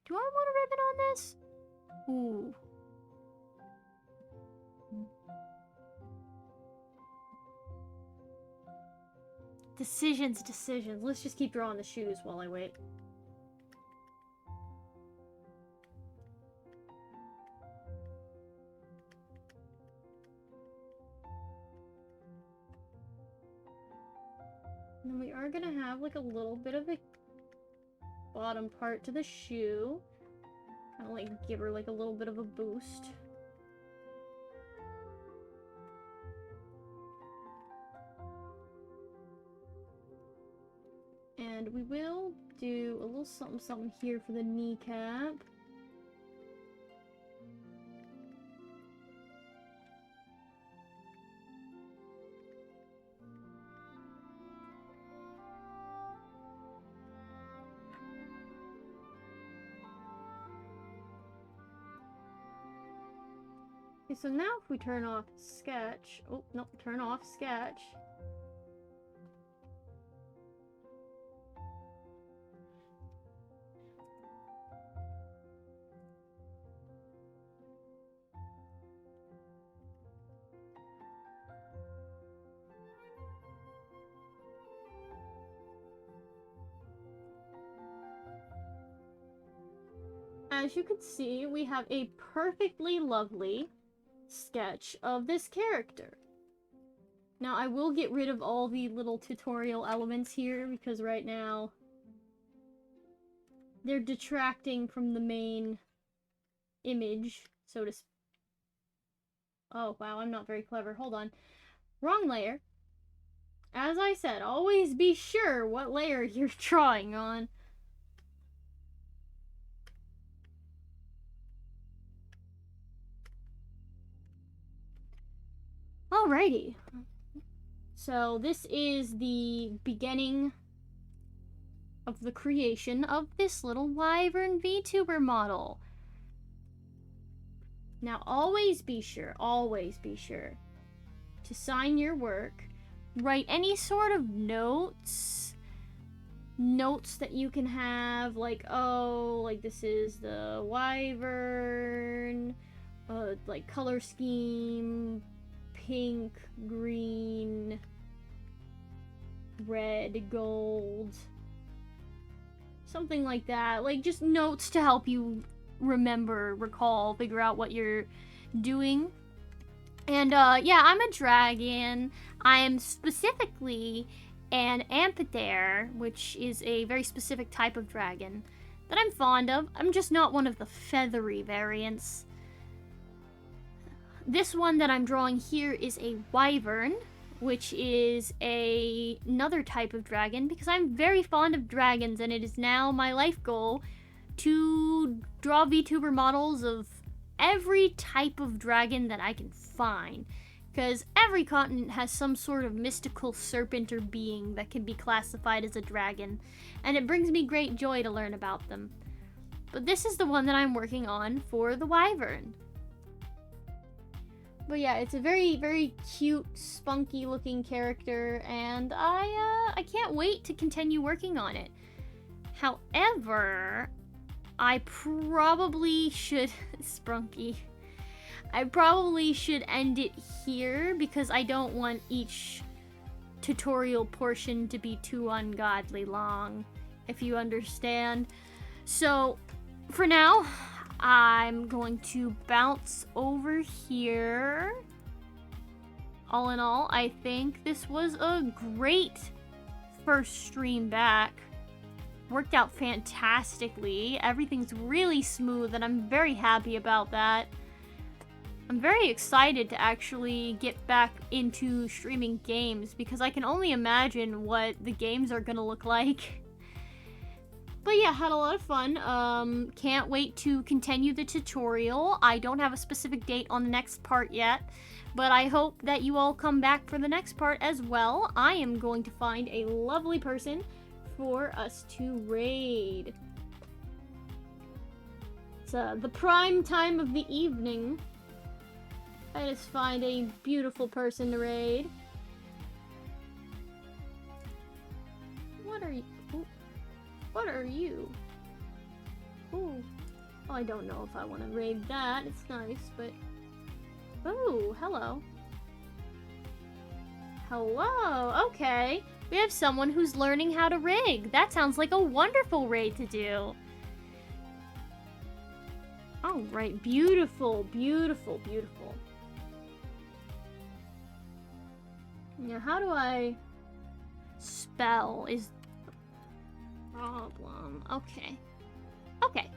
Do I want a ribbon on this? Ooh. Decisions. Let's just keep drawing the shoes while I wait. And we are gonna have like a little bit of a bottom part to the shoe. Kind of like give her like a little bit of a boost. And we will do a little something here for the kneecap. Okay, so now if we turn off sketch, oh, no, turn off sketch. As you can see, we have a perfectly lovely sketch of this character. Now, I will get rid of all the little tutorial elements here, because right now they're detracting from the main image, so to speak. Oh, wow, I'm not very clever. Hold on. Wrong layer. As I said, always be sure what layer you're drawing on. Alrighty. So this is the beginning of the creation of this little Wyvern Vtuber model. Now always be sure to sign your work. Write any sort of notes that you can have, like, oh, like this is the Wyvern, like color scheme, pink, green, red, gold, something like that. Like, just notes to help you remember, recall, figure out what you're doing. And, yeah, I'm a dragon. I am specifically an amphitheater, which is a very specific type of dragon that I'm fond of. I'm just not one of the feathery variants. This one that I'm drawing here is a wyvern, which is another type of dragon, because I'm very fond of dragons, and it is now my life goal to draw VTuber models of every type of dragon that I can find, because every continent has some sort of mystical serpent or being that can be classified as a dragon, and it brings me great joy to learn about them. But this is the one that I'm working on for the wyvern. But yeah, it's a very, very cute, spunky looking character, and I can't wait to continue working on it. However, I probably should... Sprunky. I probably should end it here, because I don't want each tutorial portion to be too ungodly long, if you understand. So, for now, I'm going to bounce over here. All in all, I think this was a great first stream back. Worked out fantastically. Everything's really smooth, and I'm very happy about that. I'm very excited to actually get back into streaming games, because I can only imagine what the games are gonna look like. But yeah, had a lot of fun. Can't wait to continue the tutorial. I don't have a specific date on the next part yet, but I hope that you all come back for the next part as well. I am going to find a lovely person for us to raid. It's the prime time of the evening. I just find a beautiful person to raid. What are you? Ooh. What are you? Ooh. Oh, I don't know if I want to raid that. It's nice, but... Oh, hello. Hello, okay. We have someone who's learning how to rig. That sounds like a wonderful raid to do. All right, beautiful, beautiful, beautiful. Now, how do I spell is the problem. Okay. Okay.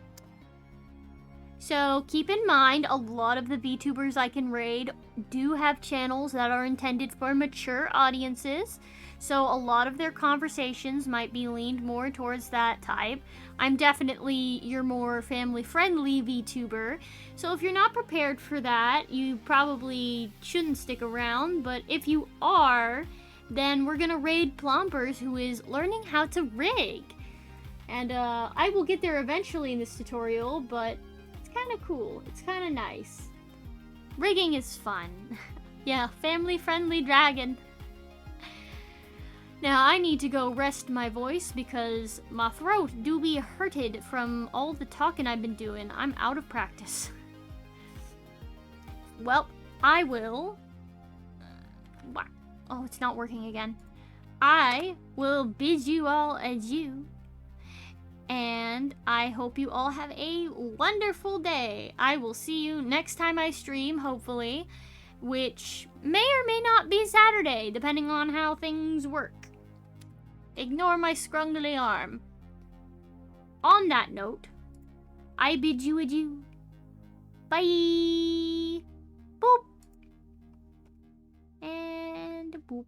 So keep in mind, a lot of the VTubers I can raid do have channels that are intended for mature audiences. So a lot of their conversations might be leaned more towards that type. I'm definitely your more family-friendly VTuber. So if you're not prepared for that, you probably shouldn't stick around. But if you are, then we're gonna raid Plompers, who is learning how to rig. And I will get there eventually in this tutorial, but it's kind of cool. It's kind of nice. Rigging is fun. Yeah, family-friendly dragon. Now, I need to go rest my voice because my throat do be hurted from all the talking I've been doing. I'm out of practice. Well, I will... Oh, it's not working again. I will bid you all adieu. And I hope you all have a wonderful day. I will see you next time I stream, hopefully, which may or may not be Saturday, depending on how things work. Ignore my scrungly arm. On that note, I bid you adieu. Bye! Boop! And boop.